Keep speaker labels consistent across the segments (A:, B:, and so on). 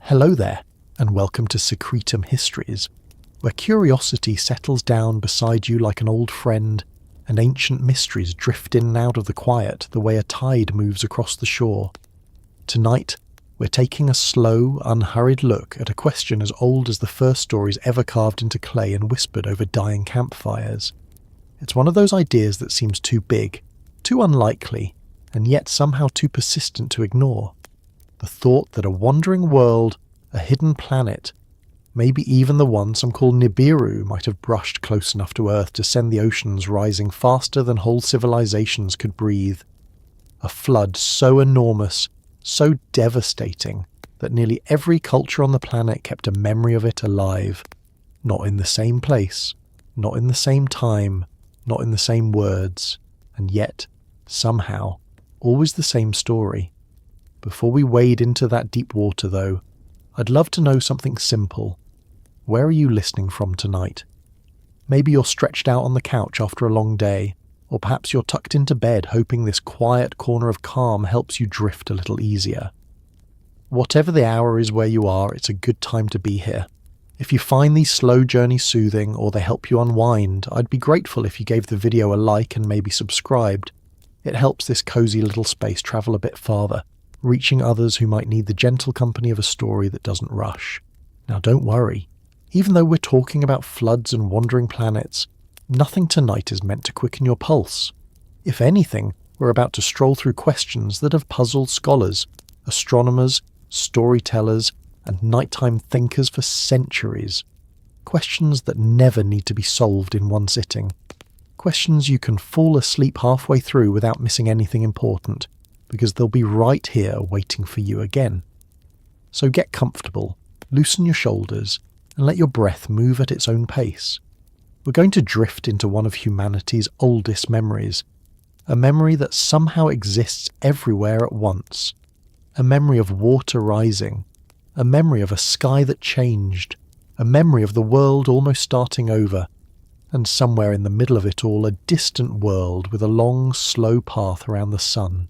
A: Hello there, and welcome to Secretum Histories, where curiosity settles down beside you like an old friend, and ancient mysteries drift in and out of the quiet the way a tide moves across the shore. Tonight, we're taking a slow, unhurried look at a question as old as the first stories ever carved into clay and whispered over dying campfires. It's one of those ideas that seems too big, too unlikely, and yet somehow too persistent to ignore. The thought that a wandering world, a hidden planet, maybe even the one some call Nibiru, might have brushed close enough to Earth to send the oceans rising faster than whole civilizations could breathe. A flood so enormous, so devastating, that nearly every culture on the planet kept a memory of it alive. Not in the same place, not in the same time, not in the same words, and yet, somehow, always the same story. Before we wade into that deep water, though, I'd love to know something simple. Where are you listening from tonight? Maybe you're stretched out on the couch after a long day, or perhaps you're tucked into bed hoping this quiet corner of calm helps you drift a little easier. Whatever the hour is where you are, it's a good time to be here. If you find these slow journeys soothing or they help you unwind, I'd be grateful if you gave the video a like and maybe subscribed. It helps this cozy little space travel a bit farther, reaching others who might need the gentle company of a story that doesn't rush. Now don't worry, even though we're talking about floods and wandering planets, nothing tonight is meant to quicken your pulse. If anything, we're about to stroll through questions that have puzzled scholars, astronomers, storytellers, and nighttime thinkers for centuries. Questions that never need to be solved in one sitting. Questions you can fall asleep halfway through without missing anything important, because they'll be right here waiting for you again. So get comfortable, loosen your shoulders, and let your breath move at its own pace. We're going to drift into one of humanity's oldest memories, a memory that somehow exists everywhere at once, a memory of water rising, a memory of a sky that changed, a memory of the world almost starting over, and somewhere in the middle of it all a distant world with a long, slow path around the sun.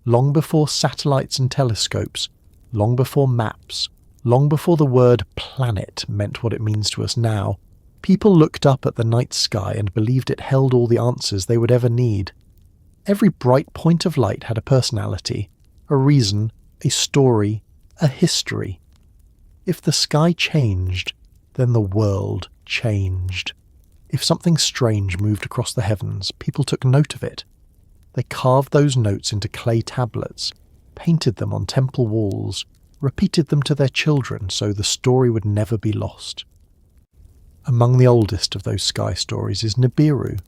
A: Long before satellites and telescopes, long before maps, long before the word planet meant what it means to us now, people looked up at the night sky and believed it held all the answers they would ever need. Every bright point of light had a personality, a reason, a story, a history. If the sky changed, then the world changed. If something strange moved across the heavens, people took note of it. They carved those notes into clay tablets, painted them on temple walls, repeated them to their children so the story would never be lost. Among the oldest of those sky stories is Nibiru.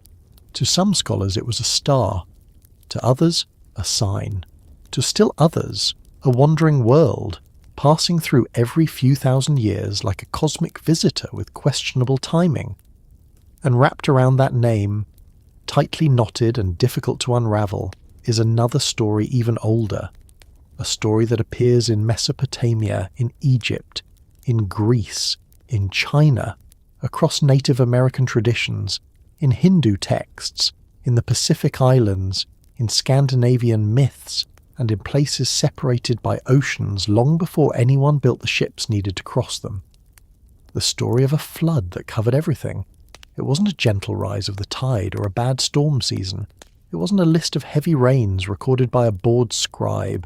A: To some scholars it was a star, to others a sign, to still others a wandering world, passing through every few thousand years like a cosmic visitor with questionable timing. And wrapped around that name, tightly knotted and difficult to unravel, is another story even older, a story that appears in Mesopotamia, in Egypt, in Greece, in China, across Native American traditions, in Hindu texts, in the Pacific Islands, in Scandinavian myths, and in places separated by oceans long before anyone built the ships needed to cross them. The story of a flood that covered everything. It wasn't a gentle rise of the tide or a bad storm season. It wasn't a list of heavy rains recorded by a bored scribe.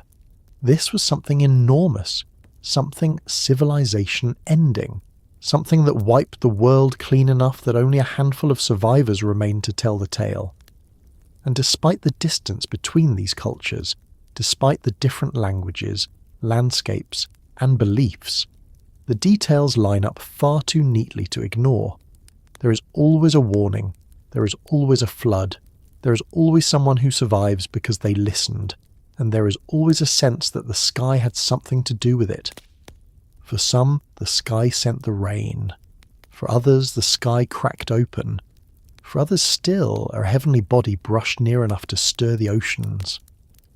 A: This was something enormous, something civilization-ending, something that wiped the world clean enough that only a handful of survivors remained to tell the tale. And despite the distance between these cultures, despite the different languages, landscapes, and beliefs, the details line up far too neatly to ignore. There is always a warning, there is always a flood, there is always someone who survives because they listened, and there is always a sense that the sky had something to do with it. For some, the sky sent the rain. For others, the sky cracked open. For others still, a heavenly body brushed near enough to stir the oceans.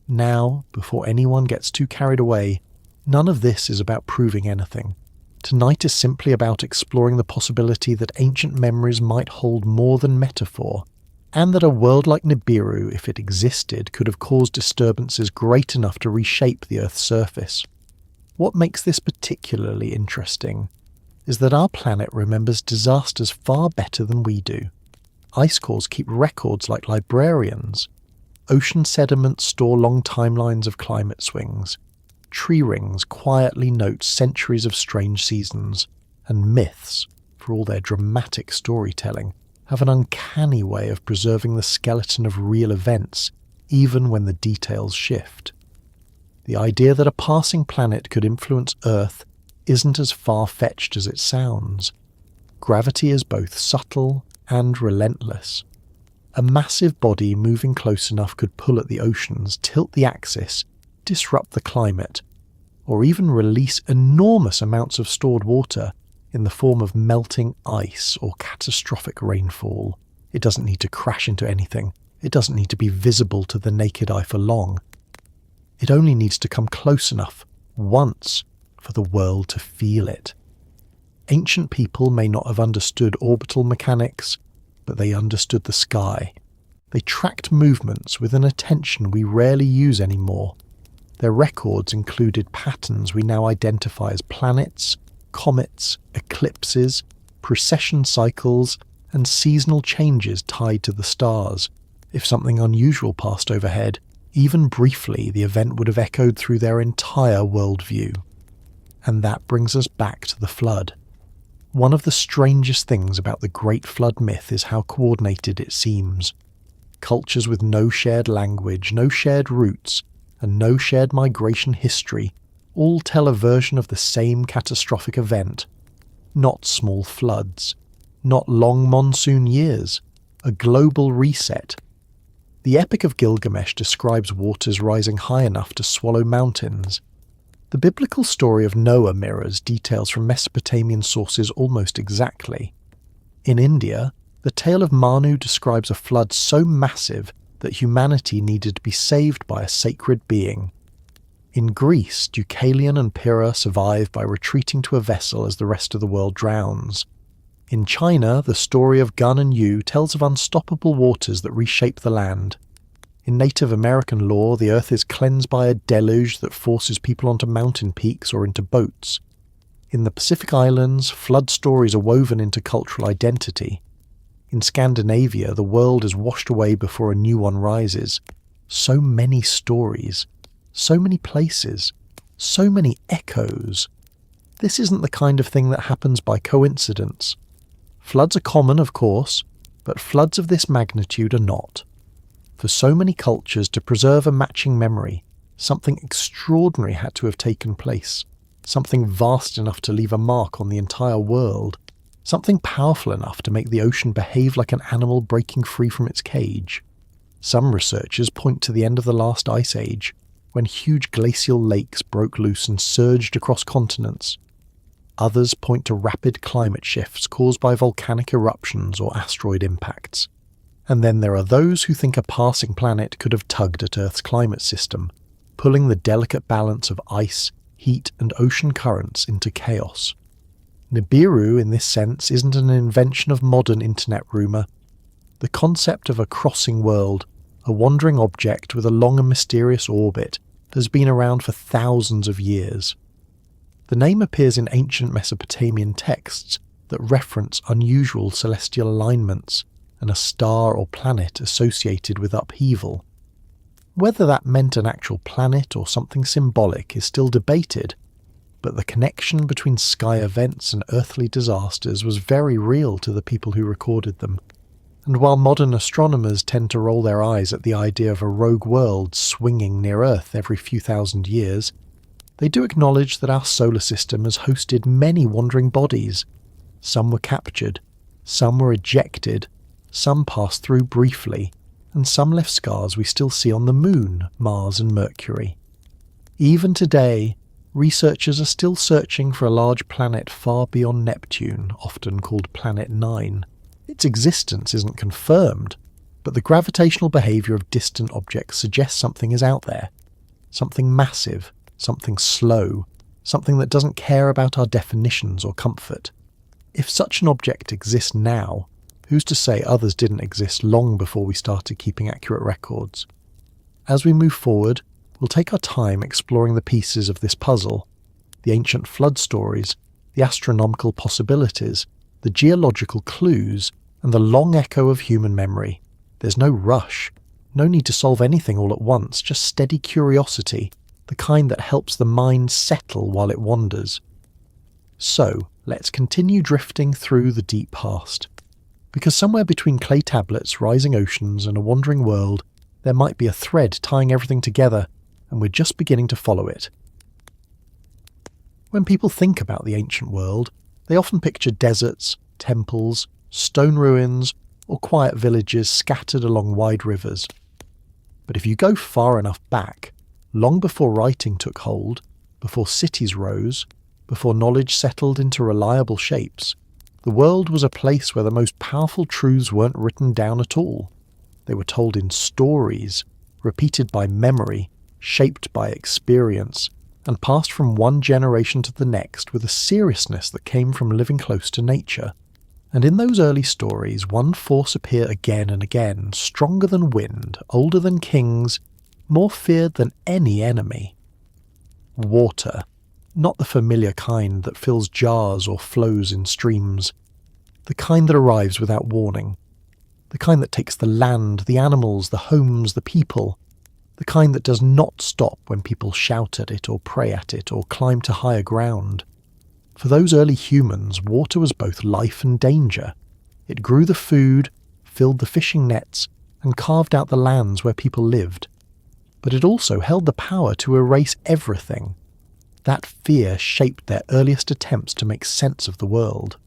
A: Now, before anyone gets too carried away, none of this is about proving anything. Tonight is simply about exploring the possibility that ancient memories might hold more than metaphor, and that a world like Nibiru, if it existed, could have caused disturbances great enough to reshape the Earth's surface. What makes this particularly interesting is that our planet remembers disasters far better than we do. Ice cores keep records like librarians. Ocean sediments store long timelines of climate swings. Tree rings quietly note centuries of strange seasons. And myths, for all their dramatic storytelling, have an uncanny way of preserving the skeleton of real events, even when the details shift. The idea that a passing planet could influence Earth isn't as far-fetched as it sounds. Gravity is both subtle and relentless. A massive body moving close enough could pull at the oceans, tilt the axis, disrupt the climate, or even release enormous amounts of stored water in the form of melting ice or catastrophic rainfall. It doesn't need to crash into anything. It doesn't need to be visible to the naked eye for long. It only needs to come close enough, once, for the world to feel it. Ancient people may not have understood orbital mechanics, but they understood the sky. They tracked movements with an attention we rarely use anymore. Their records included patterns we now identify as planets, comets, eclipses, precession cycles, and seasonal changes tied to the stars. If something unusual passed overhead, even briefly, the event would have echoed through their entire worldview. And that brings us back to the flood. One of the strangest things about the Great Flood myth is how coordinated it seems. Cultures with no shared language, no shared roots, and no shared migration history all tell a version of the same catastrophic event. Not small floods, not long monsoon years, a global reset. The Epic of Gilgamesh describes waters rising high enough to swallow mountains. The biblical story of Noah mirrors details from Mesopotamian sources almost exactly. In India, the tale of Manu describes a flood so massive that humanity needed to be saved by a sacred being. In Greece, Deucalion and Pyrrha survive by retreating to a vessel as the rest of the world drowns. In China, the story of Gun and Yu tells of unstoppable waters that reshape the land. In Native American lore, the earth is cleansed by a deluge that forces people onto mountain peaks or into boats. In the Pacific Islands, flood stories are woven into cultural identity. In Scandinavia, the world is washed away before a new one rises. So many stories, so many places, so many echoes. This isn't the kind of thing that happens by coincidence. Floods are common, of course, but floods of this magnitude are not. For so many cultures to preserve a matching memory, something extraordinary had to have taken place, something vast enough to leave a mark on the entire world, something powerful enough to make the ocean behave like an animal breaking free from its cage. Some researchers point to the end of the last ice age, when huge glacial lakes broke loose and surged across continents. Others point to rapid climate shifts caused by volcanic eruptions or asteroid impacts. And then there are those who think a passing planet could have tugged at Earth's climate system, pulling the delicate balance of ice, heat, and ocean currents into chaos. Nibiru, in this sense, isn't an invention of modern internet rumour. The concept of a crossing world, a wandering object with a long and mysterious orbit, has been around for thousands of years. The name appears in ancient Mesopotamian texts that reference unusual celestial alignments and a star or planet associated with upheaval. Whether that meant an actual planet or something symbolic is still debated, but the connection between sky events and earthly disasters was very real to the people who recorded them. And while modern astronomers tend to roll their eyes at the idea of a rogue world swinging near Earth every few thousand years, they do acknowledge that our solar system has hosted many wandering bodies. Some were captured, some were ejected, some passed through briefly, and some left scars we still see on the Moon, Mars and Mercury. Even today, researchers are still searching for a large planet far beyond Neptune, often called Planet 9. Its existence isn't confirmed, but the gravitational behaviour of distant objects suggests something is out there. Something massive, something slow, something that doesn't care about our definitions or comfort. If such an object exists now, who's to say others didn't exist long before we started keeping accurate records? As we move forward, we'll take our time exploring the pieces of this puzzle, the ancient flood stories, the astronomical possibilities, the geological clues, and the long echo of human memory. There's no rush, no need to solve anything all at once, just steady curiosity, the kind that helps the mind settle while it wanders. So, let's continue drifting through the deep past. Because somewhere between clay tablets, rising oceans, and a wandering world, there might be a thread tying everything together, and we're just beginning to follow it. When people think about the ancient world, they often picture deserts, temples, stone ruins, or quiet villages scattered along wide rivers. But if you go far enough back, long before writing took hold, before cities rose, before knowledge settled into reliable shapes, the world was a place where the most powerful truths weren't written down at all. They were told in stories, repeated by memory, shaped by experience, and passed from one generation to the next with a seriousness that came from living close to nature. And in those early stories, one force appeared again and again, stronger than wind, older than kings, more feared than any enemy. Water. Not the familiar kind that fills jars or flows in streams. The kind that arrives without warning. The kind that takes the land, the animals, the homes, the people. The kind that does not stop when people shout at it or pray at it or climb to higher ground. For those early humans, water was both life and danger. It grew the food, filled the fishing nets, and carved out the lands where people lived. But it also held the power to erase everything. That fear shaped their earliest attempts to make sense of the world.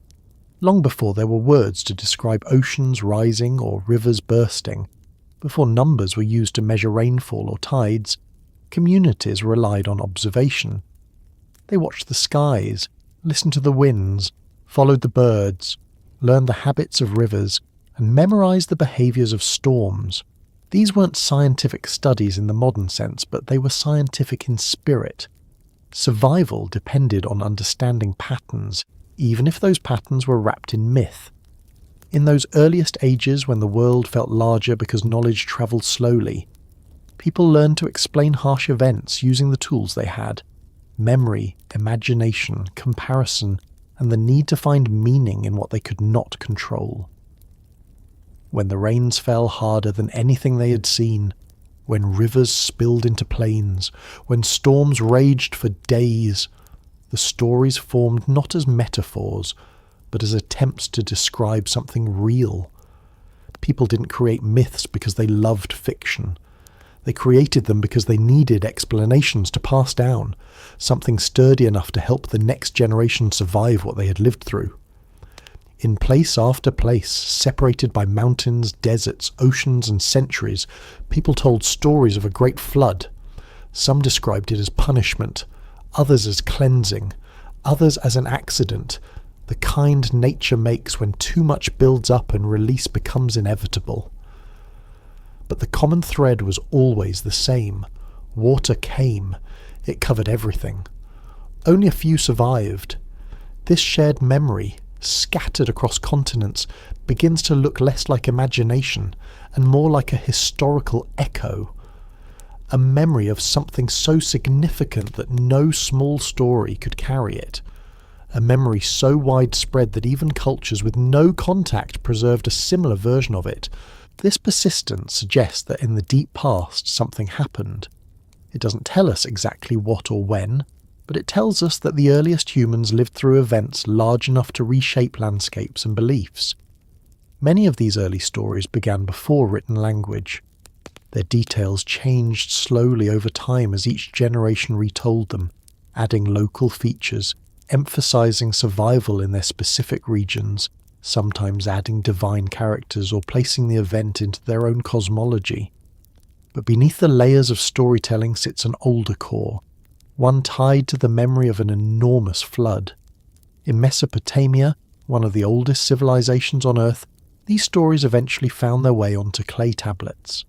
A: Long before there were words to describe oceans rising or rivers bursting, before numbers were used to measure rainfall or tides, communities relied on observation. They watched the skies, listened to the winds, followed the birds, learned the habits of rivers, and memorized the behaviors of storms. These weren't scientific studies in the modern sense, but they were scientific in spirit. Survival depended on understanding patterns, even if those patterns were wrapped in myth. In those earliest ages when the world felt larger because knowledge travelled slowly, people learned to explain harsh events using the tools they had: memory, imagination, comparison, and the need to find meaning in what they could not control. When the rains fell harder than anything they had seen, when rivers spilled into plains, when storms raged for days, the stories formed not as metaphors, but as attempts to describe something real. People didn't create myths because they loved fiction. They created them because they needed explanations to pass down, something sturdy enough to help the next generation survive what they had lived through. In place after place, separated by mountains, deserts, oceans, and centuries, people told stories of a great flood. Some described it as punishment, others as cleansing, others as an accident, the kind nature makes when too much builds up and release becomes inevitable. But the common thread was always the same. Water came. It covered everything. Only a few survived. This shared memory, scattered across continents, begins to look less like imagination and more like a historical echo. A memory of something so significant that no small story could carry it. A memory so widespread that even cultures with no contact preserved a similar version of it. This persistence suggests that in the deep past something happened. It doesn't tell us exactly what or when, but it tells us that the earliest humans lived through events large enough to reshape landscapes and beliefs. Many of these early stories began before written language. Their details changed slowly over time as each generation retold them, adding local features, emphasizing survival in their specific regions, sometimes adding divine characters or placing the event into their own cosmology. But beneath the layers of storytelling sits an older core, one tied to the memory of an enormous flood. In Mesopotamia, one of the oldest civilizations on Earth, these stories eventually found their way onto clay tablets.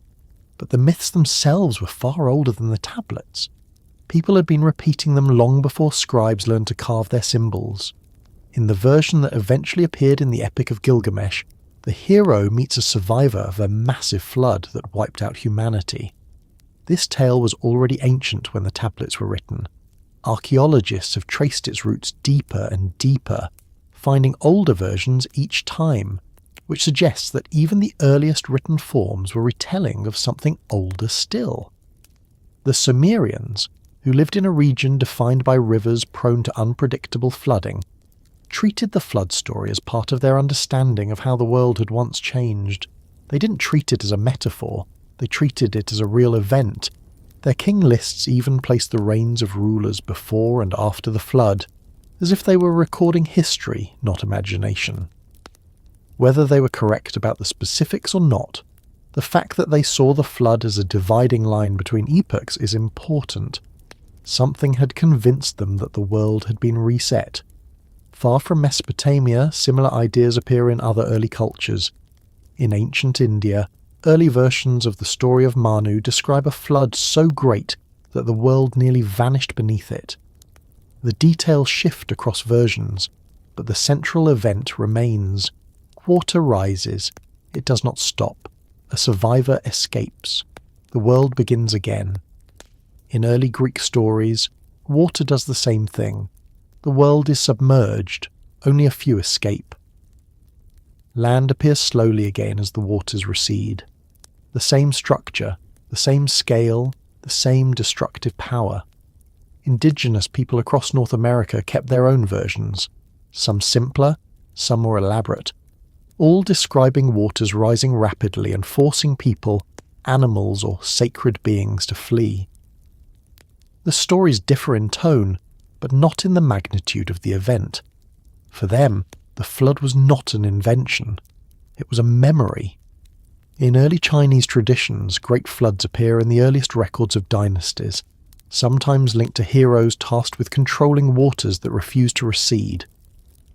A: But the myths themselves were far older than the tablets. People had been repeating them long before scribes learned to carve their symbols. In the version that eventually appeared in the Epic of Gilgamesh, the hero meets a survivor of a massive flood that wiped out humanity. This tale was already ancient when the tablets were written. Archaeologists have traced its roots deeper and deeper, finding older versions each time, which suggests that even the earliest written forms were retelling of something older still. The Sumerians, who lived in a region defined by rivers prone to unpredictable flooding, treated the flood story as part of their understanding of how the world had once changed. They didn't treat it as a metaphor, they treated it as a real event. Their king lists even placed the reigns of rulers before and after the flood, as if they were recording history, not imagination. Whether they were correct about the specifics or not, the fact that they saw the flood as a dividing line between epochs is important. Something had convinced them that the world had been reset. Far from Mesopotamia, similar ideas appear in other early cultures. In ancient India, early versions of the story of Manu describe a flood so great that the world nearly vanished beneath it. The details shift across versions, but the central event remains. Water rises. It does not stop. A survivor escapes. The world begins again. In early Greek stories, water does the same thing. The world is submerged. Only a few escape. Land appears slowly again as the waters recede. The same structure, the same scale, the same destructive power. Indigenous people across North America kept their own versions, some simpler, some more elaborate, all describing waters rising rapidly and forcing people, animals or sacred beings to flee. The stories differ in tone, but not in the magnitude of the event. For them, the flood was not an invention. It was a memory. In early Chinese traditions, great floods appear in the earliest records of dynasties, sometimes linked to heroes tasked with controlling waters that refuse to recede.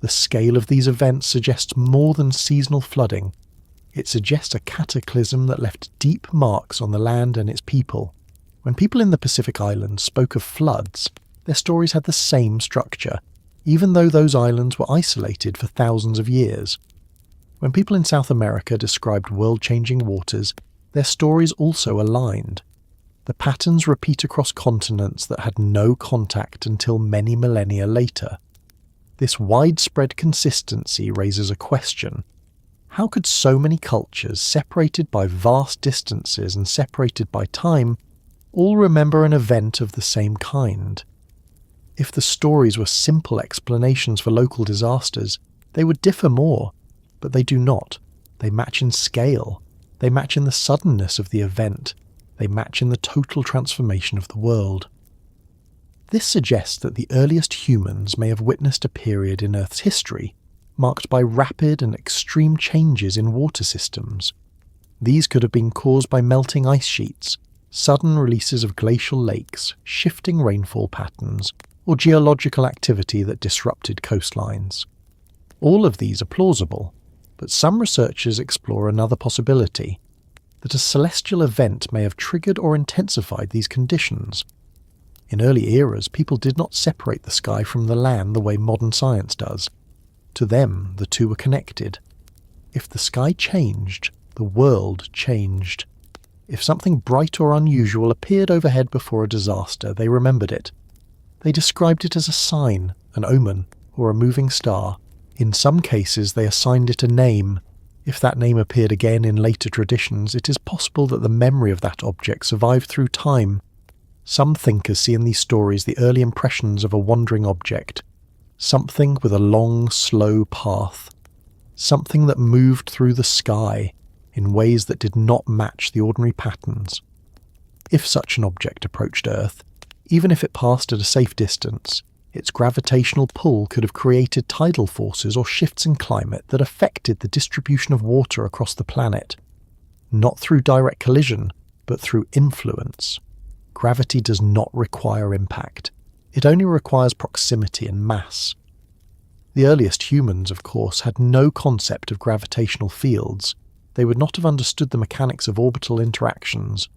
A: The scale of these events suggests more than seasonal flooding. It suggests a cataclysm that left deep marks on the land and its people. When people in the Pacific Islands spoke of floods, their stories had the same structure, even though those islands were isolated for thousands of years. When people in South America described world-changing waters, their stories also aligned. The patterns repeat across continents that had no contact until many millennia later. This widespread consistency raises a question. How could so many cultures, separated by vast distances and separated by time, all remember an event of the same kind? If the stories were simple explanations for local disasters, they would differ more, but they do not. They match in scale. They match in the suddenness of the event. They match in the total transformation of the world. This suggests that the earliest humans may have witnessed a period in Earth's history marked by rapid and extreme changes in water systems. These could have been caused by melting ice sheets, sudden releases of glacial lakes, shifting rainfall patterns, or geological activity that disrupted coastlines. All of these are plausible, but some researchers explore another possibility, that a celestial event may have triggered or intensified these conditions. In early eras, people did not separate the sky from the land the way modern science does. To them, the two were connected. If the sky changed, the world changed. If something bright or unusual appeared overhead before a disaster, they remembered it. They described it as a sign, an omen, or a moving star. In some cases, they assigned it a name. If that name appeared again in later traditions, it is possible that the memory of that object survived through time. Some thinkers see in these stories the early impressions of a wandering object, something with a long, slow path, something that moved through the sky in ways that did not match the ordinary patterns. If such an object approached Earth, even if it passed at a safe distance, its gravitational pull could have created tidal forces or shifts in climate that affected the distribution of water across the planet. Not through direct collision, but through influence. Gravity does not require impact. It only requires proximity and mass. The earliest humans, of course, had no concept of gravitational fields. They would not have understood the mechanics of orbital interactions,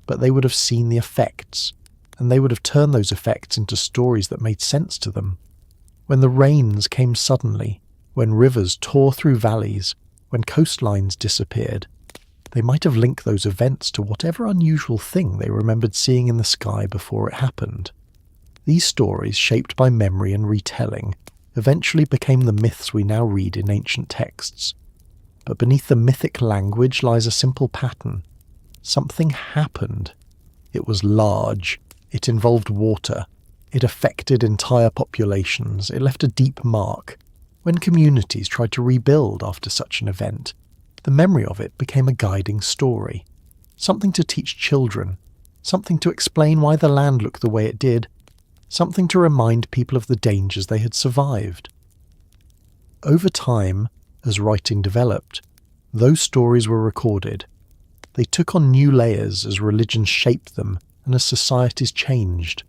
A: but they would have seen the effects, and they would have turned those effects into stories that made sense to them. When the rains came suddenly, when rivers tore through valleys, when coastlines disappeared, they might have linked those events to whatever unusual thing they remembered seeing in the sky before it happened. These stories, shaped by memory and retelling, eventually became the myths we now read in ancient texts. But beneath the mythic language lies a simple pattern. Something happened. It was large. It involved water. It affected entire populations. It left a deep mark. When communities tried to rebuild after such an event, the memory of it became a guiding story. Something to teach children. Something to explain why the land looked the way it did. Something to remind people of the dangers they had survived. Over time, as writing developed, those stories were recorded. They took on new layers as religions shaped them and as societies changed.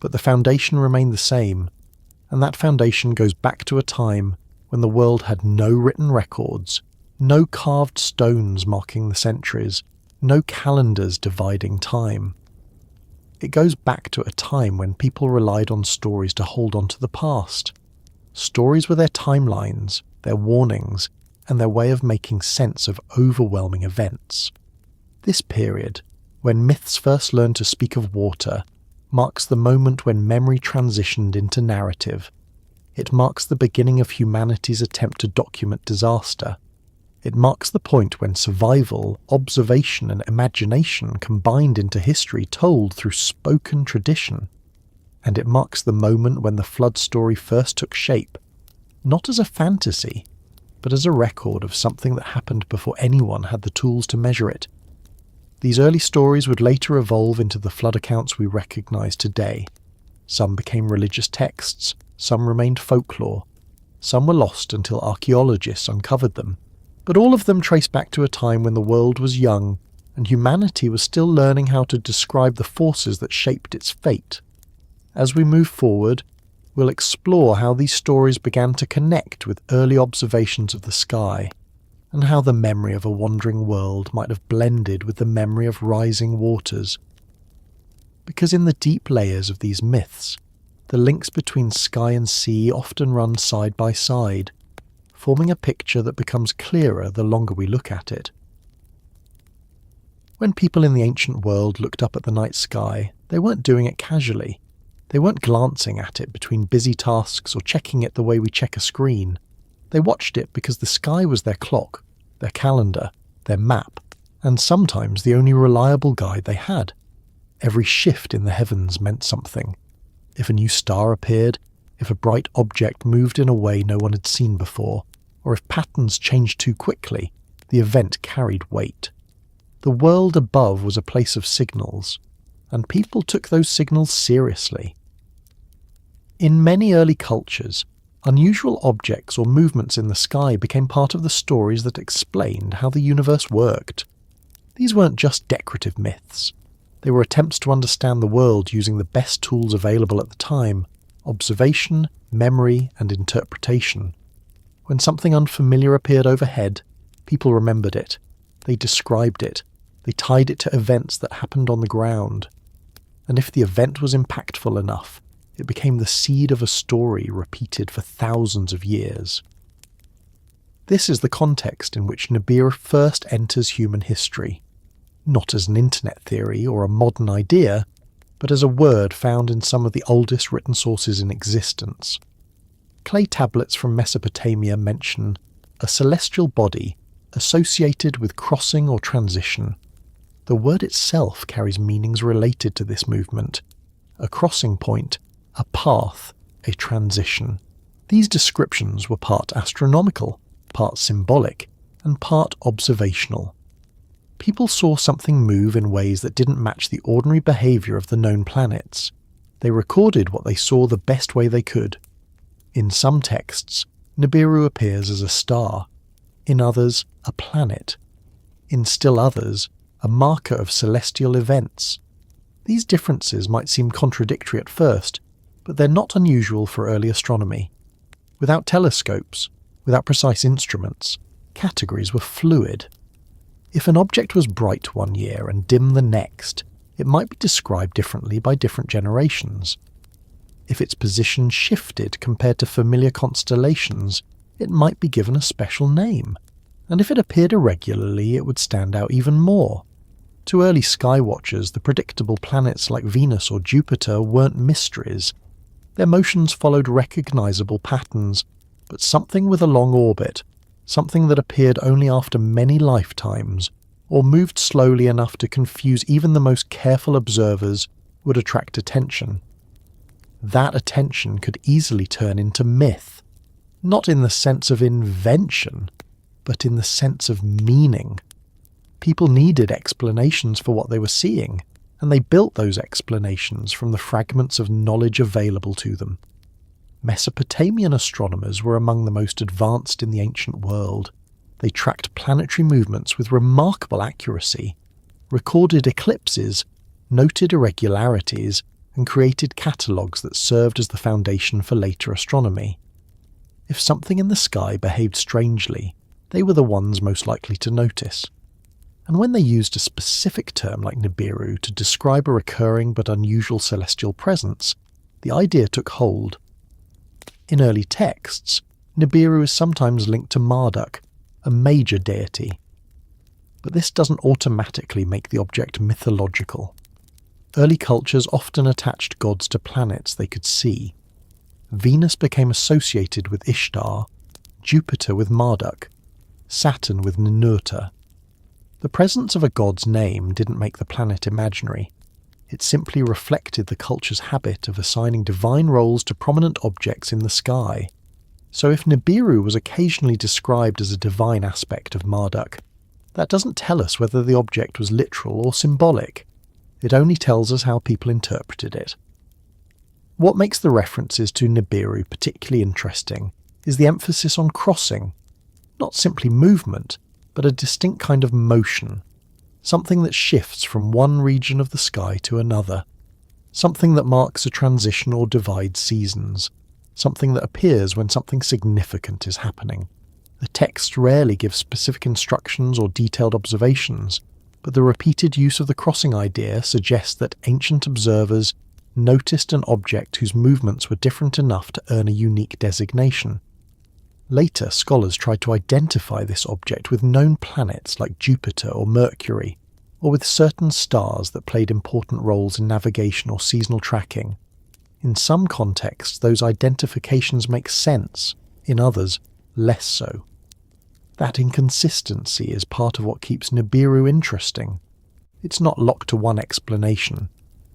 A: But the foundation remained the same, and that foundation goes back to a time when the world had no written records, no carved stones marking the centuries, no calendars dividing time. It goes back to a time when people relied on stories to hold on to the past. Stories were their timelines, their warnings, and their way of making sense of overwhelming events. This period, when myths first learned to speak of water, marks the moment when memory transitioned into narrative. It marks the beginning of humanity's attempt to document disaster. It marks the point when survival, observation, and imagination combined into history told through spoken tradition. And it marks the moment when the flood story first took shape, not as a fantasy, but as a record of something that happened before anyone had the tools to measure it. These early stories would later evolve into the flood accounts we recognize today. Some became religious texts, some remained folklore, some were lost until archaeologists uncovered them. But all of them trace back to a time when the world was young and humanity was still learning how to describe the forces that shaped its fate. As we move forward, we'll explore how these stories began to connect with early observations of the sky, and how the memory of a wandering world might have blended with the memory of rising waters. Because in the deep layers of these myths, the links between sky and sea often run side by side, forming a picture that becomes clearer the longer we look at it. When people in the ancient world looked up at the night sky, they weren't doing it casually. They weren't glancing at it between busy tasks or checking it the way we check a screen. They watched it because the sky was their clock, their calendar, their map, and sometimes the only reliable guide they had. Every shift in the heavens meant something. If a new star appeared, if a bright object moved in a way no one had seen before, or if patterns changed too quickly, the event carried weight. The world above was a place of signals, and people took those signals seriously. In many early cultures, unusual objects or movements in the sky became part of the stories that explained how the universe worked. These weren't just decorative myths. They were attempts to understand the world using the best tools available at the time: observation, memory, and interpretation. When something unfamiliar appeared overhead, people remembered it. They described it. They tied it to events that happened on the ground. And if the event was impactful enough, it became the seed of a story repeated for thousands of years. This is the context in which Nibiru first enters human history, not as an internet theory or a modern idea, but as a word found in some of the oldest written sources in existence. Clay tablets from Mesopotamia mention a celestial body associated with crossing or transition. The word itself carries meanings related to this movement: a crossing point, a path, a transition. These descriptions were part astronomical, part symbolic, and part observational. People saw something move in ways that didn't match the ordinary behaviour of the known planets. They recorded what they saw the best way they could. In some texts, Nibiru appears as a star. In others, a planet. In still others, a marker of celestial events. These differences might seem contradictory at first, but they're not unusual for early astronomy. Without telescopes, without precise instruments, categories were fluid. If an object was bright one year and dim the next, it might be described differently by different generations. If its position shifted compared to familiar constellations, it might be given a special name, and if it appeared irregularly, it would stand out even more. To early skywatchers, the predictable planets like Venus or Jupiter weren't mysteries. Their motions followed recognizable patterns, but something with a long orbit, something that appeared only after many lifetimes, or moved slowly enough to confuse even the most careful observers, would attract attention. That attention could easily turn into myth, not in the sense of invention, but in the sense of meaning. People needed explanations for what they were seeing, and they built those explanations from the fragments of knowledge available to them. Mesopotamian astronomers were among the most advanced in the ancient world. They tracked planetary movements with remarkable accuracy, recorded eclipses, noted irregularities, and created catalogues that served as the foundation for later astronomy. If something in the sky behaved strangely, they were the ones most likely to notice. And when they used a specific term like Nibiru to describe a recurring but unusual celestial presence, the idea took hold. In early texts, Nibiru is sometimes linked to Marduk, a major deity. But this doesn't automatically make the object mythological. Early cultures often attached gods to planets they could see. Venus became associated with Ishtar, Jupiter with Marduk, Saturn with Ninurta. The presence of a god's name didn't make the planet imaginary. It simply reflected the culture's habit of assigning divine roles to prominent objects in the sky. So if Nibiru was occasionally described as a divine aspect of Marduk, that doesn't tell us whether the object was literal or symbolic. It only tells us how people interpreted it. What makes the references to Nibiru particularly interesting is the emphasis on crossing, not simply movement, but a distinct kind of motion, something that shifts from one region of the sky to another, something that marks a transition or divides seasons, something that appears when something significant is happening. The text rarely gives specific instructions or detailed observations, but the repeated use of the crossing idea suggests that ancient observers noticed an object whose movements were different enough to earn a unique designation. Later, scholars tried to identify this object with known planets like Jupiter or Mercury, or with certain stars that played important roles in navigation or seasonal tracking. In some contexts, those identifications make sense, in others, less so. That inconsistency is part of what keeps Nibiru interesting. It's not locked to one explanation.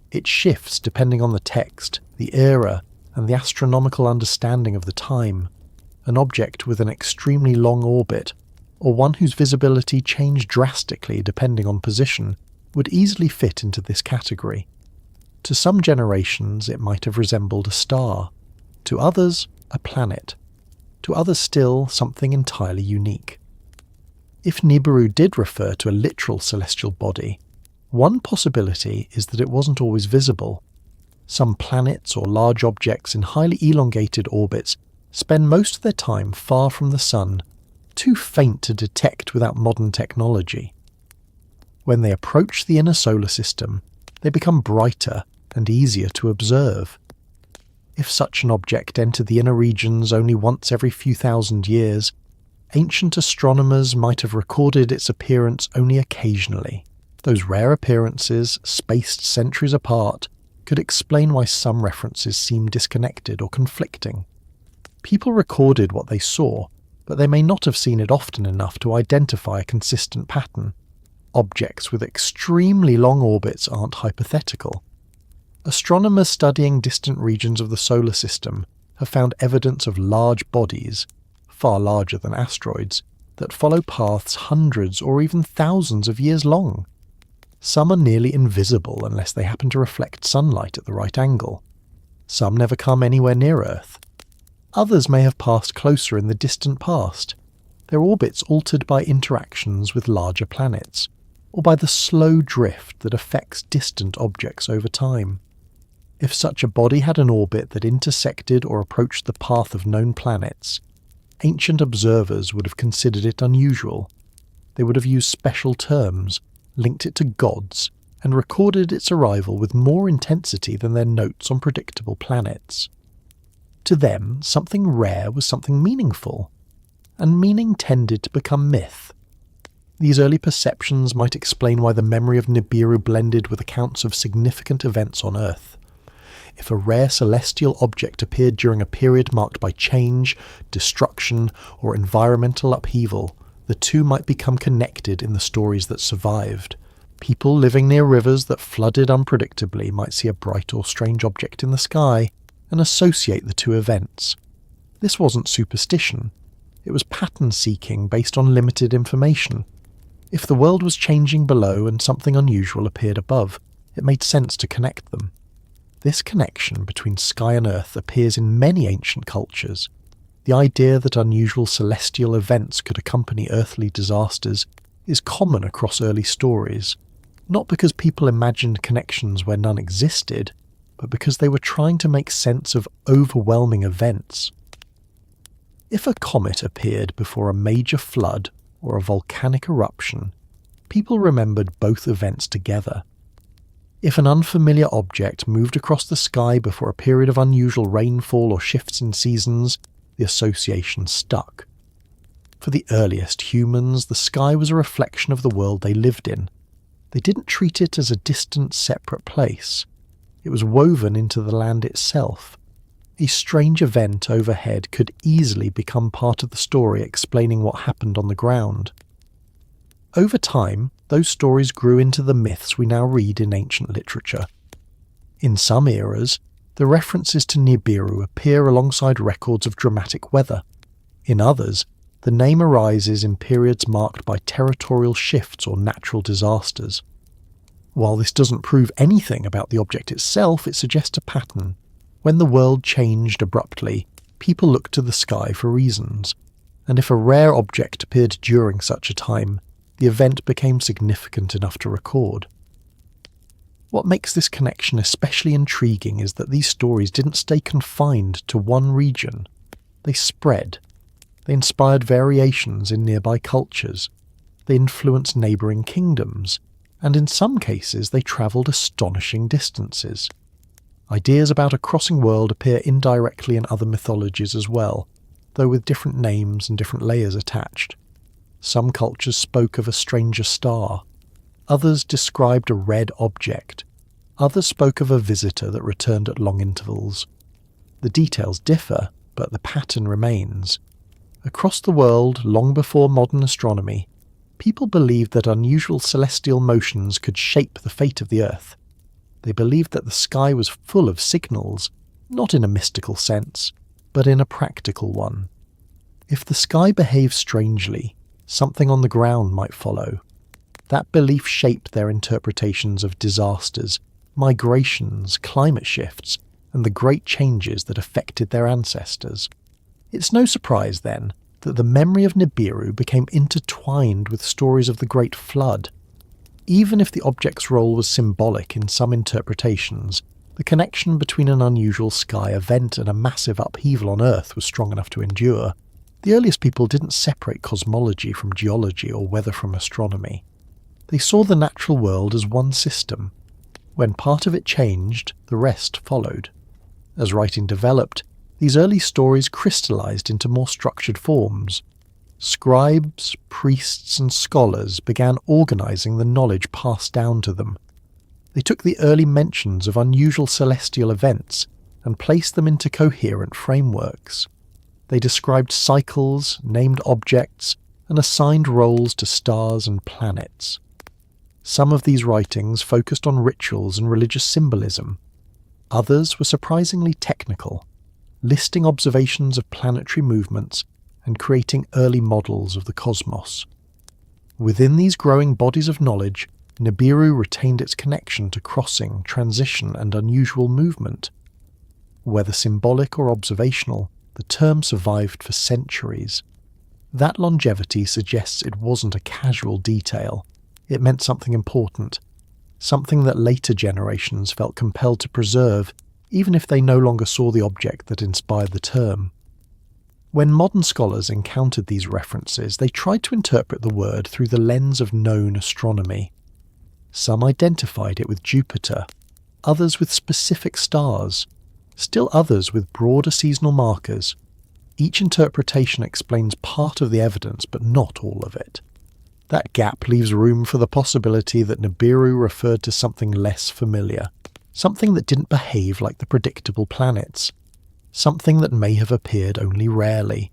A: It shifts depending on the text, the era, and the astronomical understanding of the time. An object with an extremely long orbit, or one whose visibility changed drastically depending on position, would easily fit into this category. To some generations it might have resembled a star, to others a planet, to others still something entirely unique. If Nibiru did refer to a literal celestial body, one possibility is that it wasn't always visible. Some planets or large objects in highly elongated orbits spend most of their time far from the sun, too faint to detect without modern technology. When they approach the inner solar system, they become brighter and easier to observe. If such an object entered the inner regions only once every few thousand years, ancient astronomers might have recorded its appearance only occasionally. Those rare appearances, spaced centuries apart, could explain why some references seem disconnected or conflicting. People recorded what they saw, but they may not have seen it often enough to identify a consistent pattern. Objects with extremely long orbits aren't hypothetical. Astronomers studying distant regions of the solar system have found evidence of large bodies, far larger than asteroids, that follow paths hundreds or even thousands of years long. Some are nearly invisible unless they happen to reflect sunlight at the right angle. Some never come anywhere near Earth. Others may have passed closer in the distant past, their orbits altered by interactions with larger planets, or by the slow drift that affects distant objects over time. If such a body had an orbit that intersected or approached the path of known planets, ancient observers would have considered it unusual. They would have used special terms, linked it to gods, and recorded its arrival with more intensity than their notes on predictable planets. To them, something rare was something meaningful, and meaning tended to become myth. These early perceptions might explain why the memory of Nibiru blended with accounts of significant events on Earth. If a rare celestial object appeared during a period marked by change, destruction, or environmental upheaval, the two might become connected in the stories that survived. People living near rivers that flooded unpredictably might see a bright or strange object in the sky and associate the two events. This wasn't superstition. It was pattern-seeking based on limited information. If the world was changing below and something unusual appeared above, it made sense to connect them. This connection between sky and earth appears in many ancient cultures. The idea that unusual celestial events could accompany earthly disasters is common across early stories, not because people imagined connections where none existed, but because they were trying to make sense of overwhelming events. If a comet appeared before a major flood or a volcanic eruption, people remembered both events together. If an unfamiliar object moved across the sky before a period of unusual rainfall or shifts in seasons, the association stuck. For the earliest humans, the sky was a reflection of the world they lived in. They didn't treat it as a distant, separate place. It was woven into the land itself. A strange event overhead could easily become part of the story explaining what happened on the ground. Over time, those stories grew into the myths we now read in ancient literature. In some eras, the references to Nibiru appear alongside records of dramatic weather. In others, the name arises in periods marked by territorial shifts or natural disasters. While this doesn't prove anything about the object itself, it suggests a pattern. When the world changed abruptly, people looked to the sky for reasons, and if a rare object appeared during such a time, the event became significant enough to record. What makes this connection especially intriguing is that these stories didn't stay confined to one region. They spread. They inspired variations in nearby cultures. They influenced neighbouring kingdoms, and in some cases they travelled astonishing distances. Ideas about a crossing world appear indirectly in other mythologies as well, though with different names and different layers attached. Some cultures spoke of a stranger star. Others described a red object. Others spoke of a visitor that returned at long intervals. The details differ, but the pattern remains. Across the world, long before modern astronomy, people believed that unusual celestial motions could shape the fate of the Earth. They believed that the sky was full of signals, not in a mystical sense, but in a practical one. If the sky behaved strangely, something on the ground might follow. That belief shaped their interpretations of disasters, migrations, climate shifts, and the great changes that affected their ancestors. It's no surprise, then, that the memory of Nibiru became intertwined with stories of the Great Flood. Even if the object's role was symbolic in some interpretations, the connection between an unusual sky event and a massive upheaval on Earth was strong enough to endure. The earliest people didn't separate cosmology from geology or weather from astronomy. They saw the natural world as one system. When part of it changed, the rest followed. As writing developed, these early stories crystallized into more structured forms. Scribes, priests, and scholars began organizing the knowledge passed down to them. They took the early mentions of unusual celestial events and placed them into coherent frameworks. They described cycles, named objects, and assigned roles to stars and planets. Some of these writings focused on rituals and religious symbolism. Others were surprisingly technical, listing observations of planetary movements and creating early models of the cosmos. Within these growing bodies of knowledge, Nibiru retained its connection to crossing, transition, and unusual movement. Whether symbolic or observational, the term survived for centuries. That longevity suggests it wasn't a casual detail. It meant something important, something that later generations felt compelled to preserve, even if they no longer saw the object that inspired the term. When modern scholars encountered these references, they tried to interpret the word through the lens of known astronomy. Some identified it with Jupiter, others with specific stars, still others with broader seasonal markers. Each interpretation explains part of the evidence, but not all of it. That gap leaves room for the possibility that Nibiru referred to something less familiar, something that didn't behave like the predictable planets, something that may have appeared only rarely.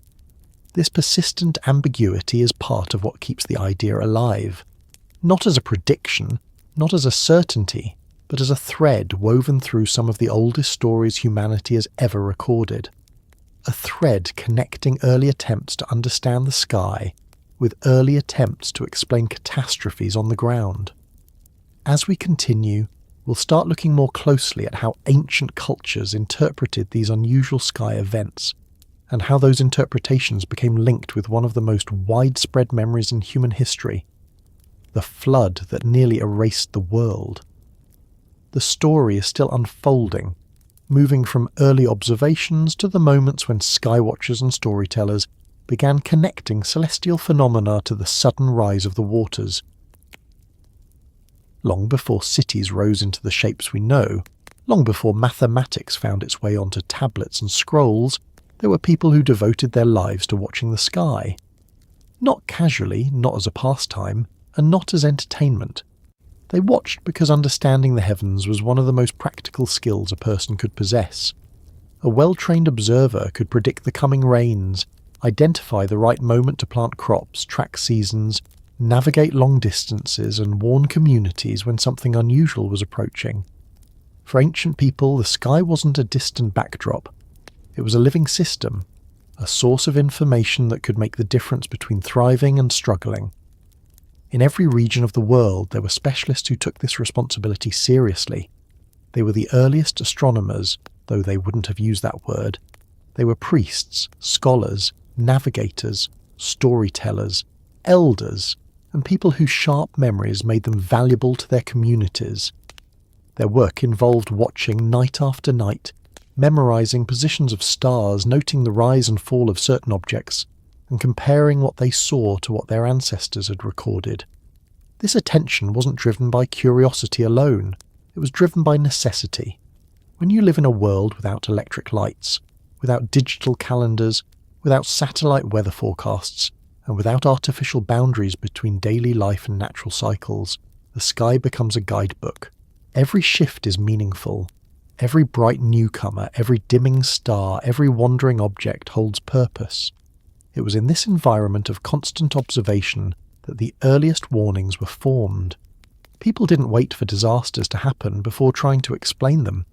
A: This persistent ambiguity is part of what keeps the idea alive, not as a prediction, not as a certainty, but as a thread woven through some of the oldest stories humanity has ever recorded. A thread connecting early attempts to understand the sky with early attempts to explain catastrophes on the ground. As we continue, we'll start looking more closely at how ancient cultures interpreted these unusual sky events, and how those interpretations became linked with one of the most widespread memories in human history, the flood that nearly erased the world. The story is still unfolding, moving from early observations to the moments when skywatchers and storytellers began connecting celestial phenomena to the sudden rise of the waters. Long before cities rose into the shapes we know, long before mathematics found its way onto tablets and scrolls, there were people who devoted their lives to watching the sky. Not casually, not as a pastime, and not as entertainment. They watched because understanding the heavens was one of the most practical skills a person could possess. A well-trained observer could predict the coming rains, identify the right moment to plant crops, track seasons, navigate long distances, and warn communities when something unusual was approaching. For ancient people, the sky wasn't a distant backdrop. It was a living system, a source of information that could make the difference between thriving and struggling. In every region of the world, there were specialists who took this responsibility seriously. They were the earliest astronomers, though they wouldn't have used that word. They were priests, scholars, navigators, storytellers, elders, and people whose sharp memories made them valuable to their communities. Their work involved watching night after night, memorizing positions of stars, noting the rise and fall of certain objects, and comparing what they saw to what their ancestors had recorded. This attention wasn't driven by curiosity alone, it was driven by necessity. When you live in a world without electric lights, without digital calendars, without satellite weather forecasts, and without artificial boundaries between daily life and natural cycles, the sky becomes a guidebook. Every shift is meaningful. Every bright newcomer, every dimming star, every wandering object holds purpose. It was in this environment of constant observation that the earliest warnings were formed. People didn't wait for disasters to happen before trying to explain them.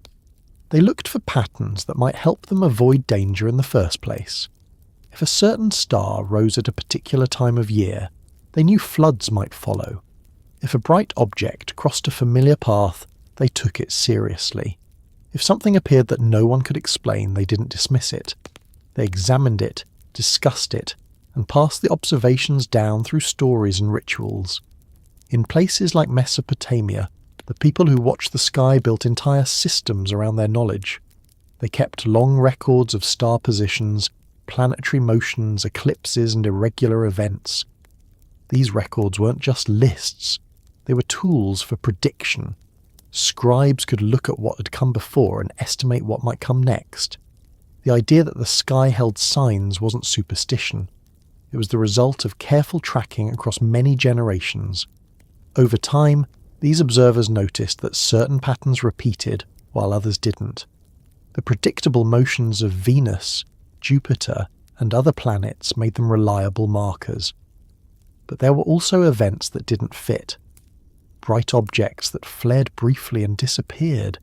A: They looked for patterns that might help them avoid danger in the first place. If a certain star rose at a particular time of year, they knew floods might follow. If a bright object crossed a familiar path, they took it seriously. If something appeared that no one could explain, they didn't dismiss it. They examined it, discussed it, and passed the observations down through stories and rituals. In places like Mesopotamia, the people who watched the sky built entire systems around their knowledge. They kept long records of star positions, planetary motions, eclipses, and irregular events. These records weren't just lists, they were tools for prediction. Scribes could look at what had come before and estimate what might come next. The idea that the sky held signs wasn't superstition. It was the result of careful tracking across many generations. Over time, these observers noticed that certain patterns repeated while others didn't. The predictable motions of Venus, Jupiter, and other planets made them reliable markers. But there were also events that didn't fit. Bright objects that flared briefly and disappeared,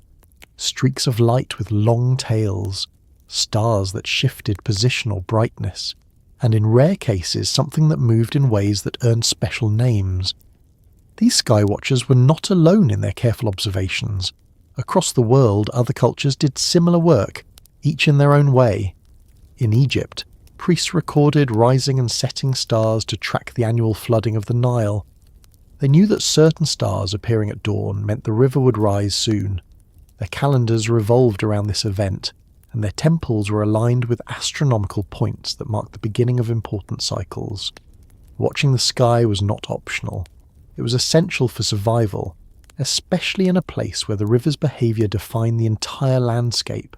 A: streaks of light with long tails, stars that shifted position or brightness, and in rare cases something that moved in ways that earned special names. These skywatchers were not alone in their careful observations. Across the world, other cultures did similar work, each in their own way. In Egypt, priests recorded rising and setting stars to track the annual flooding of the Nile. They knew that certain stars appearing at dawn meant the river would rise soon. Their calendars revolved around this event, and their temples were aligned with astronomical points that marked the beginning of important cycles. Watching the sky was not optional. It was essential for survival, especially in a place where the river's behaviour defined the entire landscape.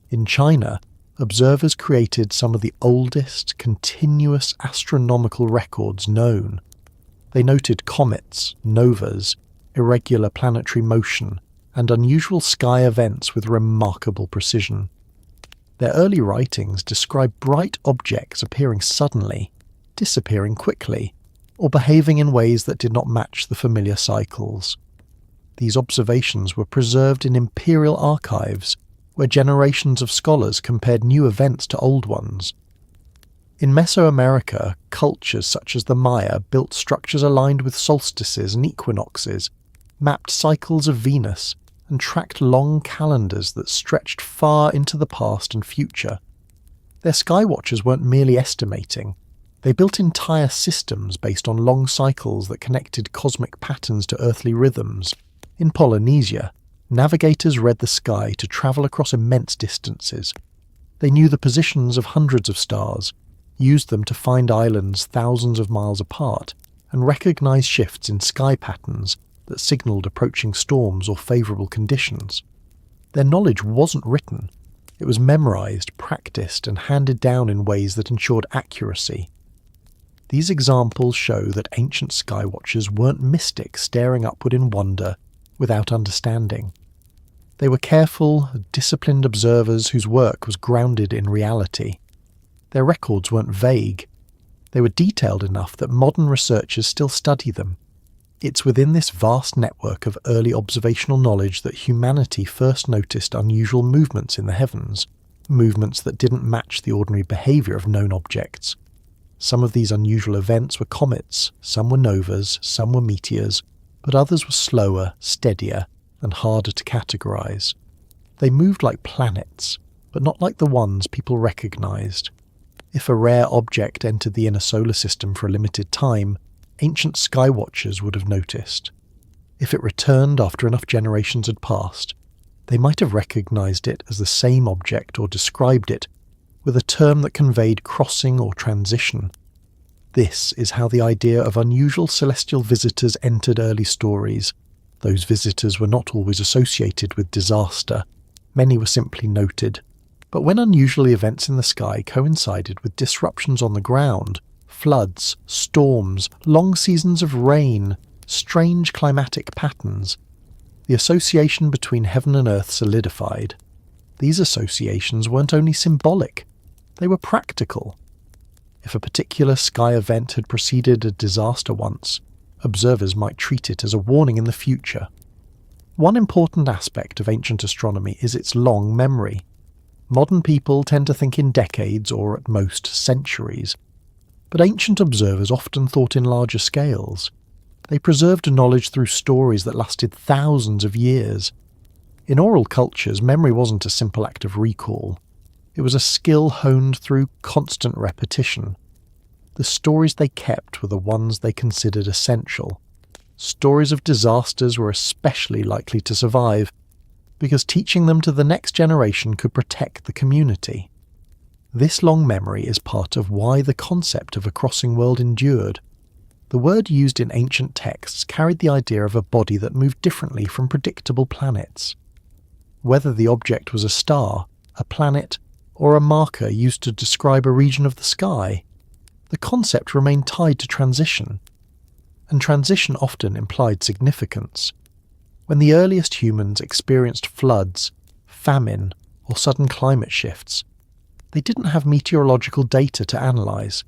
A: In China, observers created some of the oldest, continuous astronomical records known. They noted comets, novas, irregular planetary motion, and unusual sky events with remarkable precision. Their early writings describe bright objects appearing suddenly, disappearing quickly, or behaving in ways that did not match the familiar cycles. These observations were preserved in imperial archives, where generations of scholars compared new events to old ones. In Mesoamerica, cultures such as the Maya built structures aligned with solstices and equinoxes, mapped cycles of Venus, and tracked long calendars that stretched far into the past and future. Their skywatchers weren't merely estimating. They built entire systems based on long cycles that connected cosmic patterns to earthly rhythms. In Polynesia, navigators read the sky to travel across immense distances. They knew the positions of hundreds of stars, used them to find islands thousands of miles apart, and recognized shifts in sky patterns that signaled approaching storms or favourable conditions. Their knowledge wasn't written. It was memorized, practiced, and handed down in ways that ensured accuracy. These examples show that ancient skywatchers weren't mystics staring upward in wonder without understanding. They were careful, disciplined observers whose work was grounded in reality. Their records weren't vague. They were detailed enough that modern researchers still study them. It's within this vast network of early observational knowledge that humanity first noticed unusual movements in the heavens, movements that didn't match the ordinary behaviour of known objects. Some of these unusual events were comets, some were novas, some were meteors, but others were slower, steadier, and harder to categorise. They moved like planets, but not like the ones people recognised. If a rare object entered the inner solar system for a limited time, ancient skywatchers would have noticed. If it returned after enough generations had passed, they might have recognised it as the same object or described it with a term that conveyed crossing or transition. This is how the idea of unusual celestial visitors entered early stories. Those visitors were not always associated with disaster. Many were simply noted. But when unusual events in the sky coincided with disruptions on the ground, floods, storms, long seasons of rain, strange climatic patterns, the association between heaven and earth solidified. These associations weren't only symbolic, they were practical. If a particular sky event had preceded a disaster once, observers might treat it as a warning in the future. One important aspect of ancient astronomy is its long memory. Modern people tend to think in decades or at most centuries, but ancient observers often thought in larger scales. They preserved knowledge through stories that lasted thousands of years. In oral cultures, memory wasn't a simple act of recall. It was a skill honed through constant repetition. The stories they kept were the ones they considered essential. Stories of disasters were especially likely to survive, because teaching them to the next generation could protect the community. This long memory is part of why the concept of a crossing world endured. The word used in ancient texts carried the idea of a body that moved differently from predictable planets. Whether the object was a star, a planet, or a marker used to describe a region of the sky, the concept remained tied to transition. And transition often implied significance. When the earliest humans experienced floods, famine, or sudden climate shifts, they didn't have meteorological data to analyse.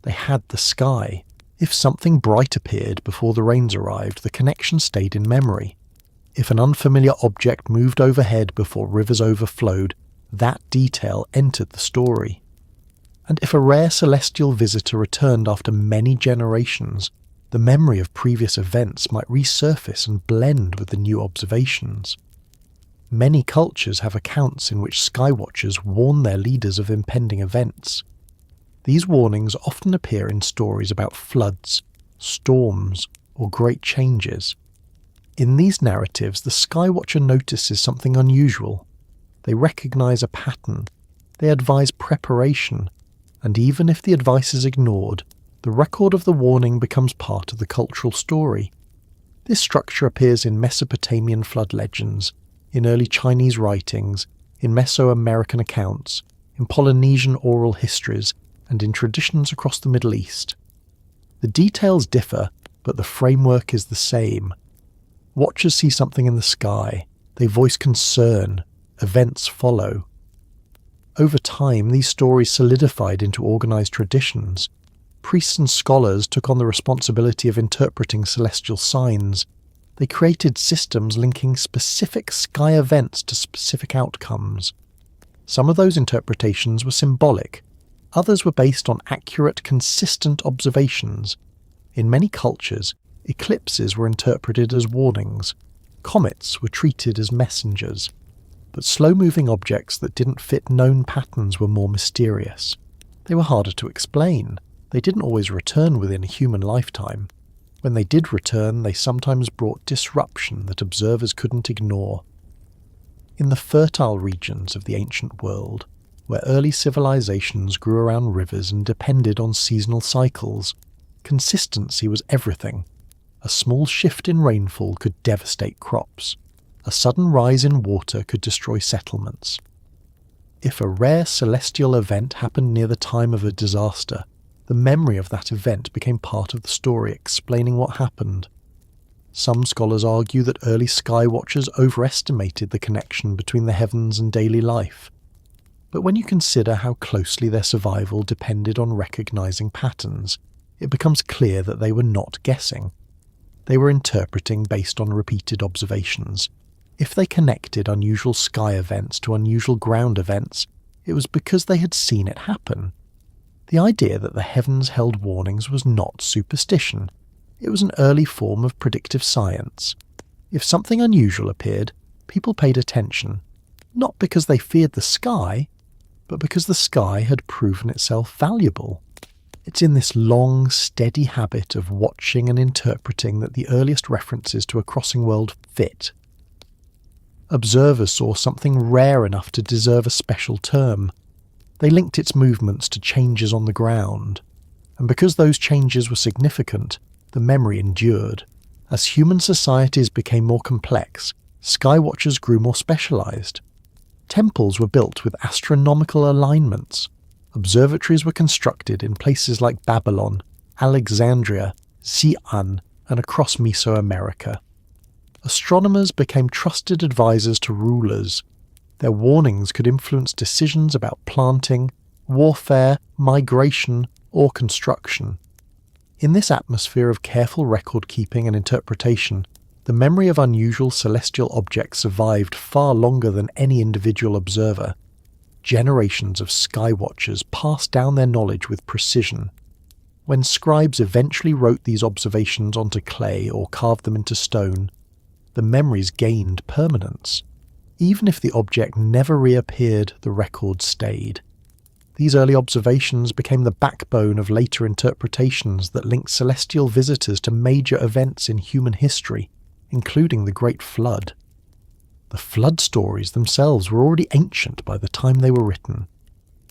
A: They had the sky. If something bright appeared before the rains arrived, the connection stayed in memory. If an unfamiliar object moved overhead before rivers overflowed, that detail entered the story. And if a rare celestial visitor returned after many generations, the memory of previous events might resurface and blend with the new observations. Many cultures have accounts in which skywatchers warn their leaders of impending events. These warnings often appear in stories about floods, storms, or great changes. In these narratives, the skywatcher notices something unusual. They recognise a pattern, they advise preparation, and even if the advice is ignored, the record of the warning becomes part of the cultural story. This structure appears in Mesopotamian flood legends, in early Chinese writings, in Mesoamerican accounts, in Polynesian oral histories, and in traditions across the Middle East. The details differ, but the framework is the same. Watchers see something in the sky, they voice concern, events follow. Over time, these stories solidified into organised traditions. Priests and scholars took on the responsibility of interpreting celestial signs. They created systems linking specific sky events to specific outcomes. Some of those interpretations were symbolic, others were based on accurate, consistent observations. In many cultures, eclipses were interpreted as warnings. Comets were treated as messengers. But slow-moving objects that didn't fit known patterns were more mysterious. They were harder to explain. They didn't always return within a human lifetime. When they did return, they sometimes brought disruption that observers couldn't ignore. In the fertile regions of the ancient world, where early civilizations grew around rivers and depended on seasonal cycles, consistency was everything. A small shift in rainfall could devastate crops. A sudden rise in water could destroy settlements. If a rare celestial event happened near the time of a disaster, the memory of that event became part of the story explaining what happened. Some scholars argue that early sky watchers overestimated the connection between the heavens and daily life. But when you consider how closely their survival depended on recognizing patterns, it becomes clear that they were not guessing. They were interpreting based on repeated observations. If they connected unusual sky events to unusual ground events, it was because they had seen it happen. The idea that the heavens held warnings was not superstition. It was an early form of predictive science. If something unusual appeared, people paid attention, not because they feared the sky, but because the sky had proven itself valuable. It's in this long, steady habit of watching and interpreting that the earliest references to a crossing world fit. Observers saw something rare enough to deserve a special term. They linked its movements to changes on the ground, and because those changes were significant, the memory endured. As human societies became more complex, sky watchers grew more specialized. Temples were built with astronomical alignments. Observatories were constructed in places like Babylon, Alexandria, Xi'an, and across Mesoamerica. Astronomers became trusted advisors to rulers. Their warnings could influence decisions about planting, warfare, migration, or construction. In this atmosphere of careful record-keeping and interpretation, the memory of unusual celestial objects survived far longer than any individual observer. Generations of sky watchers passed down their knowledge with precision. When scribes eventually wrote these observations onto clay or carved them into stone, the memories gained permanence. Even if the object never reappeared, the record stayed. These early observations became the backbone of later interpretations that linked celestial visitors to major events in human history, including the Great Flood. The flood stories themselves were already ancient by the time they were written.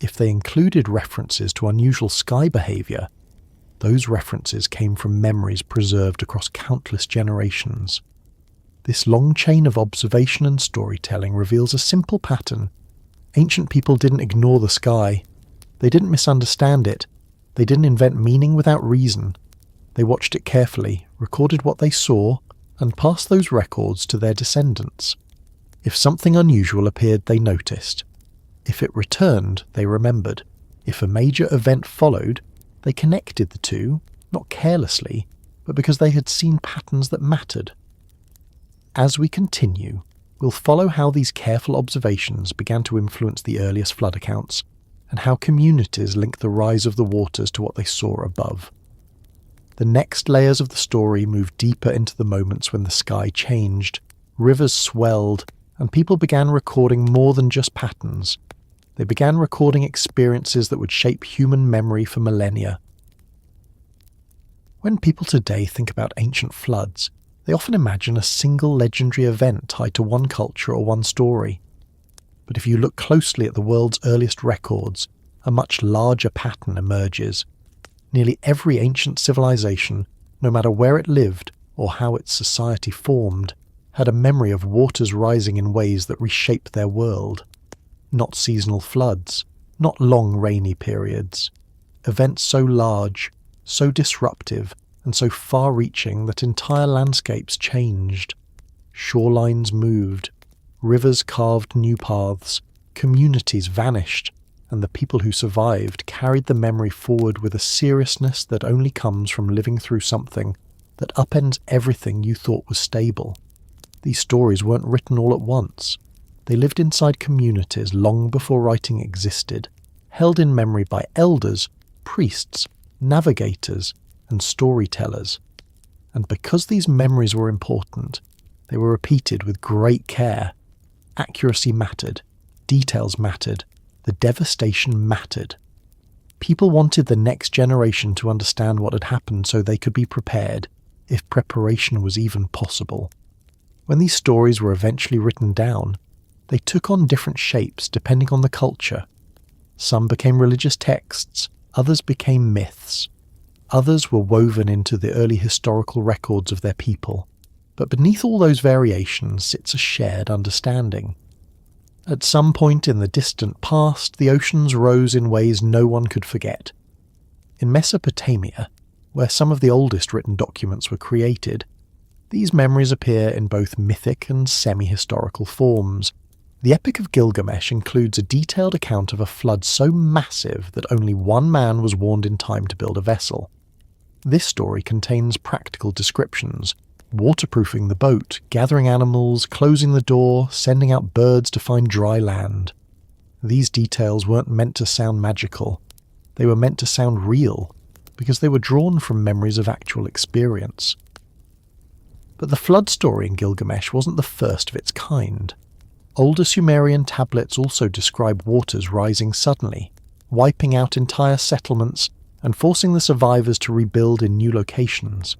A: If they included references to unusual sky behavior, those references came from memories preserved across countless generations. This long chain of observation and storytelling reveals a simple pattern. Ancient people didn't ignore the sky. They didn't misunderstand it. They didn't invent meaning without reason. They watched it carefully, recorded what they saw, and passed those records to their descendants. If something unusual appeared, they noticed. If it returned, they remembered. If a major event followed, they connected the two, not carelessly, but because they had seen patterns that mattered. As we continue, we'll follow how these careful observations began to influence the earliest flood accounts, and how communities linked the rise of the waters to what they saw above. The next layers of the story moved deeper into the moments when the sky changed, rivers swelled, and people began recording more than just patterns. They began recording experiences that would shape human memory for millennia. When people today think about ancient floods, they often imagine a single legendary event tied to one culture or one story. But if you look closely at the world's earliest records, a much larger pattern emerges. Nearly every ancient civilization, no matter where it lived or how its society formed, had a memory of waters rising in ways that reshaped their world. Not seasonal floods, not long rainy periods. Events so large, so disruptive, and so far-reaching that entire landscapes changed. Shorelines moved, rivers carved new paths, communities vanished, and the people who survived carried the memory forward with a seriousness that only comes from living through something that upends everything you thought was stable. These stories weren't written all at once. They lived inside communities long before writing existed, held in memory by elders, priests, navigators, and storytellers. And because these memories were important, they were repeated with great care. Accuracy mattered, details mattered, the devastation mattered. People wanted the next generation to understand what had happened so they could be prepared, if preparation was even possible. When these stories were eventually written down, they took on different shapes depending on the culture. Some became religious texts, others became myths. Others were woven into the early historical records of their people. But beneath all those variations sits a shared understanding. At some point in the distant past, the oceans rose in ways no one could forget. In Mesopotamia, where some of the oldest written documents were created, these memories appear in both mythic and semi-historical forms. The Epic of Gilgamesh includes a detailed account of a flood so massive that only one man was warned in time to build a vessel. This story contains practical descriptions, waterproofing the boat, gathering animals, closing the door, sending out birds to find dry land. These details weren't meant to sound magical. They were meant to sound real, because they were drawn from memories of actual experience. But the flood story in Gilgamesh wasn't the first of its kind. Older Sumerian tablets also describe waters rising suddenly, wiping out entire settlements and forcing the survivors to rebuild in new locations.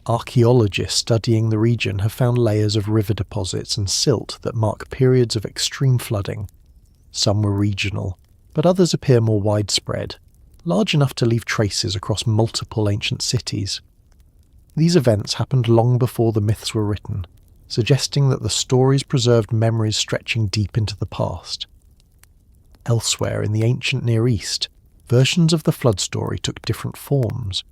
A: Archaeologists studying the region have found layers of river deposits and silt that mark periods of extreme flooding. Some were regional, but others appear more widespread, large enough to leave traces across multiple ancient cities. These events happened long before the myths were written, suggesting that the stories preserved memories stretching deep into the past. Elsewhere in the ancient Near East, versions of the flood story took different forms.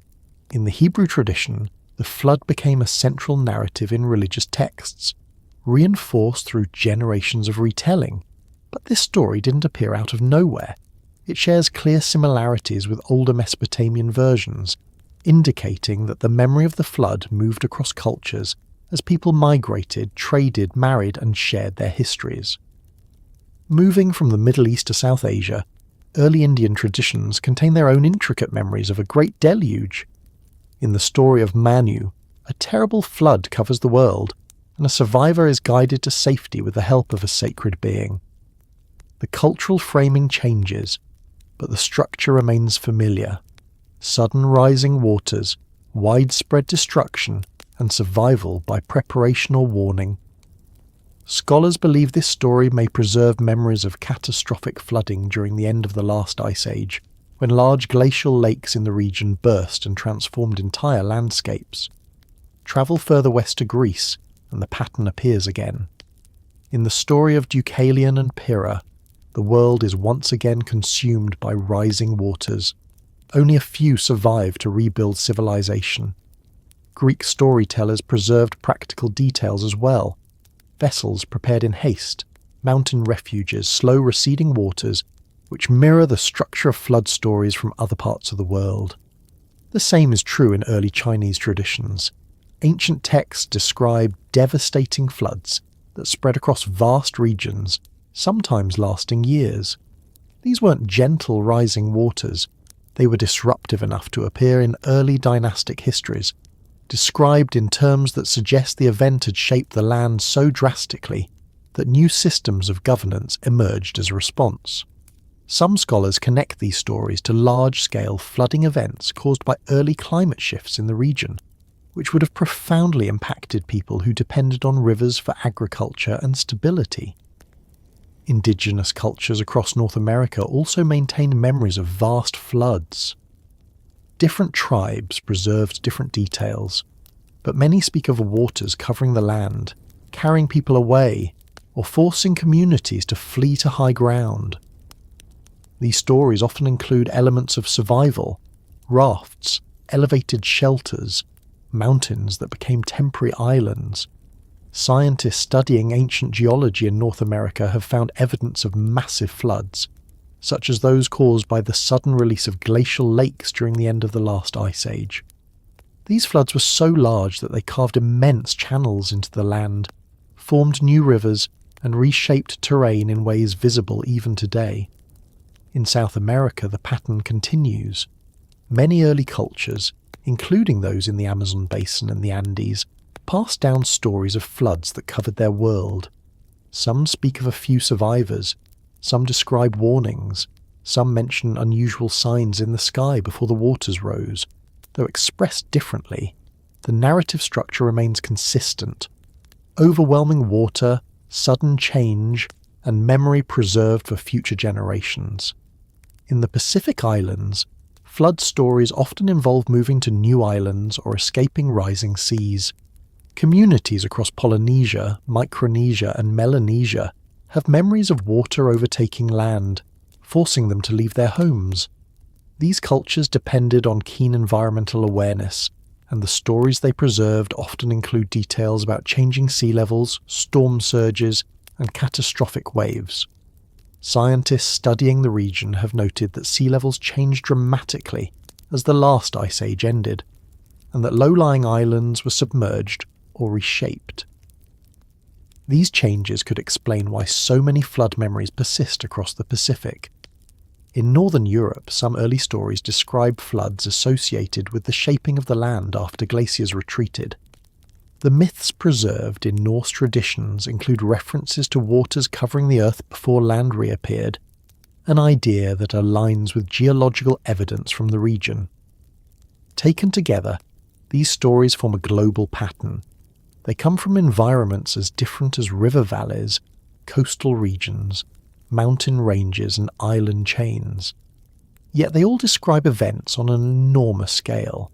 A: In the Hebrew tradition, the flood became a central narrative in religious texts, reinforced through generations of retelling. But this story didn't appear out of nowhere. It shares clear similarities with older Mesopotamian versions, indicating that the memory of the flood moved across cultures as people migrated, traded, married, and shared their histories. Moving from the Middle East to South Asia, early Indian traditions contain their own intricate memories of a great deluge. In the story of Manu, a terrible flood covers the world, and a survivor is guided to safety with the help of a sacred being. The cultural framing changes, but the structure remains familiar. Sudden rising waters, widespread destruction, and survival by preparation or warning. Scholars believe this story may preserve memories of catastrophic flooding during the end of the last ice age, when large glacial lakes in the region burst and transformed entire landscapes. Travel further west to Greece, and the pattern appears again. In the story of Deucalion and Pyrrha, the world is once again consumed by rising waters. Only a few survive to rebuild civilization. Greek storytellers preserved practical details as well. Vessels prepared in haste, mountain refuges, slow receding waters, which mirror the structure of flood stories from other parts of the world. The same is true in early Chinese traditions. Ancient texts describe devastating floods that spread across vast regions, sometimes lasting years. These weren't gentle rising waters. They were disruptive enough to appear in early dynastic histories, described in terms that suggest the event had shaped the land so drastically that new systems of governance emerged as a response. Some scholars connect these stories to large-scale flooding events caused by early climate shifts in the region, which would have profoundly impacted people who depended on rivers for agriculture and stability. Indigenous cultures across North America also maintained memories of vast floods. Different tribes preserved different details, but many speak of waters covering the land, carrying people away, or forcing communities to flee to high ground. These stories often include elements of survival, rafts, elevated shelters, mountains that became temporary islands. Scientists studying ancient geology in North America have found evidence of massive floods, such as those caused by the sudden release of glacial lakes during the end of the last ice age. These floods were so large that they carved immense channels into the land, formed new rivers, and reshaped terrain in ways visible even today. In South America, the pattern continues. Many early cultures, including those in the Amazon basin and the Andes, passed down stories of floods that covered their world. Some speak of a few survivors, some describe warnings, some mention unusual signs in the sky before the waters rose. Though expressed differently, the narrative structure remains consistent. Overwhelming water, sudden change, and memory preserved for future generations. In the Pacific Islands, flood stories often involve moving to new islands or escaping rising seas. Communities across Polynesia, Micronesia, and Melanesia have memories of water overtaking land, forcing them to leave their homes. These cultures depended on keen environmental awareness, and the stories they preserved often include details about changing sea levels, storm surges, and catastrophic waves. Scientists studying the region have noted that sea levels changed dramatically as the last ice age ended, and that low-lying islands were submerged or reshaped. These changes could explain why so many flood memories persist across the Pacific. In northern Europe, some early stories describe floods associated with the shaping of the land after glaciers retreated. The myths preserved in Norse traditions include references to waters covering the earth before land reappeared, an idea that aligns with geological evidence from the region. Taken together, these stories form a global pattern. They come from environments as different as river valleys, coastal regions, mountain ranges, and island chains. Yet they all describe events on an enormous scale.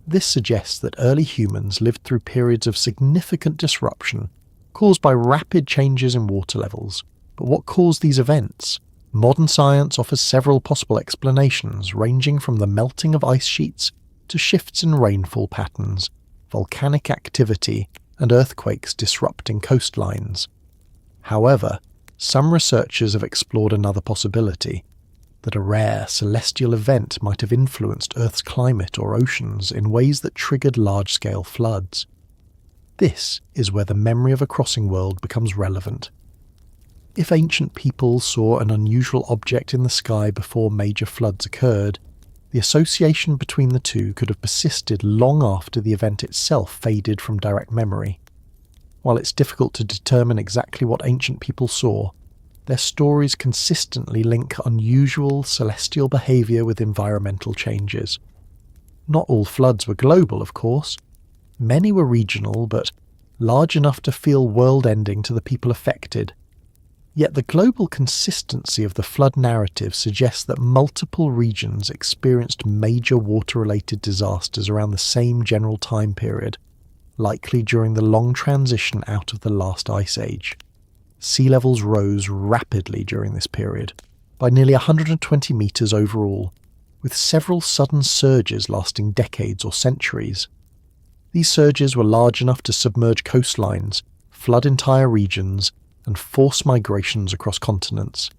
A: This suggests that early humans lived through periods of significant disruption caused by rapid changes in water levels. But what caused these events? Modern science offers several possible explanations, ranging from the melting of ice sheets to shifts in rainfall patterns, volcanic activity, and earthquakes disrupting coastlines. However, some researchers have explored another possibility, that a rare celestial event might have influenced Earth's climate or oceans in ways that triggered large-scale floods. This is where the memory of a crossing world becomes relevant. If ancient people saw an unusual object in the sky before major floods occurred, the association between the two could have persisted long after the event itself faded from direct memory. While it's difficult to determine exactly what ancient people saw, their stories consistently link unusual celestial behaviour with environmental changes. Not all floods were global, of course. Many were regional, but large enough to feel world-ending to the people affected. Yet the global consistency of the flood narrative suggests that multiple regions experienced major water-related disasters around the same general time period, likely during the long transition out of the last ice age. Sea levels rose rapidly during this period, by nearly 120 metres overall, with several sudden surges lasting decades or centuries. These surges were large enough to submerge coastlines, flood entire regions, and force migrations across continents.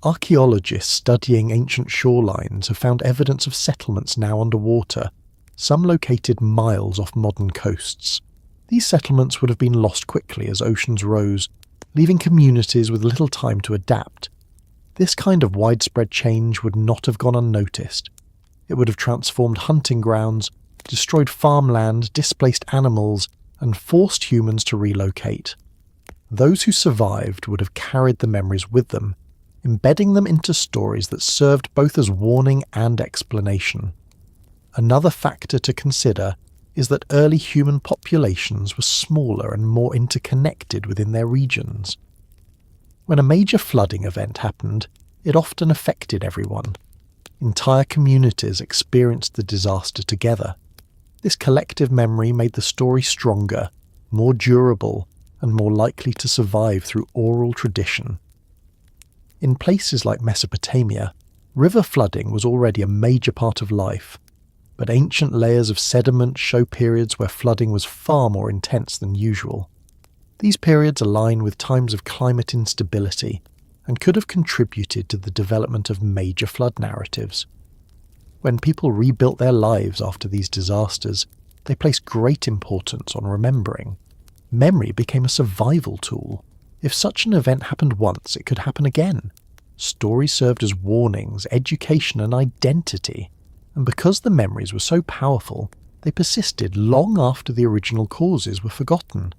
A: Archaeologists studying ancient shorelines have found evidence of settlements now underwater, some located miles off modern coasts. These settlements would have been lost quickly as oceans rose, leaving communities with little time to adapt. This kind of widespread change would not have gone unnoticed. It would have transformed hunting grounds, destroyed farmland, displaced animals, and forced humans to relocate. Those who survived would have carried the memories with them, embedding them into stories that served both as warning and explanation. Another factor to consider is that early human populations were smaller and more interconnected within their regions. When a major flooding event happened, it often affected everyone. Entire communities experienced the disaster together. This collective memory made the story stronger, more durable, and more likely to survive through oral tradition. In places like Mesopotamia, river flooding was already a major part of life, but ancient layers of sediment show periods where flooding was far more intense than usual. These periods align with times of climate instability and could have contributed to the development of major flood narratives. When people rebuilt their lives after these disasters, they placed great importance on remembering. Memory became a survival tool. If such an event happened once, it could happen again. Stories served as warnings, education, and identity. And because the memories were so powerful, they persisted long after the original causes were forgotten.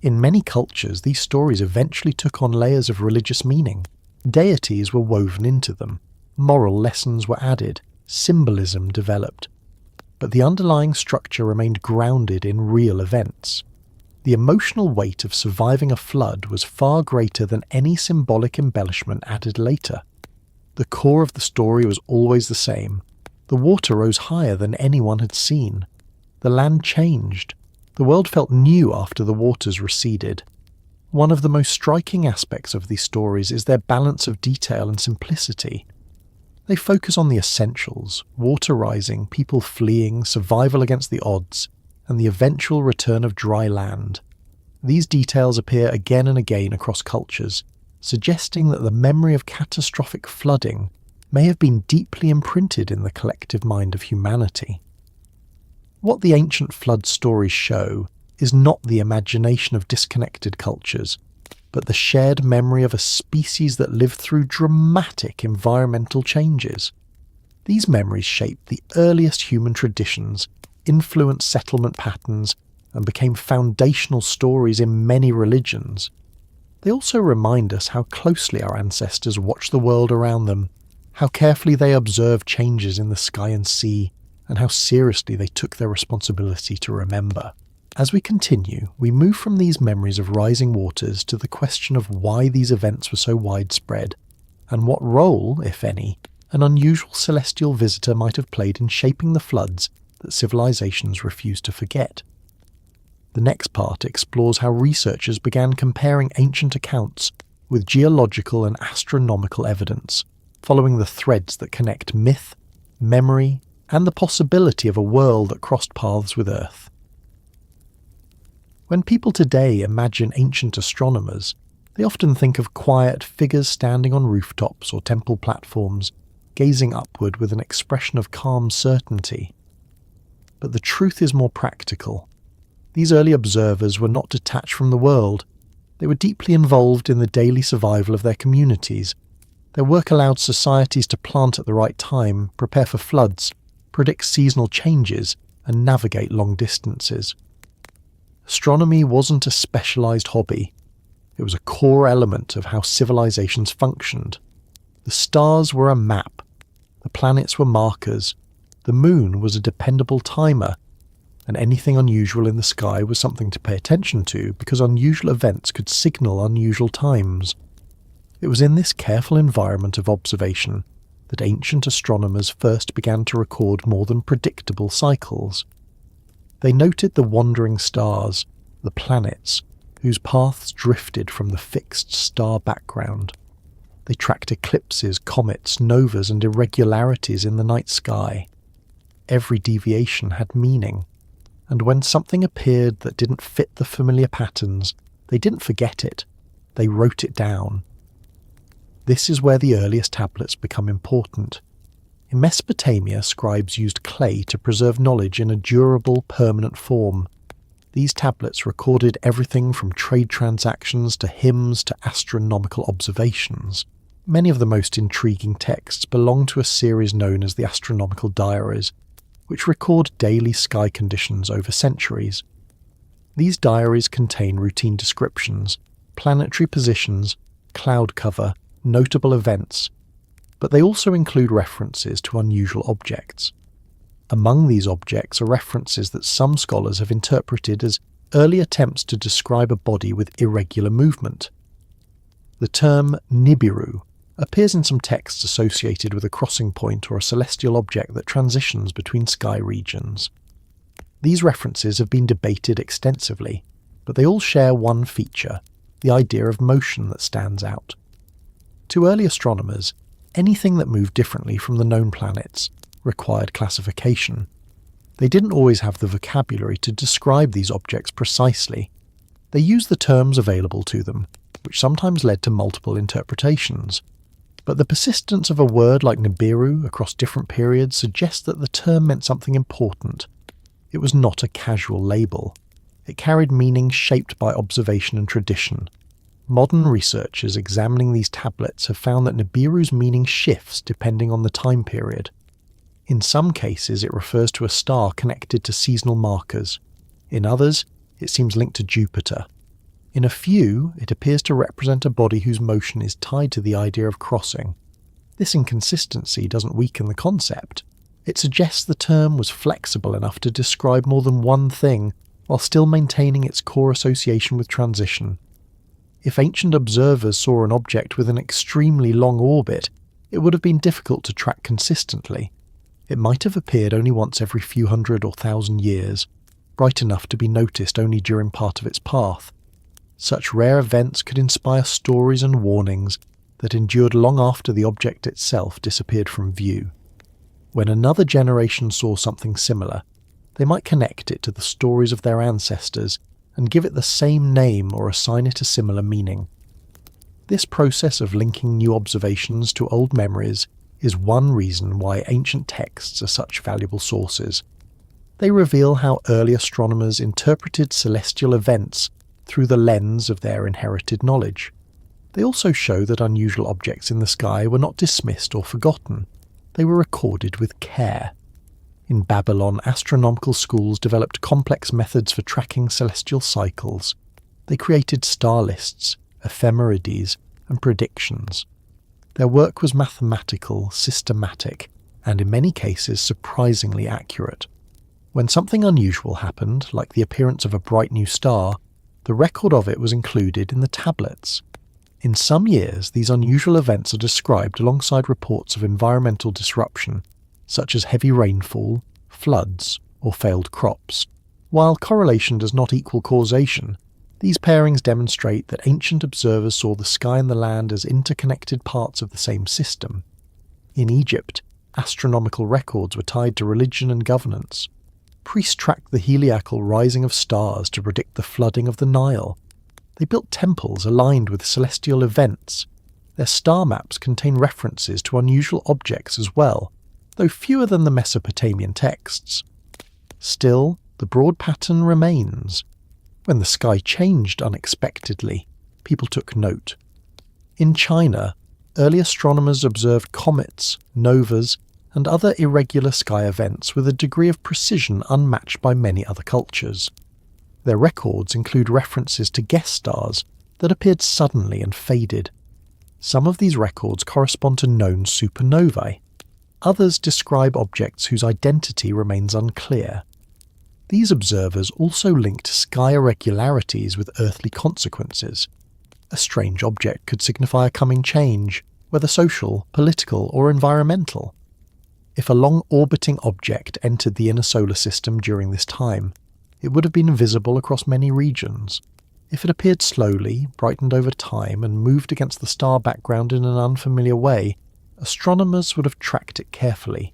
A: In many cultures, these stories eventually took on layers of religious meaning. Deities were woven into them, moral lessons were added, symbolism developed. But the underlying structure remained grounded in real events. The emotional weight of surviving a flood was far greater than any symbolic embellishment added later. The core of the story was always the same. The water rose higher than anyone had seen. The land changed. The world felt new after the waters receded. One of the most striking aspects of these stories is their balance of detail and simplicity. They focus on the essentials: water rising, people fleeing, survival against the odds, and the eventual return of dry land. These details appear again and again across cultures, suggesting that the memory of catastrophic flooding may have been deeply imprinted in the collective mind of humanity. What the ancient flood stories show is not the imagination of disconnected cultures, but the shared memory of a species that lived through dramatic environmental changes. These memories shaped the earliest human traditions, influenced settlement patterns, and became foundational stories in many religions. They also remind us how closely our ancestors watched the world around them, how carefully they observed changes in the sky and sea, and how seriously they took their responsibility to remember. As we continue, we move from these memories of rising waters to the question of why these events were so widespread, and what role, if any, an unusual celestial visitor might have played in shaping the floods that civilizations refused to forget. The next part explores how researchers began comparing ancient accounts with geological and astronomical evidence, following the threads that connect myth, memory, and the possibility of a world that crossed paths with Earth. When people today imagine ancient astronomers, they often think of quiet figures standing on rooftops or temple platforms, gazing upward with an expression of calm certainty. But the truth is more practical. These early observers were not detached from the world. They were deeply involved in the daily survival of their communities. Their work allowed societies to plant at the right time, prepare for floods, predict seasonal changes, and navigate long distances. Astronomy wasn't a specialized hobby. It was a core element of how civilizations functioned. The stars were a map. The planets were markers. The moon was a dependable timer. And anything unusual in the sky was something to pay attention to because unusual events could signal unusual times. It was in this careful environment of observation that ancient astronomers first began to record more than predictable cycles. They noted the wandering stars, the planets, whose paths drifted from the fixed star background. They tracked eclipses, comets, novas, and irregularities in the night sky. Every deviation had meaning, and when something appeared that didn't fit the familiar patterns, they didn't forget it, they wrote it down. This is where the earliest tablets become important. In Mesopotamia, scribes used clay to preserve knowledge in a durable, permanent form. These tablets recorded everything from trade transactions to hymns to astronomical observations. Many of the most intriguing texts belong to a series known as the astronomical diaries, which record daily sky conditions over centuries. These diaries contain routine descriptions, planetary positions, cloud cover, notable events, but they also include references to unusual objects. Among these objects are references that some scholars have interpreted as early attempts to describe a body with irregular movement. The term Nibiru appears in some texts associated with a crossing point or a celestial object that transitions between sky regions. These references have been debated extensively, but they all share one feature, the idea of motion that stands out. To early astronomers, anything that moved differently from the known planets required classification. They didn't always have the vocabulary to describe these objects precisely. They used the terms available to them, which sometimes led to multiple interpretations. But the persistence of a word like Nibiru across different periods suggests that the term meant something important. It was not a casual label. It carried meaning shaped by observation and tradition. Modern researchers examining these tablets have found that Nibiru's meaning shifts depending on the time period. In some cases, it refers to a star connected to seasonal markers. In others, it seems linked to Jupiter. In a few, it appears to represent a body whose motion is tied to the idea of crossing. This inconsistency doesn't weaken the concept. It suggests the term was flexible enough to describe more than one thing, while still maintaining its core association with transition. If ancient observers saw an object with an extremely long orbit, it would have been difficult to track consistently. It might have appeared only once every few hundred or thousand years, bright enough to be noticed only during part of its path. Such rare events could inspire stories and warnings that endured long after the object itself disappeared from view. When another generation saw something similar, they might connect it to the stories of their ancestors and give it the same name or assign it a similar meaning. This process of linking new observations to old memories is one reason why ancient texts are such valuable sources. They reveal how early astronomers interpreted celestial events through the lens of their inherited knowledge. They also show that unusual objects in the sky were not dismissed or forgotten. They were recorded with care. In Babylon, astronomical schools developed complex methods for tracking celestial cycles. They created star lists, ephemerides, and predictions. Their work was mathematical, systematic, and in many cases surprisingly accurate. When something unusual happened, like the appearance of a bright new star, the record of it was included in the tablets. In some years, these unusual events are described alongside reports of environmental disruption, such as heavy rainfall, floods, or failed crops. While correlation does not equal causation, these pairings demonstrate that ancient observers saw the sky and the land as interconnected parts of the same system. In Egypt, astronomical records were tied to religion and governance. Priests tracked the heliacal rising of stars to predict the flooding of the Nile. They built temples aligned with celestial events. Their star maps contain references to unusual objects as well, though fewer than the Mesopotamian texts. Still, the broad pattern remains. When the sky changed unexpectedly, people took note. In China, early astronomers observed comets, novas, and other irregular sky events with a degree of precision unmatched by many other cultures. Their records include references to guest stars that appeared suddenly and faded. Some of these records correspond to known supernovae. Others describe objects whose identity remains unclear. These observers also linked sky irregularities with earthly consequences. A strange object could signify a coming change, whether social, political, or environmental. If a long-orbiting object entered the inner solar system during this time, it would have been visible across many regions. If it appeared slowly, brightened over time, and moved against the star background in an unfamiliar way, astronomers would have tracked it carefully.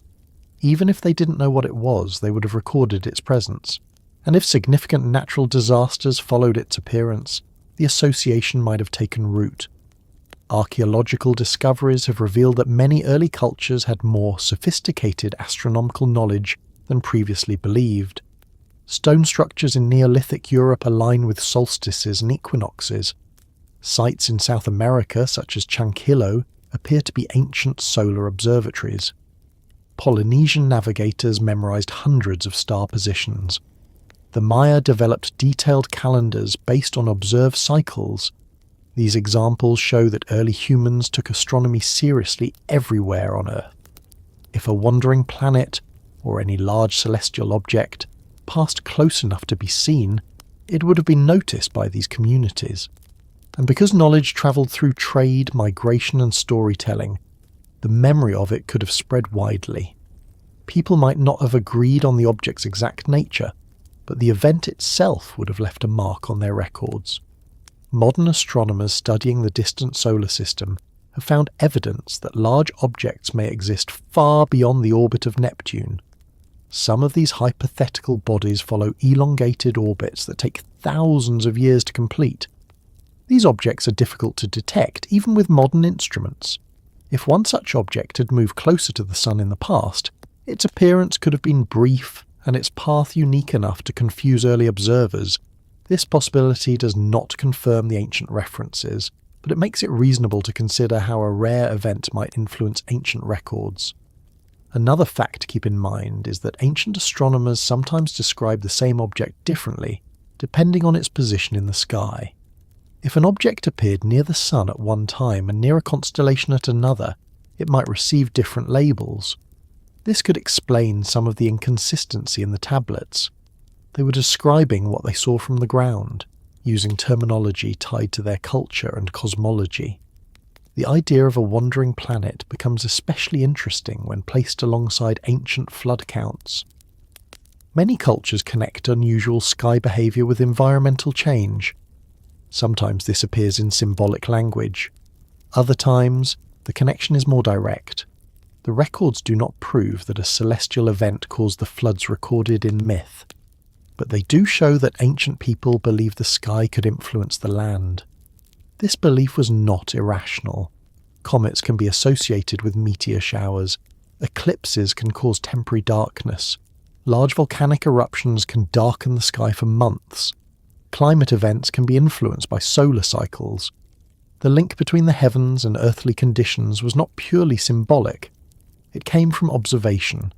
A: Even if they didn't know what it was, they would have recorded its presence. And if significant natural disasters followed its appearance, the association might have taken root. Archaeological discoveries have revealed that many early cultures had more sophisticated astronomical knowledge than previously believed. Stone structures in Neolithic Europe align with solstices and equinoxes. Sites in South America, such as Chanquillo, appear to be ancient solar observatories. Polynesian navigators memorized hundreds of star positions. The Maya developed detailed calendars based on observed cycles. These examples show that early humans took astronomy seriously everywhere on Earth. If a wandering planet, or any large celestial object, passed close enough to be seen, it would have been noticed by these communities. And because knowledge travelled through trade, migration and storytelling, the memory of it could have spread widely. People might not have agreed on the object's exact nature, but the event itself would have left a mark on their records. Modern astronomers studying the distant solar system have found evidence that large objects may exist far beyond the orbit of Neptune. Some of these hypothetical bodies follow elongated orbits that take thousands of years to complete. These objects are difficult to detect, even with modern instruments. If one such object had moved closer to the Sun in the past, its appearance could have been brief and its path unique enough to confuse early observers. This possibility does not confirm the ancient references, but it makes it reasonable to consider how a rare event might influence ancient records. Another fact to keep in mind is that ancient astronomers sometimes describe the same object differently, depending on its position in the sky. If an object appeared near the Sun at one time and near a constellation at another, it might receive different labels. This could explain some of the inconsistency in the tablets. They were describing what they saw from the ground, using terminology tied to their culture and cosmology. The idea of a wandering planet becomes especially interesting when placed alongside ancient flood counts. Many cultures connect unusual sky behavior with environmental change. Sometimes this appears in symbolic language. Other times, the connection is more direct. The records do not prove that a celestial event caused the floods recorded in myth, but they do show that ancient people believed the sky could influence the land. This belief was not irrational. Comets can be associated with meteor showers. Eclipses can cause temporary darkness. Large volcanic eruptions can darken the sky for months. Climate events can be influenced by solar cycles. The link between the heavens and earthly conditions was not purely symbolic. It came from observation.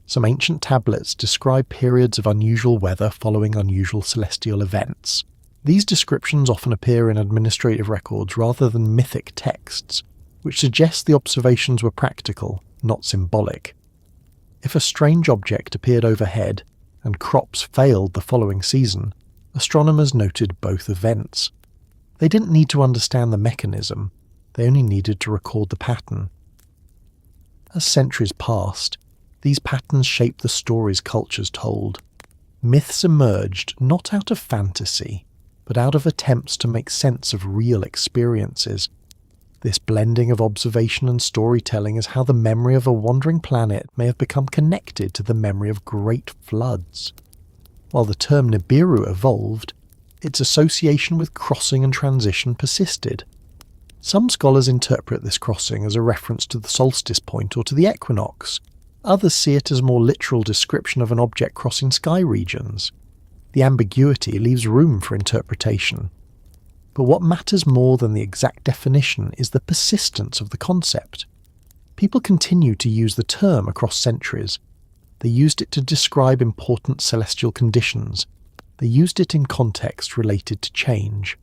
A: Some ancient tablets describe periods of unusual weather following unusual celestial events. These descriptions often appear in administrative records rather than mythic texts, which suggests the observations were practical, not symbolic. If a strange object appeared overhead and crops failed the following season, astronomers noted both events. They didn't need to understand the mechanism, they only needed to record the pattern. As centuries passed, these patterns shaped the stories cultures told. Myths emerged not out of fantasy, but out of attempts to make sense of real experiences. This blending of observation and storytelling is how the memory of a wandering planet may have become connected to the memory of great floods. While the term Nibiru evolved, its association with crossing and transition persisted. Some scholars interpret this crossing as a reference to the solstice point or to the equinox. Others see it as a more literal description of an object crossing sky regions. The ambiguity leaves room for interpretation. But what matters more than the exact definition is the persistence of the concept. People continue to use the term across centuries. They used it to describe important celestial conditions. They used it in context related to change.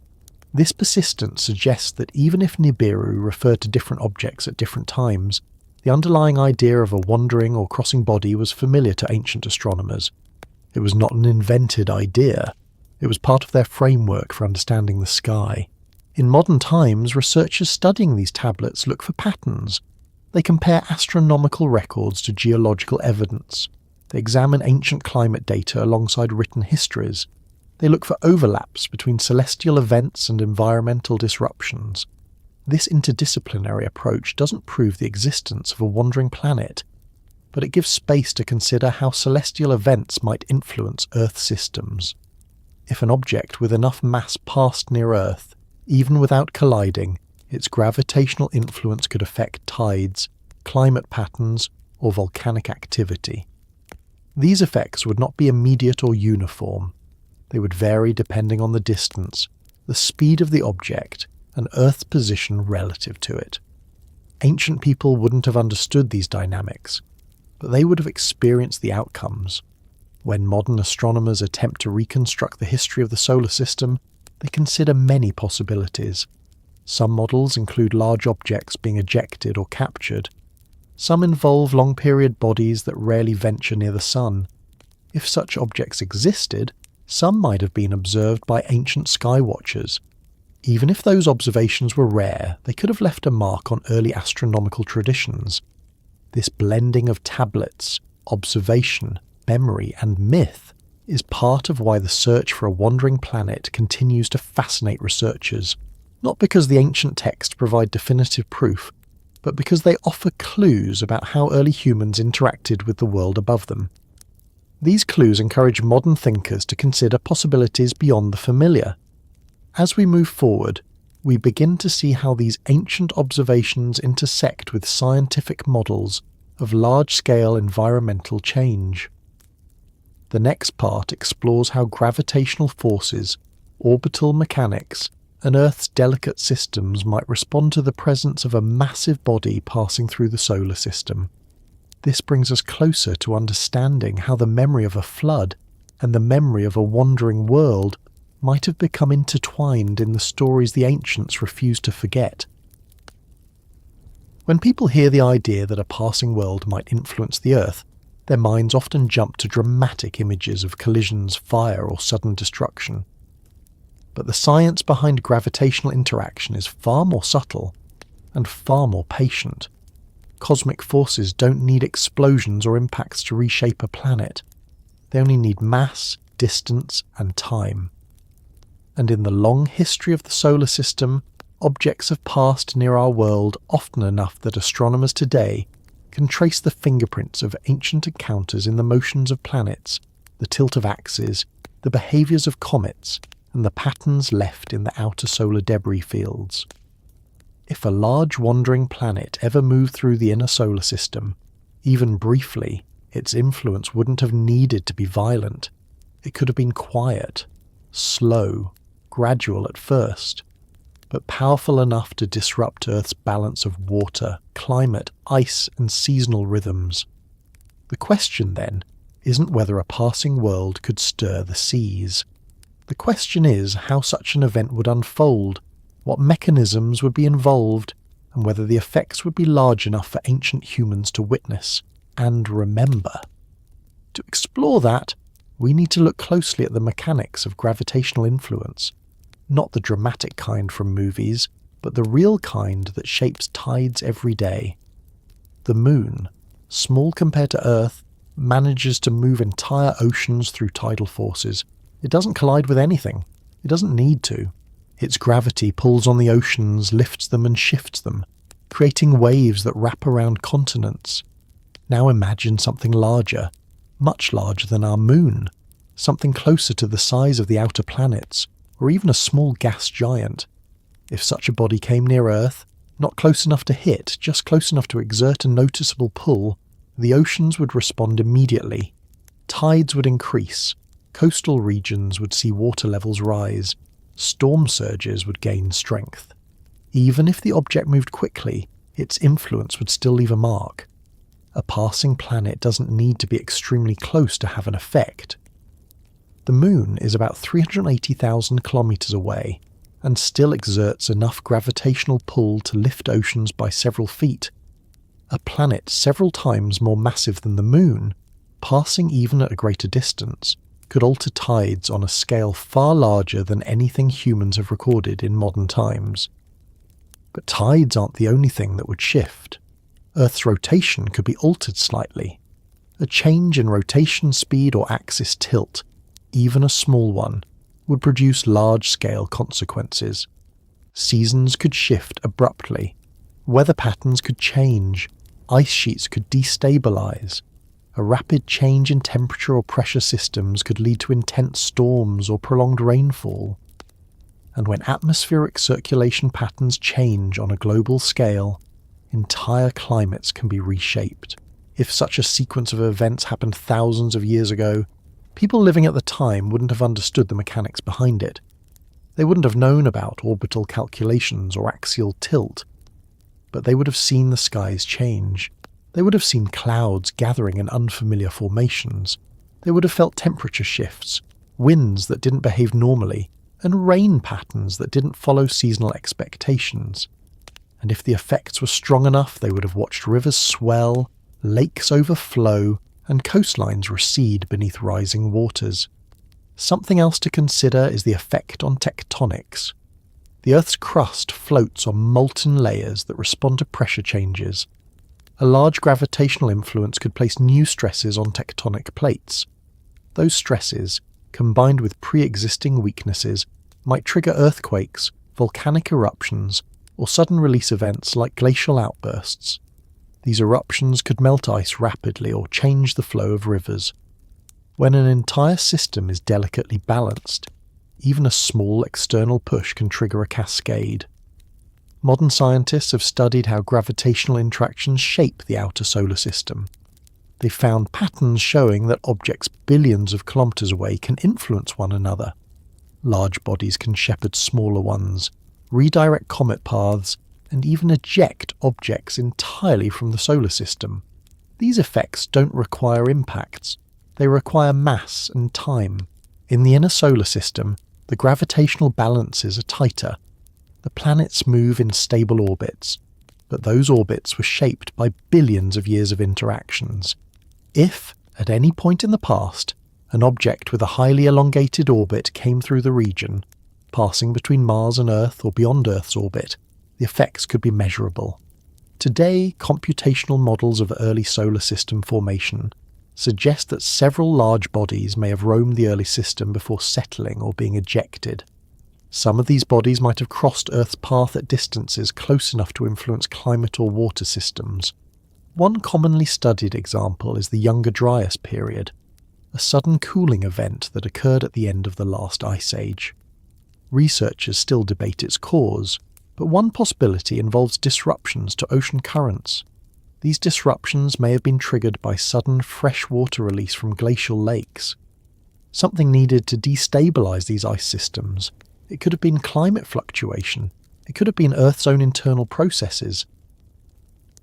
A: This persistence suggests that even if Nibiru referred to different objects at different times, the underlying idea of a wandering or crossing body was familiar to ancient astronomers. It was not an invented idea. It was part of their framework for understanding the sky. In modern times, researchers studying these tablets look for patterns. They compare astronomical records to geological evidence. They examine ancient climate data alongside written histories. They look for overlaps between celestial events and environmental disruptions. This interdisciplinary approach doesn't prove the existence of a wandering planet, but it gives space to consider how celestial events might influence Earth systems. If an object with enough mass passed near Earth, even without colliding, its gravitational influence could affect tides, climate patterns, or volcanic activity. These effects would not be immediate or uniform. They would vary depending on the distance, the speed of the object, and Earth's position relative to it. Ancient people wouldn't have understood these dynamics, but they would have experienced the outcomes. When modern astronomers attempt to reconstruct the history of the solar system, they consider many possibilities. Some models include large objects being ejected or captured. Some involve long-period bodies that rarely venture near the Sun. If such objects existed, some might have been observed by ancient sky watchers. Even if those observations were rare, they could have left a mark on early astronomical traditions. This blending of tablets, observation, memory, and myth is part of why the search for a wandering planet continues to fascinate researchers, not because the ancient texts provide definitive proof, but because they offer clues about how early humans interacted with the world above them. These clues encourage modern thinkers to consider possibilities beyond the familiar. As we move forward, we begin to see how these ancient observations intersect with scientific models of large-scale environmental change. The next part explores how gravitational forces, orbital mechanics, and Earth's delicate systems might respond to the presence of a massive body passing through the solar system. This brings us closer to understanding how the memory of a flood and the memory of a wandering world might have become intertwined in the stories the ancients refused to forget. When people hear the idea that a passing world might influence the Earth, their minds often jump to dramatic images of collisions, fire, or sudden destruction. But the science behind gravitational interaction is far more subtle and far more patient. Cosmic forces don't need explosions or impacts to reshape a planet. They only need mass, distance, and time. And in the long history of the solar system, objects have passed near our world often enough that astronomers today can trace the fingerprints of ancient encounters in the motions of planets, the tilt of axes, the behaviours of comets, and the patterns left in the outer solar debris fields. If a large wandering planet ever moved through the inner solar system, even briefly, its influence wouldn't have needed to be violent. It could have been quiet, slow, gradual at first, but powerful enough to disrupt Earth's balance of water, climate, ice, and seasonal rhythms. The question, then, isn't whether a passing world could stir the seas. The question is how such an event would unfold, what mechanisms would be involved, and whether the effects would be large enough for ancient humans to witness and remember. To explore that, we need to look closely at the mechanics of gravitational influence. Not the dramatic kind from movies, but the real kind that shapes tides every day. The Moon, small compared to Earth, manages to move entire oceans through tidal forces. It doesn't collide with anything. It doesn't need to. Its gravity pulls on the oceans, lifts them and shifts them, creating waves that wrap around continents. Now imagine something larger, much larger than our Moon, something closer to the size of the outer planets, or even a small gas giant. If such a body came near Earth, not close enough to hit, just close enough to exert a noticeable pull, the oceans would respond immediately. Tides would increase, coastal regions would see water levels rise, storm surges would gain strength. Even if the object moved quickly, its influence would still leave a mark. A passing planet doesn't need to be extremely close to have an effect. The Moon is about 380,000 kilometres away, and still exerts enough gravitational pull to lift oceans by several feet. A planet several times more massive than the Moon, passing even at a greater distance, could alter tides on a scale far larger than anything humans have recorded in modern times. But tides aren't the only thing that would shift. Earth's rotation could be altered slightly. A change in rotation speed or axis tilt, even a small one, would produce large-scale consequences. Seasons could shift abruptly. Weather patterns could change. Ice sheets could destabilize. A rapid change in temperature or pressure systems could lead to intense storms or prolonged rainfall. And when atmospheric circulation patterns change on a global scale, entire climates can be reshaped. If such a sequence of events happened thousands of years ago, people living at the time wouldn't have understood the mechanics behind it. They wouldn't have known about orbital calculations or axial tilt, but they would have seen the skies change. They would have seen clouds gathering in unfamiliar formations. They would have felt temperature shifts, winds that didn't behave normally, and rain patterns that didn't follow seasonal expectations. And if the effects were strong enough, they would have watched rivers swell, lakes overflow, and coastlines recede beneath rising waters. Something else to consider is the effect on tectonics. The Earth's crust floats on molten layers that respond to pressure changes. A large gravitational influence could place new stresses on tectonic plates. Those stresses, combined with pre-existing weaknesses, might trigger earthquakes, volcanic eruptions, or sudden release events like glacial outbursts. These eruptions could melt ice rapidly or change the flow of rivers. When an entire system is delicately balanced, even a small external push can trigger a cascade. Modern scientists have studied how gravitational interactions shape the outer solar system. They found patterns showing that objects billions of kilometers away can influence one another. Large bodies can shepherd smaller ones, redirect comet paths, and even eject objects entirely from the solar system. These effects don't require impacts. They require mass and time. In the inner solar system, the gravitational balances are tighter. The planets move in stable orbits, but those orbits were shaped by billions of years of interactions. If, at any point in the past, an object with a highly elongated orbit came through the region, passing between Mars and Earth or beyond Earth's orbit, the effects could be measurable. Today, computational models of early solar system formation suggest that several large bodies may have roamed the early system before settling or being ejected. Some of these bodies might have crossed Earth's path at distances close enough to influence climate or water systems. One commonly studied example is the Younger Dryas period, a sudden cooling event that occurred at the end of the last ice age. Researchers still debate its cause, but one possibility involves disruptions to ocean currents. These disruptions may have been triggered by sudden fresh water release from glacial lakes. Something needed to destabilize these ice systems. It could have been climate fluctuation. It could have been Earth's own internal processes.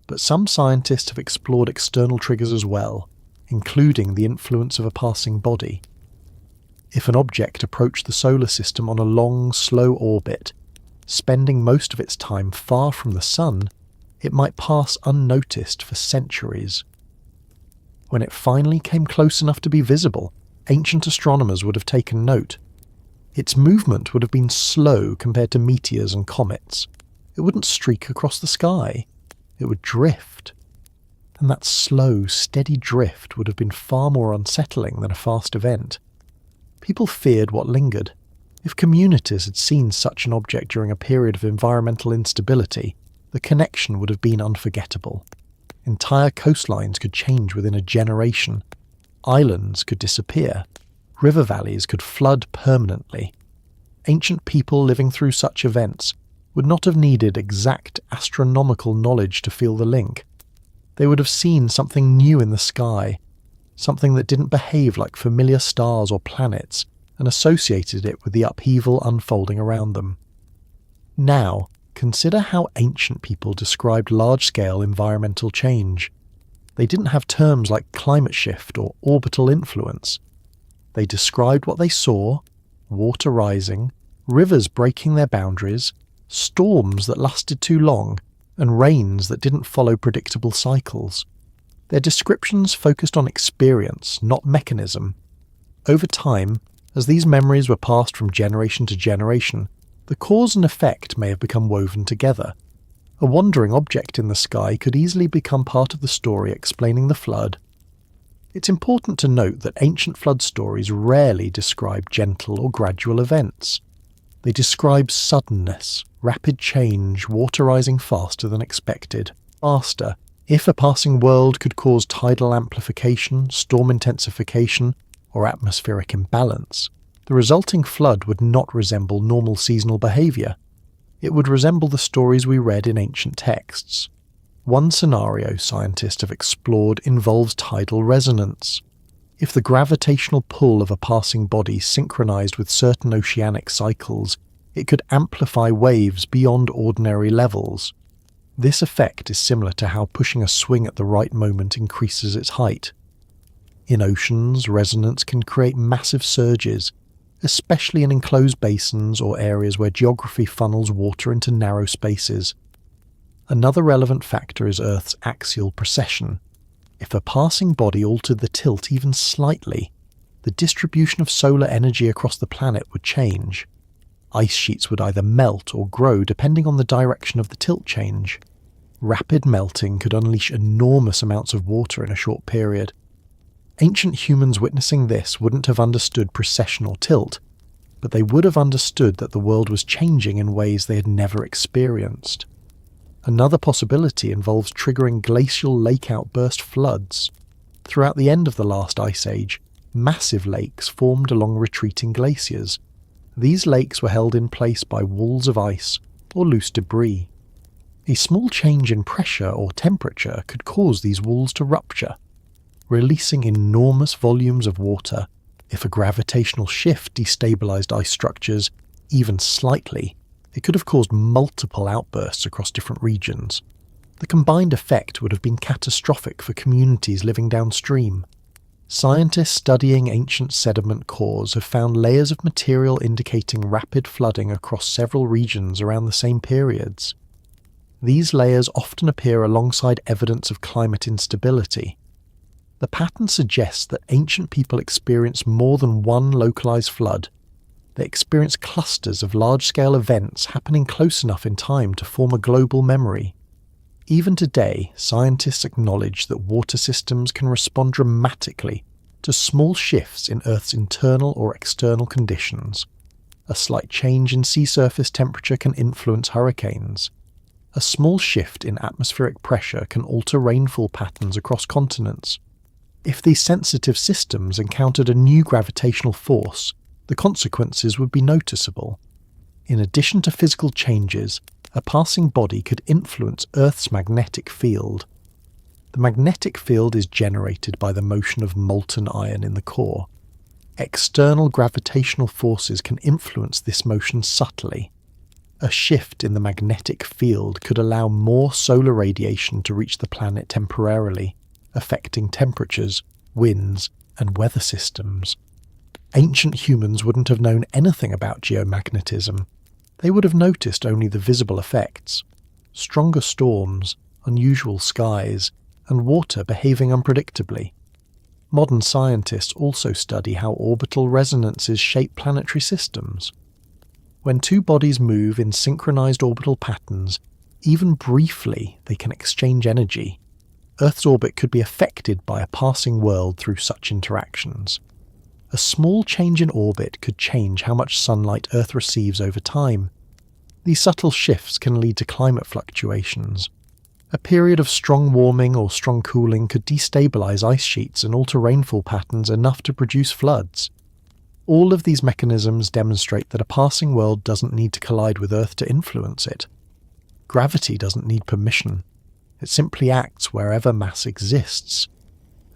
A: But some scientists have explored external triggers as well, including the influence of a passing body. If an object approached the solar system on a long, slow orbit, spending most of its time far from the sun, it might pass unnoticed for centuries. When it finally came close enough to be visible, ancient astronomers would have taken note. Its movement would have been slow compared to meteors and comets. It wouldn't streak across the sky. It would drift. And that slow, steady drift would have been far more unsettling than a fast event. People feared what lingered. If communities had seen such an object during a period of environmental instability, the connection would have been unforgettable. Entire coastlines could change within a generation. Islands could disappear. River valleys could flood permanently. Ancient people living through such events would not have needed exact astronomical knowledge to feel the link. They would have seen something new in the sky, something that didn't behave like familiar stars or planets, and associated it with the upheaval unfolding around them. Now, consider how ancient people described large-scale environmental change. They didn't have terms like climate shift or orbital influence. They described what they saw: water rising, rivers breaking their boundaries, storms that lasted too long, and rains that didn't follow predictable cycles. Their descriptions focused on experience, not mechanism. Over time, as these memories were passed from generation to generation, the cause and effect may have become woven together. A wandering object in the sky could easily become part of the story explaining the flood. It's important to note that ancient flood stories rarely describe gentle or gradual events. They describe suddenness, rapid change, water rising faster than expected. Faster. If a passing world could cause tidal amplification, storm intensification, or atmospheric imbalance, the resulting flood would not resemble normal seasonal behaviour. It would resemble the stories we read in ancient texts. One scenario scientists have explored involves tidal resonance. If the gravitational pull of a passing body synchronized with certain oceanic cycles, it could amplify waves beyond ordinary levels. This effect is similar to how pushing a swing at the right moment increases its height. In oceans, resonance can create massive surges, especially in enclosed basins or areas where geography funnels water into narrow spaces. Another relevant factor is Earth's axial precession. If a passing body altered the tilt even slightly, the distribution of solar energy across the planet would change. Ice sheets would either melt or grow depending on the direction of the tilt change. Rapid melting could unleash enormous amounts of water in a short period. Ancient humans witnessing this wouldn't have understood precession or tilt, but they would have understood that the world was changing in ways they had never experienced. Another possibility involves triggering glacial lake outburst floods. Throughout the end of the last ice age, massive lakes formed along retreating glaciers. These lakes were held in place by walls of ice or loose debris. A small change in pressure or temperature could cause these walls to rupture, releasing enormous volumes of water. If a gravitational shift destabilized ice structures even slightly, it could have caused multiple outbursts across different regions. The combined effect would have been catastrophic for communities living downstream. Scientists studying ancient sediment cores have found layers of material indicating rapid flooding across several regions around the same periods. These layers often appear alongside evidence of climate instability. The pattern suggests that ancient people experienced more than one localized flood. They experienced clusters of large-scale events happening close enough in time to form a global memory. Even today, scientists acknowledge that water systems can respond dramatically to small shifts in Earth's internal or external conditions. A slight change in sea surface temperature can influence hurricanes. A small shift in atmospheric pressure can alter rainfall patterns across continents. If these sensitive systems encountered a new gravitational force, the consequences would be noticeable. In addition to physical changes, a passing body could influence Earth's magnetic field. The magnetic field is generated by the motion of molten iron in the core. External gravitational forces can influence this motion subtly. A shift in the magnetic field could allow more solar radiation to reach the planet temporarily, affecting temperatures, winds, and weather systems. Ancient humans wouldn't have known anything about geomagnetism. They would have noticed only the visible effects: stronger storms, unusual skies, and water behaving unpredictably. Modern scientists also study how orbital resonances shape planetary systems. When two bodies move in synchronized orbital patterns, even briefly they can exchange energy. Earth's orbit could be affected by a passing world through such interactions. A small change in orbit could change how much sunlight Earth receives over time. These subtle shifts can lead to climate fluctuations. A period of strong warming or strong cooling could destabilize ice sheets and alter rainfall patterns enough to produce floods. All of these mechanisms demonstrate that a passing world doesn't need to collide with Earth to influence it. Gravity doesn't need permission. It simply acts wherever mass exists.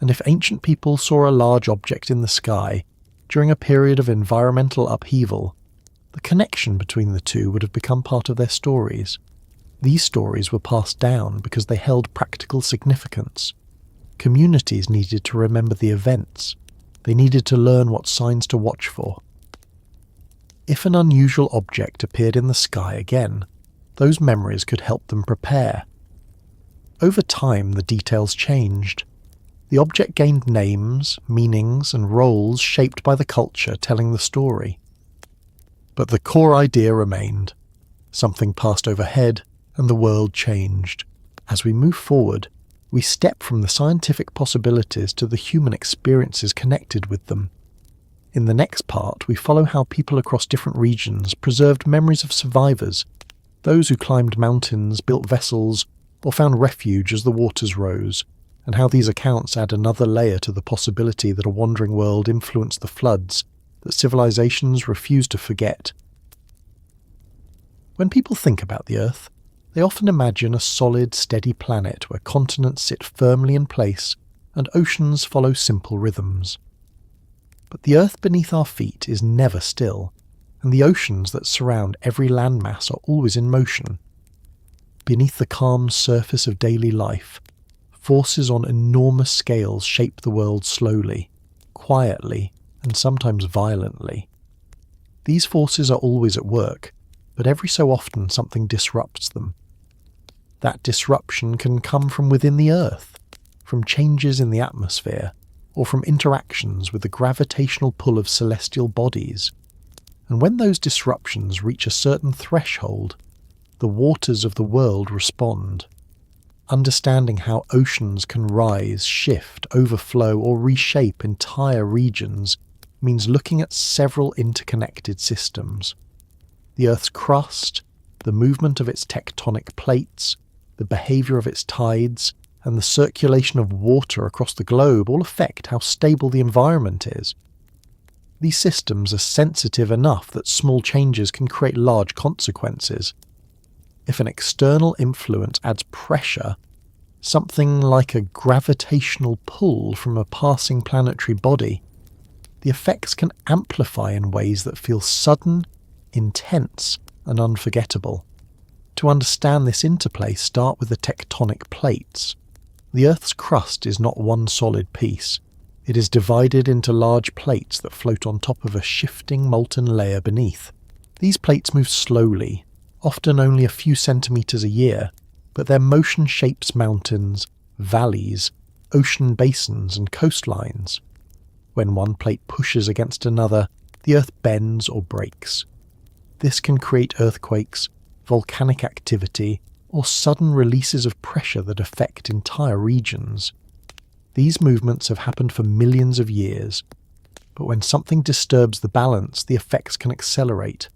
A: And if ancient people saw a large object in the sky during a period of environmental upheaval, the connection between the two would have become part of their stories. These stories were passed down because they held practical significance. Communities needed to remember the events. They needed to learn what signs to watch for. If an unusual object appeared in the sky again, those memories could help them prepare. Over time, the details changed. The object gained names, meanings, and roles shaped by the culture telling the story. But the core idea remained. Something passed overhead, and the world changed. As we move forward, we step from the scientific possibilities to the human experiences connected with them. In the next part, we follow how people across different regions preserved memories of survivors, those who climbed mountains, built vessels, or found refuge as the waters rose, and how these accounts add another layer to the possibility that a wandering world influenced the floods that civilizations refuse to forget. When people think about the Earth, they often imagine a solid, steady planet where continents sit firmly in place and oceans follow simple rhythms. But the Earth beneath our feet is never still, and the oceans that surround every landmass are always in motion. Beneath the calm surface of daily life, forces on enormous scales shape the world slowly, quietly, and sometimes violently. These forces are always at work, but every so often something disrupts them. That disruption can come from within the Earth, from changes in the atmosphere, or from interactions with the gravitational pull of celestial bodies. And when those disruptions reach a certain threshold, the waters of the world respond. Understanding how oceans can rise, shift, overflow, or reshape entire regions means looking at several interconnected systems. The Earth's crust, the movement of its tectonic plates, the behavior of its tides, and the circulation of water across the globe all affect how stable the environment is. These systems are sensitive enough that small changes can create large consequences. If an external influence adds pressure, something like a gravitational pull from a passing planetary body, the effects can amplify in ways that feel sudden, intense, and unforgettable. To understand this interplay, start with the tectonic plates. The Earth's crust is not one solid piece. It is divided into large plates that float on top of a shifting molten layer beneath. These plates move slowly, often only a few centimeters a year, but their motion shapes mountains, valleys, ocean basins, and coastlines. When one plate pushes against another, the Earth bends or breaks. This can create earthquakes, volcanic activity, or sudden releases of pressure that affect entire regions. These movements have happened for millions of years, but when something disturbs the balance, the effects can accelerate.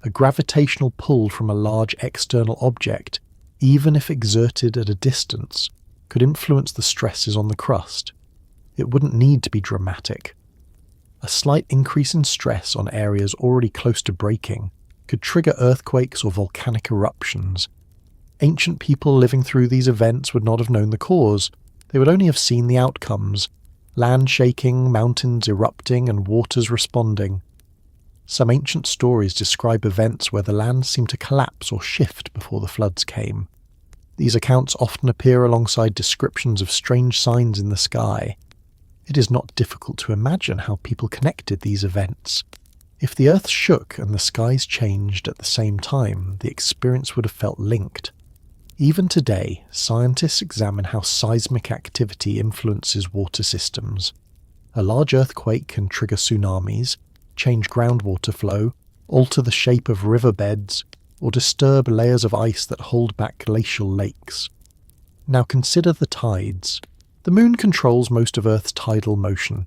A: A gravitational pull from a large external object, even if exerted at a distance, could influence the stresses on the crust. It wouldn't need to be dramatic. A slight increase in stress on areas already close to breaking could trigger earthquakes or volcanic eruptions. Ancient people living through these events would not have known the cause. They would only have seen the outcomes: land shaking, mountains erupting, and waters responding. Some ancient stories describe events where the land seemed to collapse or shift before the floods came. These accounts often appear alongside descriptions of strange signs in the sky. It is not difficult to imagine how people connected these events. If the earth shook and the skies changed at the same time, the experience would have felt linked. Even today, scientists examine how seismic activity influences water systems. A large earthquake can trigger tsunamis, change groundwater flow, alter the shape of riverbeds, or disturb layers of ice that hold back glacial lakes. Now consider the tides. The moon controls most of Earth's tidal motion.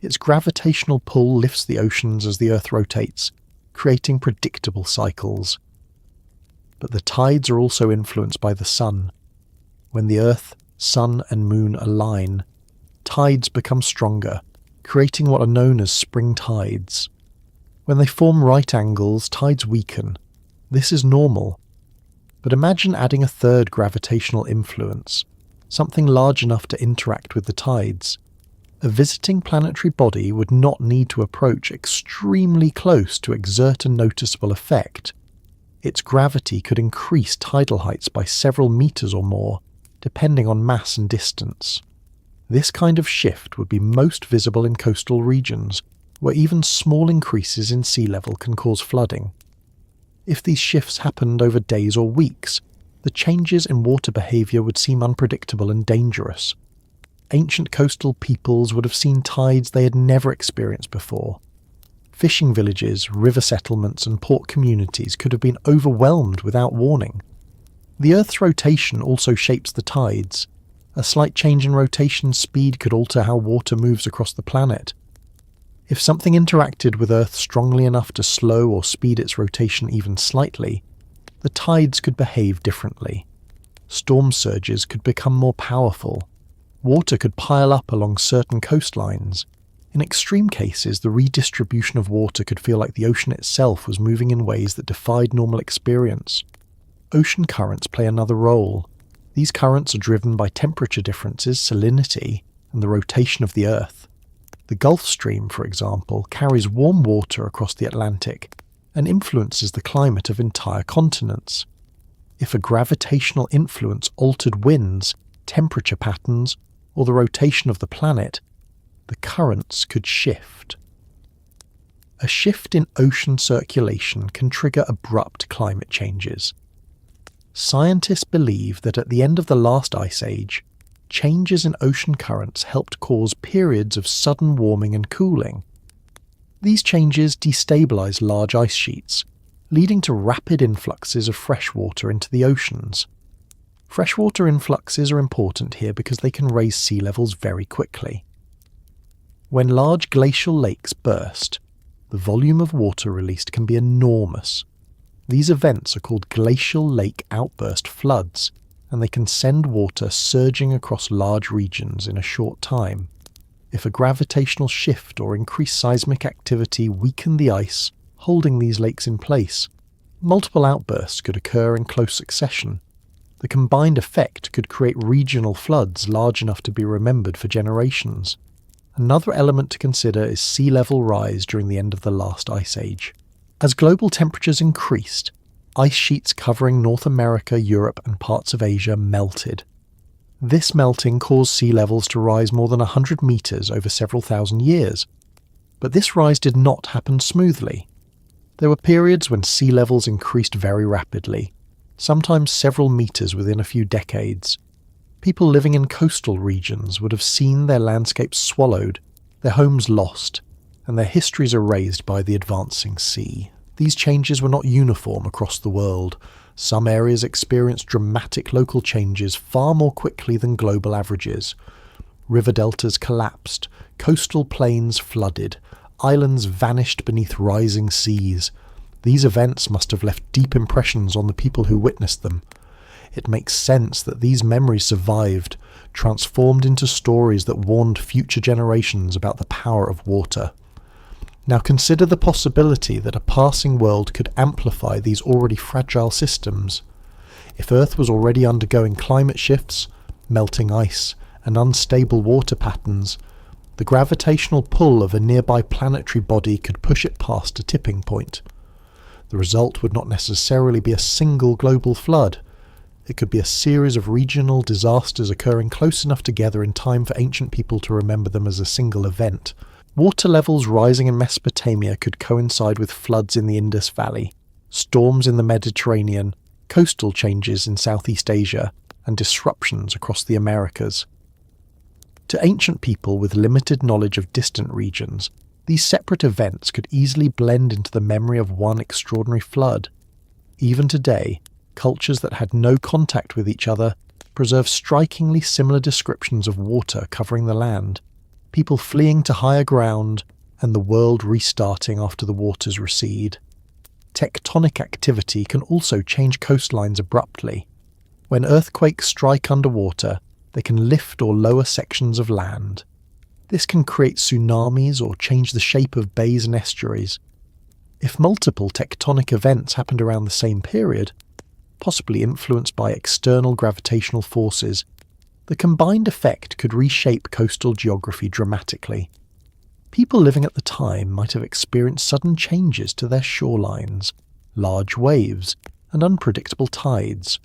A: Its gravitational pull lifts the oceans as the Earth rotates, creating predictable cycles. But the tides are also influenced by the sun. When the Earth, sun, and moon align, tides become stronger, creating what are known as spring tides. When they form right angles, tides weaken. This is normal. But imagine adding a third gravitational influence, something large enough to interact with the tides. A visiting planetary body would not need to approach extremely close to exert a noticeable effect. Its gravity could increase tidal heights by several meters or more, depending on mass and distance. This kind of shift would be most visible in coastal regions, where even small increases in sea level can cause flooding. If these shifts happened over days or weeks, the changes in water behavior would seem unpredictable and dangerous. Ancient coastal peoples would have seen tides they had never experienced before. Fishing villages, river settlements, and port communities could have been overwhelmed without warning. The Earth's rotation also shapes the tides. A slight change in rotation speed could alter how water moves across the planet. If something interacted with Earth strongly enough to slow or speed its rotation even slightly, the tides could behave differently. Storm surges could become more powerful. Water could pile up along certain coastlines. In extreme cases, the redistribution of water could feel like the ocean itself was moving in ways that defied normal experience. Ocean currents play another role. These currents are driven by temperature differences, salinity, and the rotation of the Earth. The Gulf Stream, for example, carries warm water across the Atlantic and influences the climate of entire continents. If a gravitational influence altered winds, temperature patterns, or the rotation of the planet, the currents could shift. A shift in ocean circulation can trigger abrupt climate changes. Scientists believe that at the end of the last ice age, changes in ocean currents helped cause periods of sudden warming and cooling. These changes destabilize large ice sheets, leading to rapid influxes of fresh water into the oceans. Freshwater influxes are important here because they can raise sea levels very quickly. When large glacial lakes burst, the volume of water released can be enormous. These events are called glacial lake outburst floods, and they can send water surging across large regions in a short time. If a gravitational shift or increased seismic activity weakened the ice holding these lakes in place, multiple outbursts could occur in close succession. The combined effect could create regional floods large enough to be remembered for generations. Another element to consider is sea level rise during the end of the last ice age. As global temperatures increased, ice sheets covering North America, Europe, and parts of Asia melted. This melting caused sea levels to rise more than 100 meters over several thousand years. But this rise did not happen smoothly. There were periods when sea levels increased very rapidly, sometimes several meters within a few decades. People living in coastal regions would have seen their landscapes swallowed, their homes lost, and their histories erased by the advancing sea. These changes were not uniform across the world. Some areas experienced dramatic local changes far more quickly than global averages. River deltas collapsed, coastal plains flooded, islands vanished beneath rising seas. These events must have left deep impressions on the people who witnessed them. It makes sense that these memories survived, transformed into stories that warned future generations about the power of water. Now consider the possibility that a passing world could amplify these already fragile systems. If Earth was already undergoing climate shifts, melting ice, and unstable water patterns, the gravitational pull of a nearby planetary body could push it past a tipping point. The result would not necessarily be a single global flood. It could be a series of regional disasters occurring close enough together in time for ancient people to remember them as a single event. Water levels rising in Mesopotamia could coincide with floods in the Indus Valley, storms in the Mediterranean, coastal changes in Southeast Asia, and disruptions across the Americas. To ancient people with limited knowledge of distant regions, these separate events could easily blend into the memory of one extraordinary flood. Even today, cultures that had no contact with each other preserve strikingly similar descriptions of water covering the land, people fleeing to higher ground, and the world restarting after the waters recede. Tectonic activity can also change coastlines abruptly. When earthquakes strike underwater, they can lift or lower sections of land. This can create tsunamis or change the shape of bays and estuaries. If multiple tectonic events happened around the same period, possibly influenced by external gravitational forces, the combined effect could reshape coastal geography dramatically. People living at the time might have experienced sudden changes to their shorelines, large waves, and unpredictable tides,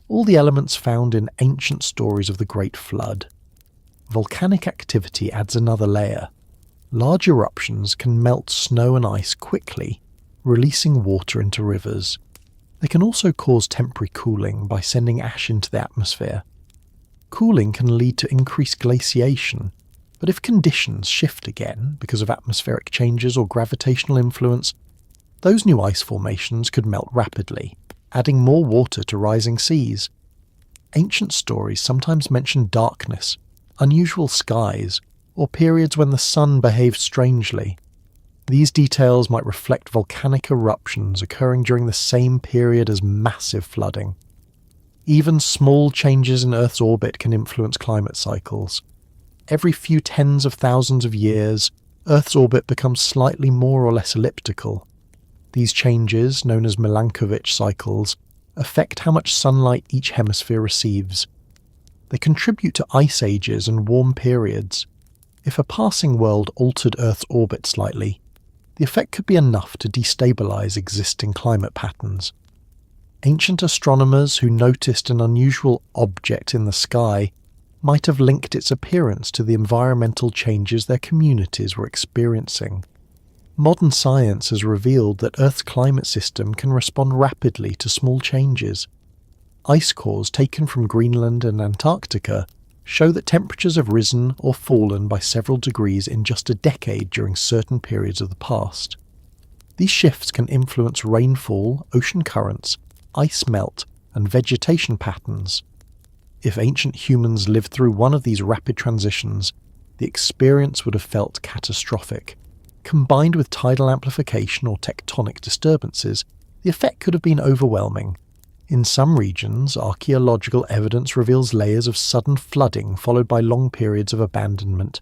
A: all the elements found in ancient stories of the Great Flood. Volcanic activity adds another layer. Large eruptions can melt snow and ice quickly, releasing water into rivers. They can also cause temporary cooling by sending ash into the atmosphere. Cooling can lead to increased glaciation, but if conditions shift again because of atmospheric changes or gravitational influence, those new ice formations could melt rapidly, adding more water to rising seas. Ancient stories sometimes mention darkness, unusual skies, or periods when the sun behaved strangely. These details might reflect volcanic eruptions occurring during the same period as massive flooding. Even small changes in Earth's orbit can influence climate cycles. Every few tens of thousands of years, Earth's orbit becomes slightly more or less elliptical. These changes, known as Milankovitch cycles, affect how much sunlight each hemisphere receives. They contribute to ice ages and warm periods. If a passing world altered Earth's orbit slightly, the effect could be enough to destabilize existing climate patterns. Ancient astronomers who noticed an unusual object in the sky might have linked its appearance to the environmental changes their communities were experiencing. Modern science has revealed that Earth's climate system can respond rapidly to small changes. Ice cores taken from Greenland and Antarctica show that temperatures have risen or fallen by several degrees in just a decade during certain periods of the past. These shifts can influence rainfall, ocean currents, ice melt, and vegetation patterns. If ancient humans lived through one of these rapid transitions, the experience would have felt catastrophic. Combined with tidal amplification or tectonic disturbances, the effect could have been overwhelming. In some regions, archaeological evidence reveals layers of sudden flooding followed by long periods of abandonment.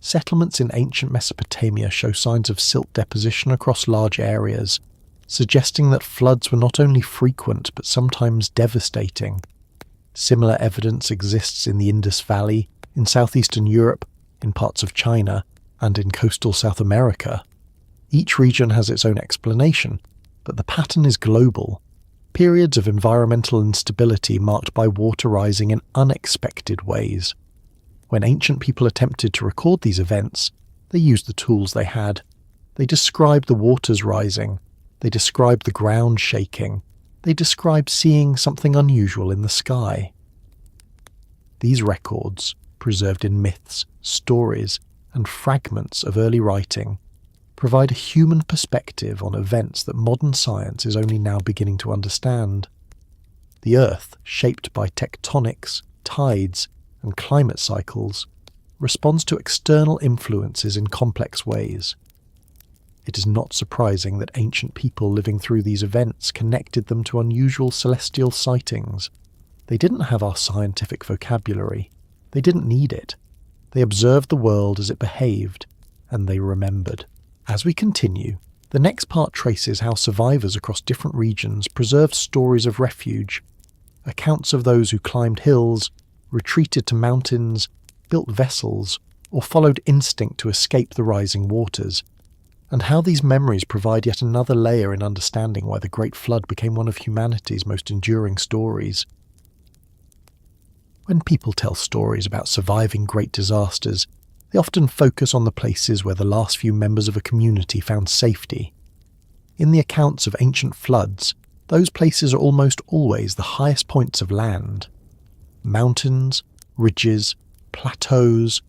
A: Settlements in ancient Mesopotamia show signs of silt deposition across large areas, suggesting that floods were not only frequent but sometimes devastating. Similar evidence exists in the Indus Valley, in southeastern Europe, in parts of China, and in coastal South America. Each region has its own explanation, but the pattern is global. Periods of environmental instability marked by water rising in unexpected ways. When ancient people attempted to record these events, they used the tools they had. They described the waters rising. They described the ground shaking. They described seeing something unusual in the sky. These records, preserved in myths, stories, and fragments of early writing, provide a human perspective on events that modern science is only now beginning to understand. The Earth, shaped by tectonics, tides, and climate cycles, responds to external influences in complex ways. It is not surprising that ancient people living through these events connected them to unusual celestial sightings. They didn't have our scientific vocabulary. They didn't need it. They observed the world as it behaved, and they remembered. As we continue, the next part traces how survivors across different regions preserved stories of refuge, accounts of those who climbed hills, retreated to mountains, built vessels, or followed instinct to escape the rising waters, and how these memories provide yet another layer in understanding why the Great Flood became one of humanity's most enduring stories. When people tell stories about surviving great disasters, they often focus on the places where the last few members of a community found safety. In the accounts of ancient floods, those places are almost always the highest points of land. Mountains, ridges, plateaus,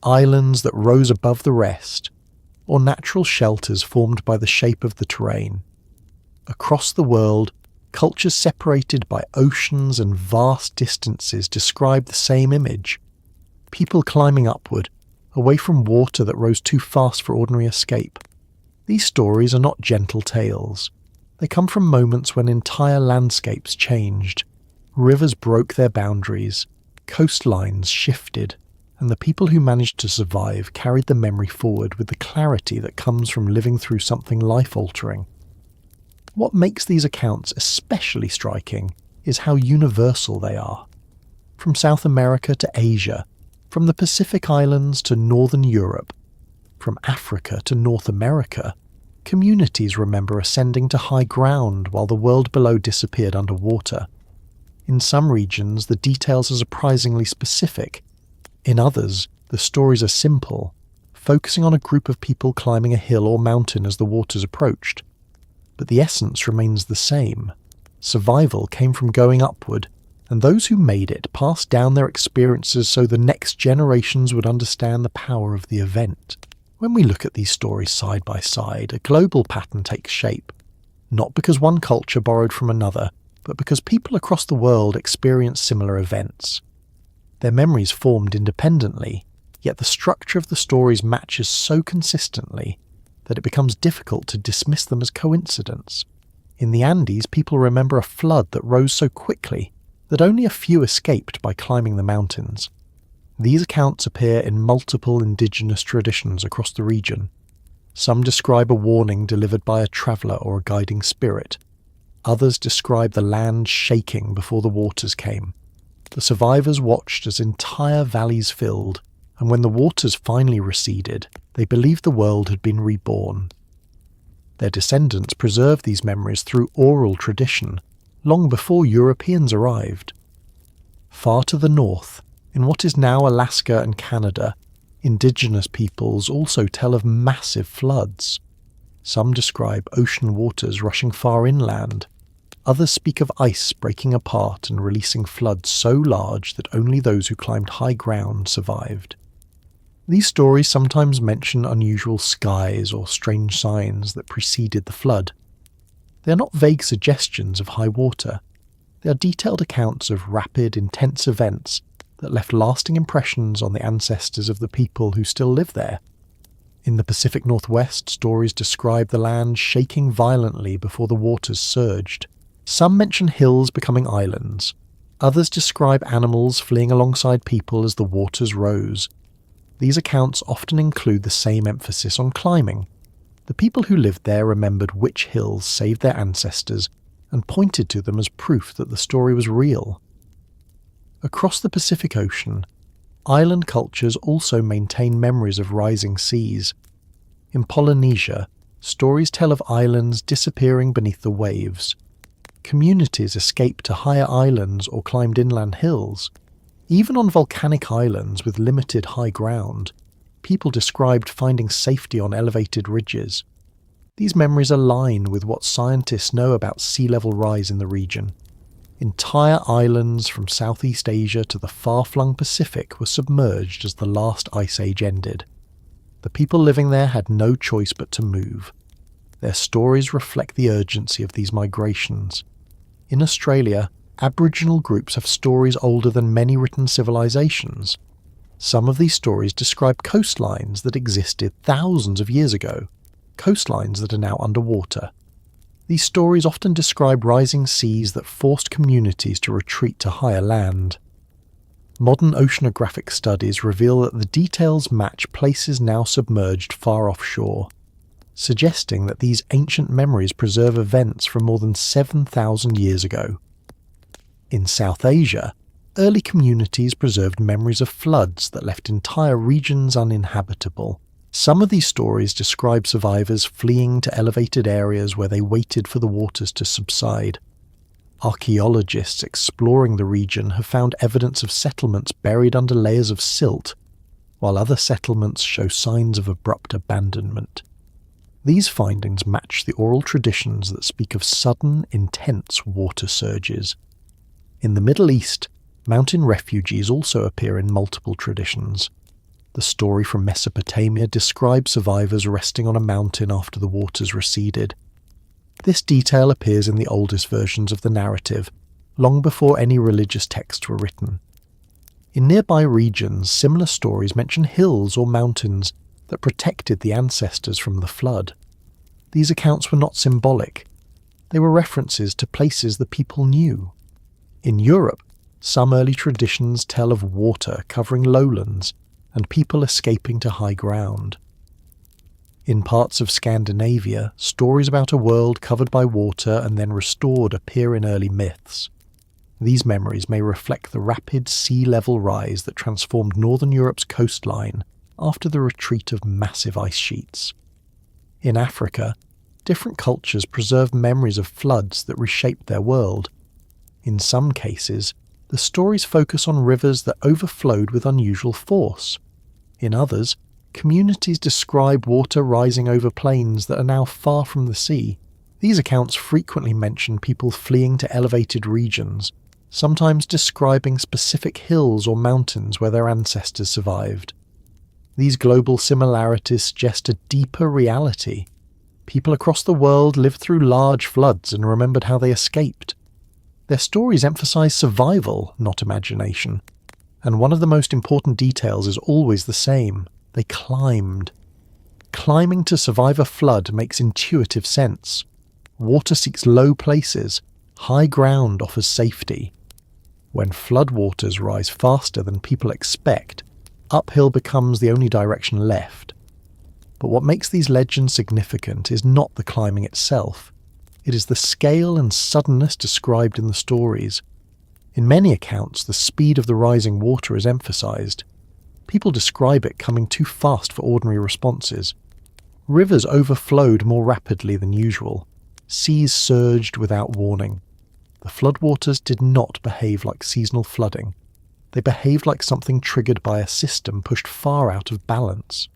A: islands that rose above the rest, or natural shelters formed by the shape of the terrain. Across the world, cultures separated by oceans and vast distances describe the same image. People climbing upward, away from water that rose too fast for ordinary escape. These stories are not gentle tales. They come from moments when entire landscapes changed. Rivers broke their boundaries, coastlines shifted, and the people who managed to survive carried the memory forward with the clarity that comes from living through something life-altering. What makes these accounts especially striking is how universal they are. From South America to Asia, from the Pacific Islands to Northern Europe, from Africa to North America, communities remember ascending to high ground while the world below disappeared underwater. In some regions, the details are surprisingly specific. In others, the stories are simple, focusing on a group of people climbing a hill or mountain as the waters approached. But the essence remains the same. Survival came from going upward, and those who made it passed down their experiences so the next generations would understand the power of the event. When we look at these stories side by side, a global pattern takes shape, not because one culture borrowed from another, but because people across the world experienced similar events. Their memories formed independently, yet the structure of the stories matches so consistently that it becomes difficult to dismiss them as coincidence. In the Andes, people remember a flood that rose so quickly that only a few escaped by climbing the mountains. These accounts appear in multiple indigenous traditions across the region. Some describe a warning delivered by a traveller or a guiding spirit. Others describe the land shaking before the waters came. The survivors watched as entire valleys filled, and when the waters finally receded, they believed the world had been reborn. Their descendants preserved these memories through oral tradition, long before Europeans arrived. Far to the north, in what is now Alaska and Canada, indigenous peoples also tell of massive floods. Some describe ocean waters rushing far inland. Others speak of ice breaking apart and releasing floods so large that only those who climbed high ground survived. These stories sometimes mention unusual skies or strange signs that preceded the flood. They are not vague suggestions of high water. They are detailed accounts of rapid, intense events that left lasting impressions on the ancestors of the people who still live there. In the Pacific Northwest, stories describe the land shaking violently before the waters surged. Some mention hills becoming islands. Others describe animals fleeing alongside people as the waters rose. These accounts often include the same emphasis on climbing. The people who lived there remembered which hills saved their ancestors and pointed to them as proof that the story was real. Across the Pacific Ocean, island cultures also maintain memories of rising seas. In Polynesia, stories tell of islands disappearing beneath the waves. Communities escaped to higher islands or climbed inland hills. Even on volcanic islands with limited high ground, people described finding safety on elevated ridges. These memories align with what scientists know about sea level rise in the region. Entire islands from Southeast Asia to the far-flung Pacific were submerged as the last ice age ended. The people living there had no choice but to move. Their stories reflect the urgency of these migrations. In Australia, Aboriginal groups have stories older than many written civilizations. Some of these stories describe coastlines that existed thousands of years ago, coastlines that are now underwater. These stories often describe rising seas that forced communities to retreat to higher land. Modern oceanographic studies reveal that the details match places now submerged far offshore, suggesting that these ancient memories preserve events from more than 7,000 years ago. In South Asia, early communities preserved memories of floods that left entire regions uninhabitable. Some of these stories describe survivors fleeing to elevated areas where they waited for the waters to subside. Archaeologists exploring the region have found evidence of settlements buried under layers of silt, while other settlements show signs of abrupt abandonment. These findings match the oral traditions that speak of sudden, intense water surges. In the Middle East, mountain refugees also appear in multiple traditions. The story from Mesopotamia describes survivors resting on a mountain after the waters receded. This detail appears in the oldest versions of the narrative, long before any religious texts were written. In nearby regions, similar stories mention hills or mountains that protected the ancestors from the flood. These accounts were not symbolic. They were references to places the people knew. In Europe, some early traditions tell of water covering lowlands and people escaping to high ground. In parts of Scandinavia, stories about a world covered by water and then restored appear in early myths. These memories may reflect the rapid sea level rise that transformed northern Europe's coastline after the retreat of massive ice sheets. In Africa, different cultures preserve memories of floods that reshaped their world. In some cases, the stories focus on rivers that overflowed with unusual force. In others, communities describe water rising over plains that are now far from the sea. These accounts frequently mention people fleeing to elevated regions, sometimes describing specific hills or mountains where their ancestors survived. These global similarities suggest a deeper reality. People across the world lived through large floods and remembered how they escaped. Their stories emphasize survival, not imagination. And one of the most important details is always the same. They climbed. Climbing to survive a flood makes intuitive sense. Water seeks low places. High ground offers safety. When floodwaters rise faster than people expect, uphill becomes the only direction left. But what makes these legends significant is not the climbing itself. It is the scale and suddenness described in the stories. In many accounts, the speed of the rising water is emphasized. People describe it coming too fast for ordinary responses. Rivers overflowed more rapidly than usual. Seas surged without warning. The floodwaters did not behave like seasonal flooding. They behaved like something triggered by a system pushed far out of balance.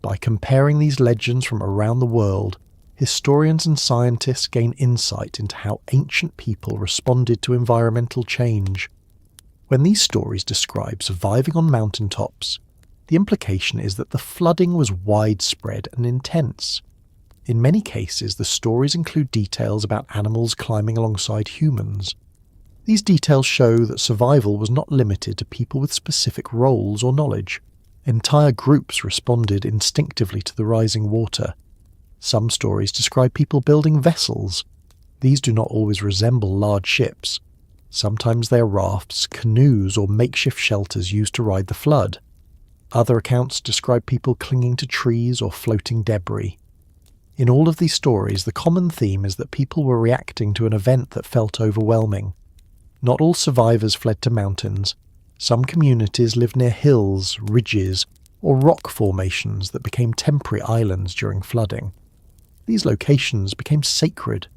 A: By comparing these legends from around the world, historians and scientists gain insight into how ancient people responded to environmental change. When these stories describe surviving on mountaintops, the implication is that the flooding was widespread and intense. In many cases, the stories include details about animals climbing alongside humans. These details show that survival was not limited to people with specific roles or knowledge. Entire groups responded instinctively to the rising water. Some stories describe people building vessels. These do not always resemble large ships. Sometimes they are rafts, canoes, or makeshift shelters used to ride the flood. Other accounts describe people clinging to trees or floating debris. In all of these stories, the common theme is that people were reacting to an event that felt overwhelming. Not all survivors fled to mountains. Some communities lived near hills, ridges, or rock formations that became temporary islands during flooding. These locations became sacred.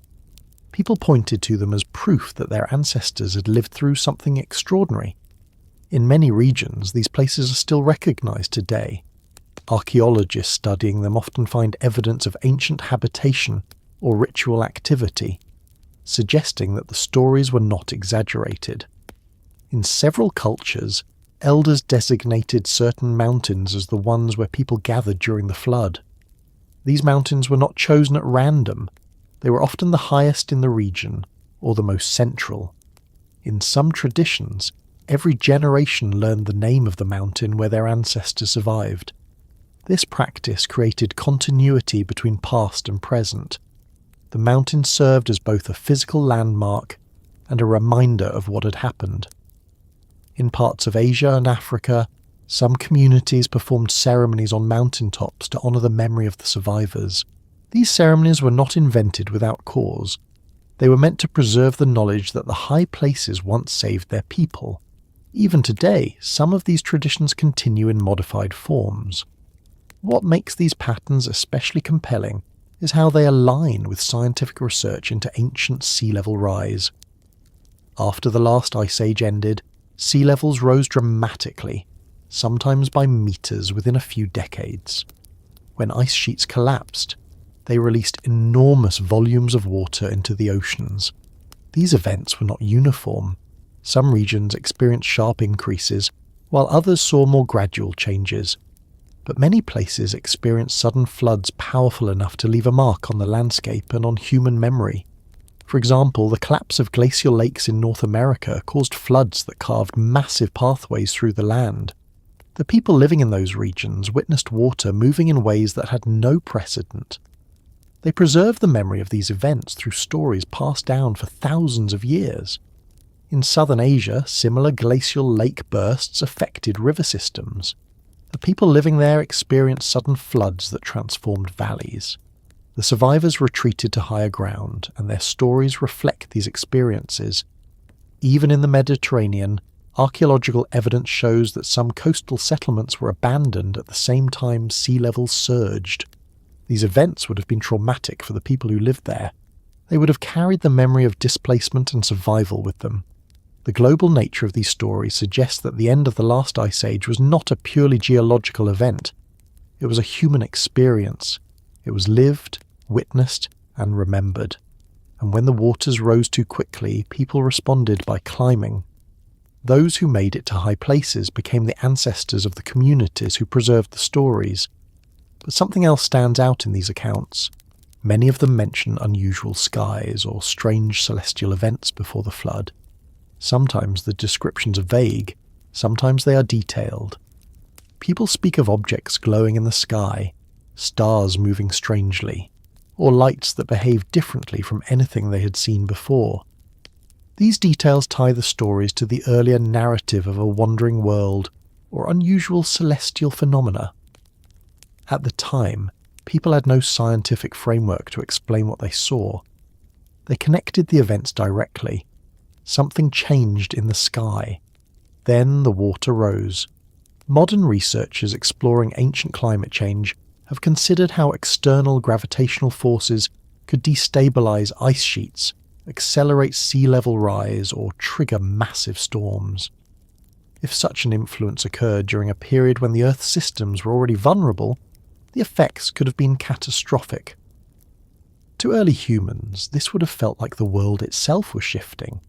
A: People pointed to them as proof that their ancestors had lived through something extraordinary. In many regions, these places are still recognized today. Archaeologists studying them often find evidence of ancient habitation or ritual activity, suggesting that the stories were not exaggerated. In several cultures, elders designated certain mountains as the ones where people gathered during the flood. These mountains were not chosen at random. They were often the highest in the region, or the most central. In some traditions, every generation learned the name of the mountain where their ancestors survived. This practice created continuity between past and present. The mountain served as both a physical landmark and a reminder of what had happened. In parts of Asia and Africa, some communities performed ceremonies on mountaintops to honour the memory of the survivors. These ceremonies were not invented without cause. They were meant to preserve the knowledge that the high places once saved their people. Even today, some of these traditions continue in modified forms. What makes these patterns especially compelling is how they align with scientific research into ancient sea level rise. After the last ice age ended, sea levels rose dramatically, sometimes by meters within a few decades. When ice sheets collapsed, they released enormous volumes of water into the oceans. These events were not uniform. Some regions experienced sharp increases, while others saw more gradual changes. But many places experienced sudden floods powerful enough to leave a mark on the landscape and on human memory. For example, the collapse of glacial lakes in North America caused floods that carved massive pathways through the land. The people living in those regions witnessed water moving in ways that had no precedent. They preserved the memory of these events through stories passed down for thousands of years. In southern Asia, similar glacial lake bursts affected river systems. The people living there experienced sudden floods that transformed valleys. The survivors retreated to higher ground, and their stories reflect these experiences. Even in the Mediterranean, archaeological evidence shows that some coastal settlements were abandoned at the same time sea levels surged. These events would have been traumatic for the people who lived there. They would have carried the memory of displacement and survival with them. The global nature of these stories suggests that the end of the last ice age was not a purely geological event. It was a human experience. It was lived, witnessed, and remembered. And when the waters rose too quickly, people responded by climbing. Those who made it to high places became the ancestors of the communities who preserved the stories. But something else stands out in these accounts. Many of them mention unusual skies or strange celestial events before the flood. Sometimes the descriptions are vague, sometimes they are detailed. People speak of objects glowing in the sky, stars moving strangely, or lights that behave differently from anything they had seen before. These details tie the stories to the earlier narrative of a wandering world or unusual celestial phenomena. At the time, people had no scientific framework to explain what they saw. They connected the events directly. Something changed in the sky. Then the water rose. Modern researchers exploring ancient climate change have considered how external gravitational forces could destabilize ice sheets, accelerate sea level rise, or trigger massive storms. If such an influence occurred during a period when the Earth's systems were already vulnerable, the effects could have been catastrophic. To early humans, this would have felt like the world itself was shifting.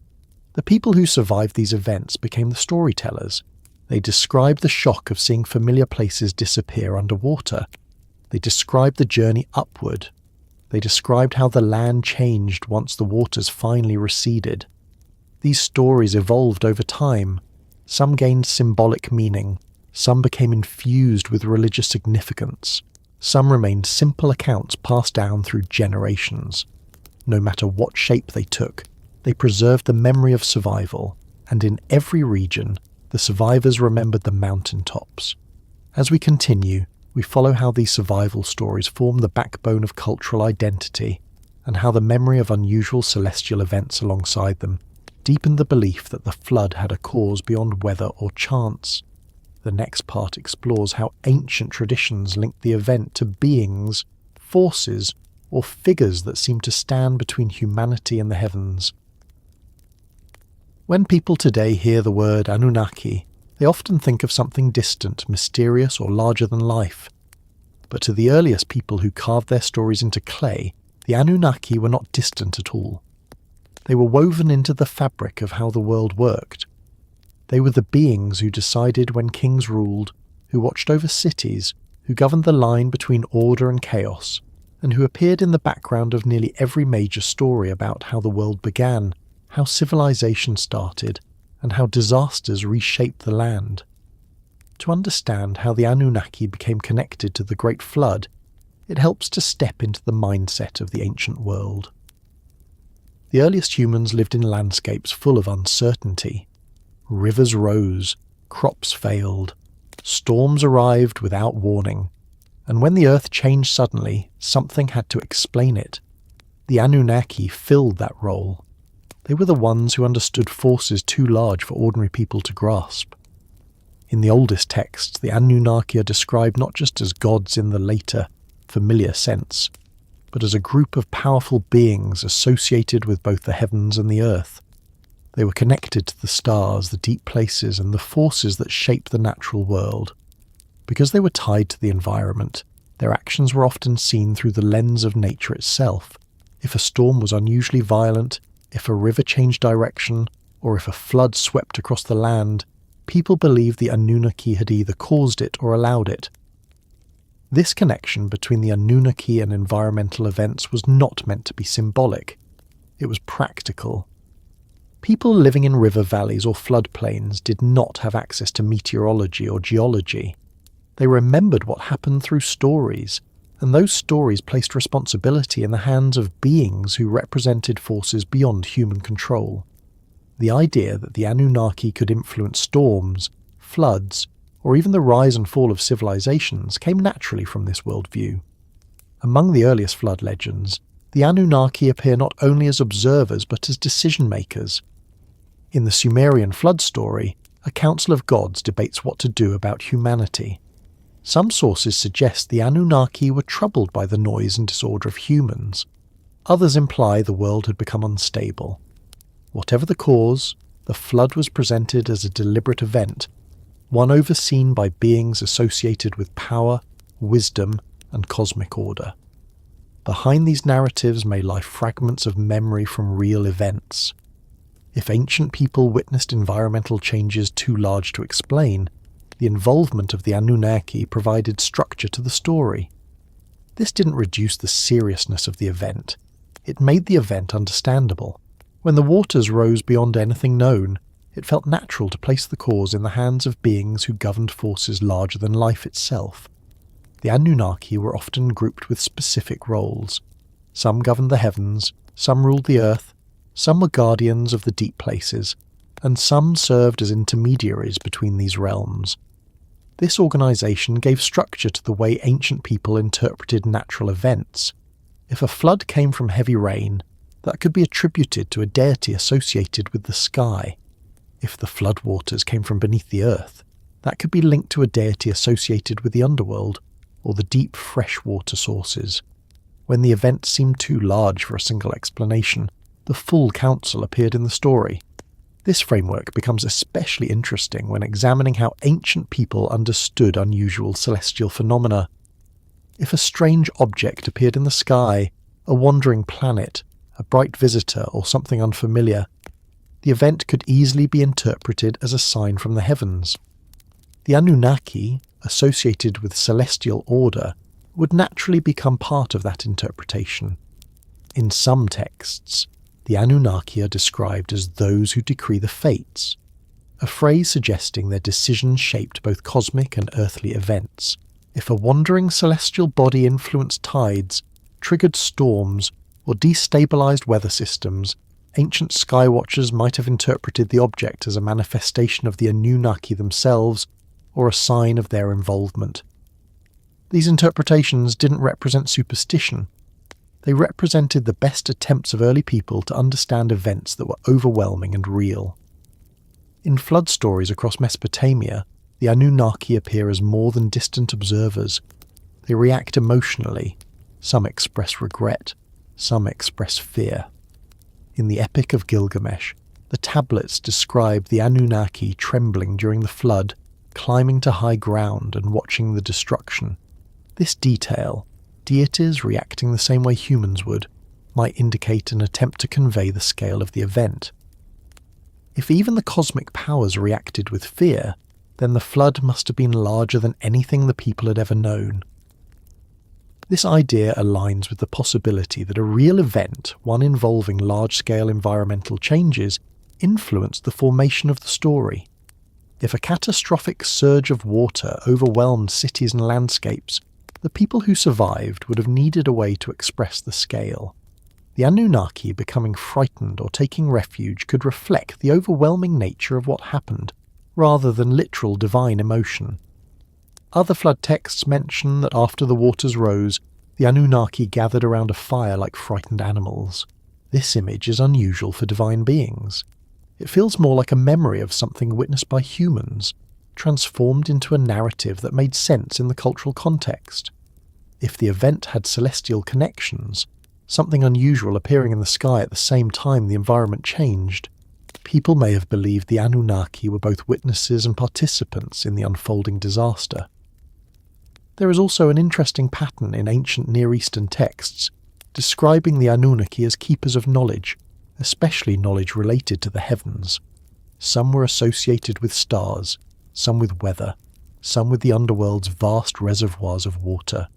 A: The people who survived these events became the storytellers. They described the shock of seeing familiar places disappear underwater. They described the journey upward. They described how the land changed once the waters finally receded. These stories evolved over time. Some gained symbolic meaning. Some became infused with religious significance. Some remained simple accounts passed down through generations. No matter what shape they took, they preserved the memory of survival, and in every region, the survivors remembered the mountaintops. As we continue, we follow how these survival stories form the backbone of cultural identity, and how the memory of unusual celestial events alongside them deepened the belief that the flood had a cause beyond weather or chance. The next part explores how ancient traditions linked the event to beings, forces, or figures that seem to stand between humanity and the heavens. When people today hear the word Anunnaki, they often think of something distant, mysterious, or larger than life. But to the earliest people who carved their stories into clay, the Anunnaki were not distant at all. They were woven into the fabric of how the world worked. They were the beings who decided when kings ruled, who watched over cities, who governed the line between order and chaos, and who appeared in the background of nearly every major story about how the world began, how civilization started, and how disasters reshaped the land. To understand how the Anunnaki became connected to the Great Flood, it helps to step into the mindset of the ancient world. The earliest humans lived in landscapes full of uncertainty. Rivers rose, crops failed, storms arrived without warning, and when the earth changed suddenly, something had to explain it. The Anunnaki filled that role. They were the ones who understood forces too large for ordinary people to grasp. In the oldest texts, the Anunnaki are described not just as gods in the later, familiar sense, but as a group of powerful beings associated with both the heavens and the earth. They were connected to the stars, the deep places, and the forces that shape the natural world. Because they were tied to the environment, their actions were often seen through the lens of nature itself. If a storm was unusually violent, if a river changed direction, or if a flood swept across the land, people believed the Anunnaki had either caused it or allowed it. This connection between the Anunnaki and environmental events was not meant to be symbolic. It was practical. People living in river valleys or floodplains did not have access to meteorology or geology. They remembered what happened through stories, and those stories placed responsibility in the hands of beings who represented forces beyond human control. The idea that the Anunnaki could influence storms, floods, or even the rise and fall of civilizations came naturally from this worldview. Among the earliest flood legends, the Anunnaki appear not only as observers but as decision-makers. In the Sumerian flood story, a council of gods debates what to do about humanity. Some sources suggest the Anunnaki were troubled by the noise and disorder of humans. Others imply the world had become unstable. Whatever the cause, the flood was presented as a deliberate event, one overseen by beings associated with power, wisdom, and cosmic order. Behind these narratives may lie fragments of memory from real events. If ancient people witnessed environmental changes too large to explain, the involvement of the Anunnaki provided structure to the story. This didn't reduce the seriousness of the event. It made the event understandable. When the waters rose beyond anything known, it felt natural to place the cause in the hands of beings who governed forces larger than life itself. The Anunnaki were often grouped with specific roles. Some governed the heavens, some ruled the earth, some were guardians of the deep places, and some served as intermediaries between these realms. This organization gave structure to the way ancient people interpreted natural events. If a flood came from heavy rain, that could be attributed to a deity associated with the sky. If the floodwaters came from beneath the earth, that could be linked to a deity associated with the underworld, or the deep freshwater sources. When the event seemed too large for a single explanation, the full council appeared in the story. This framework becomes especially interesting when examining how ancient people understood unusual celestial phenomena. If a strange object appeared in the sky, a wandering planet, a bright visitor, or something unfamiliar, the event could easily be interpreted as a sign from the heavens. The Anunnaki, associated with celestial order, would naturally become part of that interpretation. In some texts, the Anunnaki are described as those who decree the fates, a phrase suggesting their decisions shaped both cosmic and earthly events. If a wandering celestial body influenced tides, triggered storms, or destabilized weather systems, ancient skywatchers might have interpreted the object as a manifestation of the Anunnaki themselves or a sign of their involvement. These interpretations didn't represent superstition. They represented the best attempts of early people to understand events that were overwhelming and real. In flood stories across Mesopotamia, the Anunnaki appear as more than distant observers. They react emotionally. Some express regret. Some express fear. In the Epic of Gilgamesh, the tablets describe the Anunnaki trembling during the flood, climbing to high ground and watching the destruction. This detail, deities reacting the same way humans would, might indicate an attempt to convey the scale of the event. If even the cosmic powers reacted with fear, then the flood must have been larger than anything the people had ever known. This idea aligns with the possibility that a real event, one involving large-scale environmental changes, influenced the formation of the story. If a catastrophic surge of water overwhelmed cities and landscapes, the people who survived would have needed a way to express the scale. The Anunnaki becoming frightened or taking refuge could reflect the overwhelming nature of what happened, rather than literal divine emotion. Other flood texts mention that after the waters rose, the Anunnaki gathered around a fire like frightened animals. This image is unusual for divine beings. It feels more like a memory of something witnessed by humans, transformed into a narrative that made sense in the cultural context. If the event had celestial connections, something unusual appearing in the sky at the same time the environment changed, people may have believed the Anunnaki were both witnesses and participants in the unfolding disaster. There is also an interesting pattern in ancient Near Eastern texts, describing the Anunnaki as keepers of knowledge, especially knowledge related to the heavens. Some were associated with stars, some with weather, some with the underworld's vast reservoirs of water.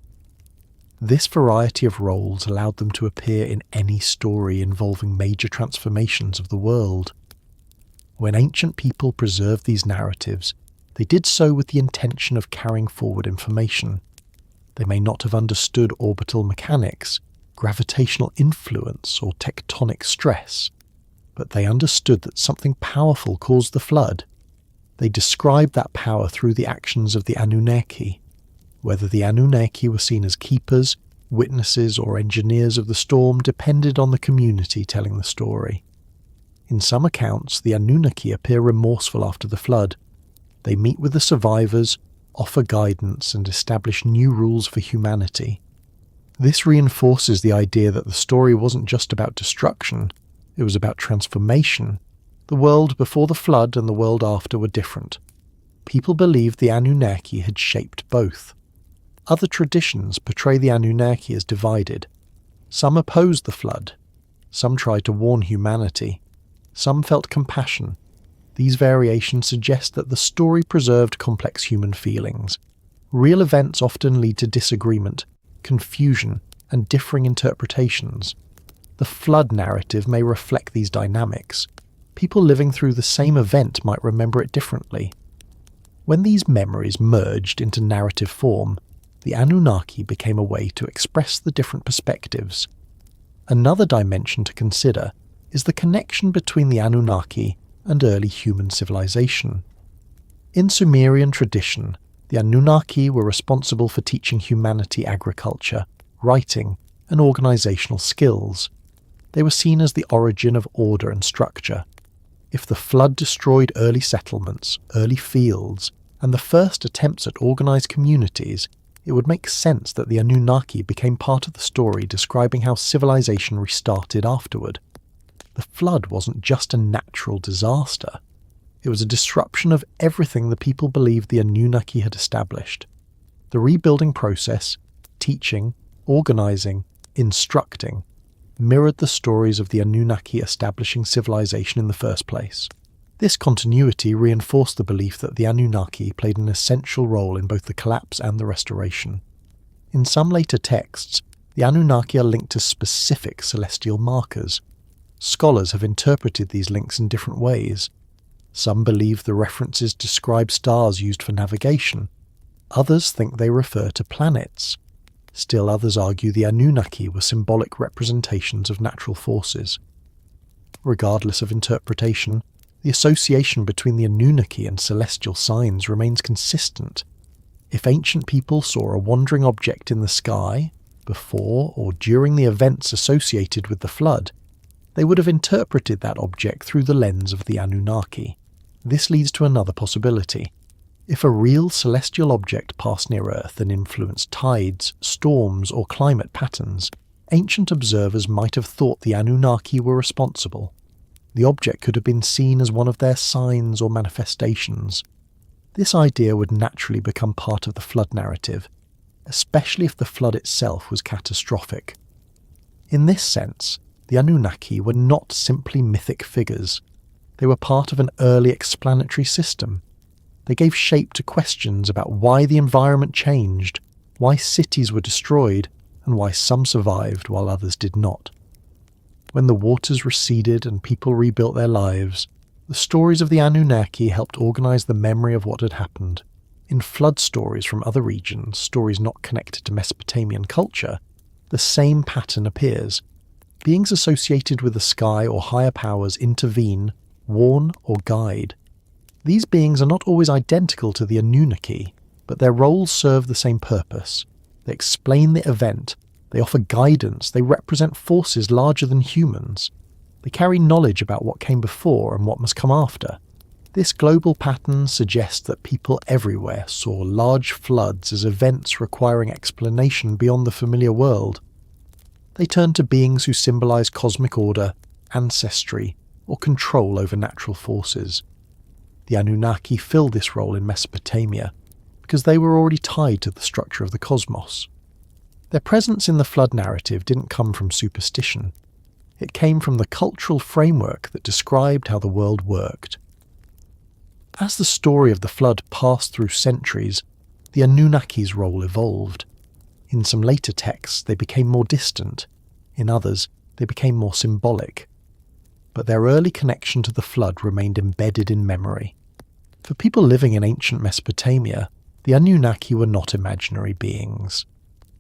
A: This variety of roles allowed them to appear in any story involving major transformations of the world. When ancient people preserved these narratives, they did so with the intention of carrying forward information. They may not have understood orbital mechanics, gravitational influence, or tectonic stress, but they understood that something powerful caused the flood. They described that power through the actions of the Anunnaki. Whether the Anunnaki were seen as keepers, witnesses, or engineers of the storm depended on the community telling the story. In some accounts, the Anunnaki appear remorseful after the flood. They meet with the survivors, offer guidance, and establish new rules for humanity. This reinforces the idea that the story wasn't just about destruction, it was about transformation. The world before the flood and the world after were different. People believed the Anunnaki had shaped both. Other traditions portray the Anunnaki as divided. Some opposed the flood. Some tried to warn humanity. Some felt compassion. These variations suggest that the story preserved complex human feelings. Real events often lead to disagreement, confusion, and differing interpretations. The flood narrative may reflect these dynamics. People living through the same event might remember it differently. When these memories merged into narrative form, the Anunnaki became a way to express the different perspectives. Another dimension to consider is the connection between the Anunnaki and early human civilization. In Sumerian tradition, the Anunnaki were responsible for teaching humanity agriculture, writing, and organizational skills. They were seen as the origin of order and structure. If the flood destroyed early settlements, early fields, and the first attempts at organized communities, it would make sense that the Anunnaki became part of the story describing how civilization restarted afterward. The flood wasn't just a natural disaster. It was a disruption of everything the people believed the Anunnaki had established. The rebuilding process, teaching, organizing, instructing, mirrored the stories of the Anunnaki establishing civilization in the first place. This continuity reinforced the belief that the Anunnaki played an essential role in both the collapse and the restoration. In some later texts, the Anunnaki are linked to specific celestial markers. Scholars have interpreted these links in different ways. Some believe the references describe stars used for navigation. Others think they refer to planets. Still others argue the Anunnaki were symbolic representations of natural forces. Regardless of interpretation, the association between the Anunnaki and celestial signs remains consistent. If ancient people saw a wandering object in the sky, before or during the events associated with the flood, they would have interpreted that object through the lens of the Anunnaki. This leads to another possibility. If a real celestial object passed near Earth and influenced tides, storms, or climate patterns, ancient observers might have thought the Anunnaki were responsible. The object could have been seen as one of their signs or manifestations. This idea would naturally become part of the flood narrative, especially if the flood itself was catastrophic. In this sense, the Anunnaki were not simply mythic figures. They were part of an early explanatory system. They gave shape to questions about why the environment changed, why cities were destroyed, and why some survived while others did not. When the waters receded and people rebuilt their lives, the stories of the Anunnaki helped organize the memory of what had happened. In flood stories from other regions, stories not connected to Mesopotamian culture, the same pattern appears. Beings associated with the sky or higher powers intervene, warn, or guide. These beings are not always identical to the Anunnaki, but their roles serve the same purpose. They explain the event, they offer guidance, they represent forces larger than humans. They carry knowledge about what came before and what must come after. This global pattern suggests that people everywhere saw large floods as events requiring explanation beyond the familiar world. They turned to beings who symbolize cosmic order, ancestry, or control over natural forces. The Anunnaki filled this role in Mesopotamia because they were already tied to the structure of the cosmos. Their presence in the flood narrative didn't come from superstition. It came from the cultural framework that described how the world worked. As the story of the flood passed through centuries, the Anunnaki's role evolved. In some later texts, they became more distant. In others, they became more symbolic. But their early connection to the flood remained embedded in memory. For people living in ancient Mesopotamia, the Anunnaki were not imaginary beings.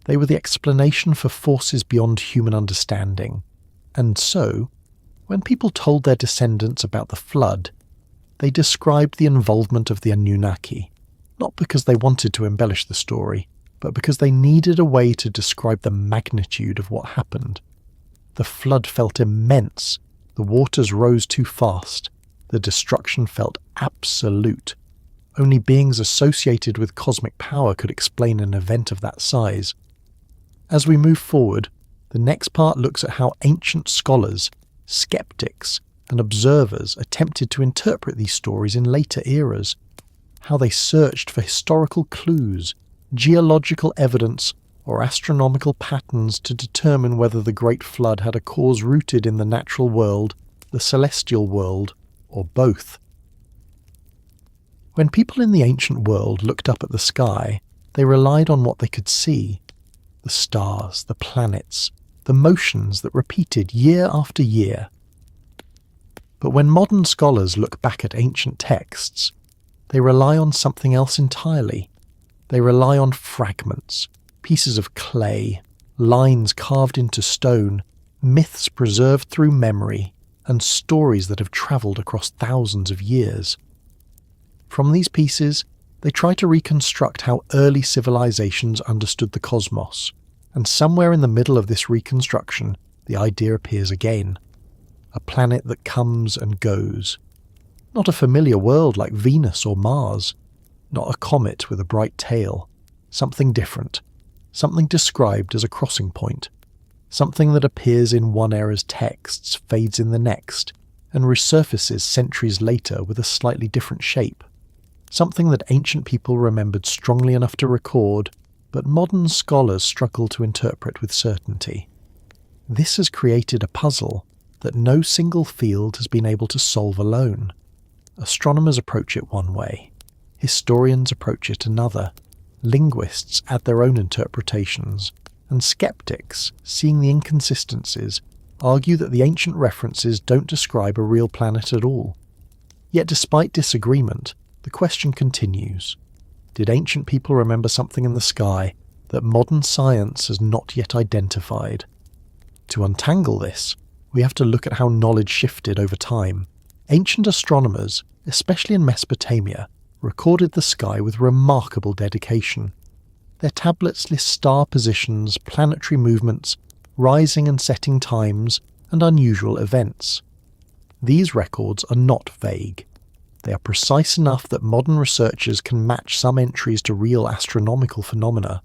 A: They were the explanation for forces beyond human understanding. And so, when people told their descendants about the flood, they described the involvement of the Anunnaki, not because they wanted to embellish the story, but because they needed a way to describe the magnitude of what happened. The flood felt immense, the waters rose too fast, the destruction felt absolute. Only beings associated with cosmic power could explain an event of that size. As we move forward, the next part looks at how ancient scholars, skeptics, and observers attempted to interpret these stories in later eras, how they searched for historical clues, geological evidence, or astronomical patterns to determine whether the Great Flood had a cause rooted in the natural world, the celestial world, or both. When people in the ancient world looked up at the sky, they relied on what they could see. The stars, the planets, the motions that repeated year after year. But when modern scholars look back at ancient texts, they rely on something else entirely. They rely on fragments, pieces of clay, lines carved into stone, myths preserved through memory, and stories that have travelled across thousands of years. From these pieces, they try to reconstruct how early civilizations understood the cosmos, and somewhere in the middle of this reconstruction, the idea appears again. A planet that comes and goes. Not a familiar world like Venus or Mars. Not a comet with a bright tail. Something different. Something described as a crossing point. Something that appears in one era's texts, fades in the next, and resurfaces centuries later with a slightly different shape. Something that ancient people remembered strongly enough to record, but modern scholars struggle to interpret with certainty. This has created a puzzle that no single field has been able to solve alone. Astronomers approach it one way, historians approach it another, linguists add their own interpretations, and skeptics, seeing the inconsistencies, argue that the ancient references don't describe a real planet at all. Yet despite disagreement, the question continues. Did ancient people remember something in the sky that modern science has not yet identified. To untangle this, we have to look at how knowledge shifted over time. Ancient astronomers, especially in Mesopotamia, recorded the sky with remarkable dedication. Their tablets list star positions, planetary movements, rising and setting times, and unusual events. These records are not vague. They are precise enough that modern researchers can match some entries to real astronomical phenomena.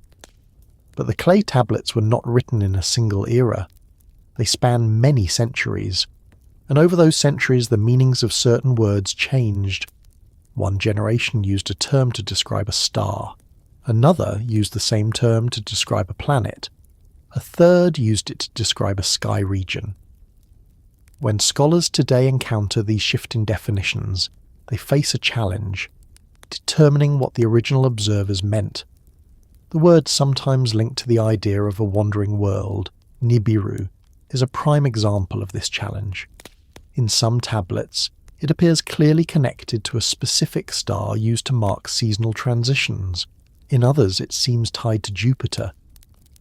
A: But the clay tablets were not written in a single era. They span many centuries, and over those centuries the meanings of certain words changed. One generation used a term to describe a star. Another used the same term to describe a planet. A third used it to describe a sky region. When scholars today encounter these shifting definitions, they face a challenge, determining what the original observers meant. The word sometimes linked to the idea of a wandering world, Nibiru, is a prime example of this challenge. In some tablets, it appears clearly connected to a specific star used to mark seasonal transitions. In others, it seems tied to Jupiter.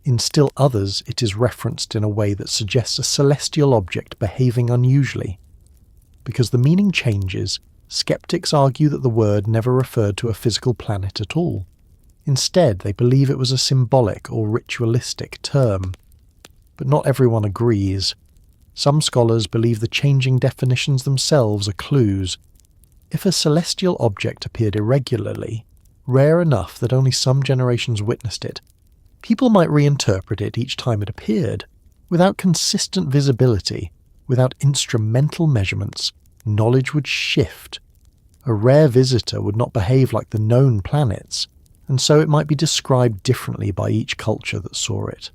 A: In still others, it is referenced in a way that suggests a celestial object behaving unusually. Because the meaning changes, skeptics argue that the word never referred to a physical planet at all. Instead, they believe it was a symbolic or ritualistic term. But not everyone agrees. Some scholars believe the changing definitions themselves are clues. If a celestial object appeared irregularly, rare enough that only some generations witnessed it, people might reinterpret it each time it appeared. Without consistent visibility, without instrumental measurements, knowledge would shift. A rare visitor would not behave like the known planets, and so it might be described differently by each culture that saw it.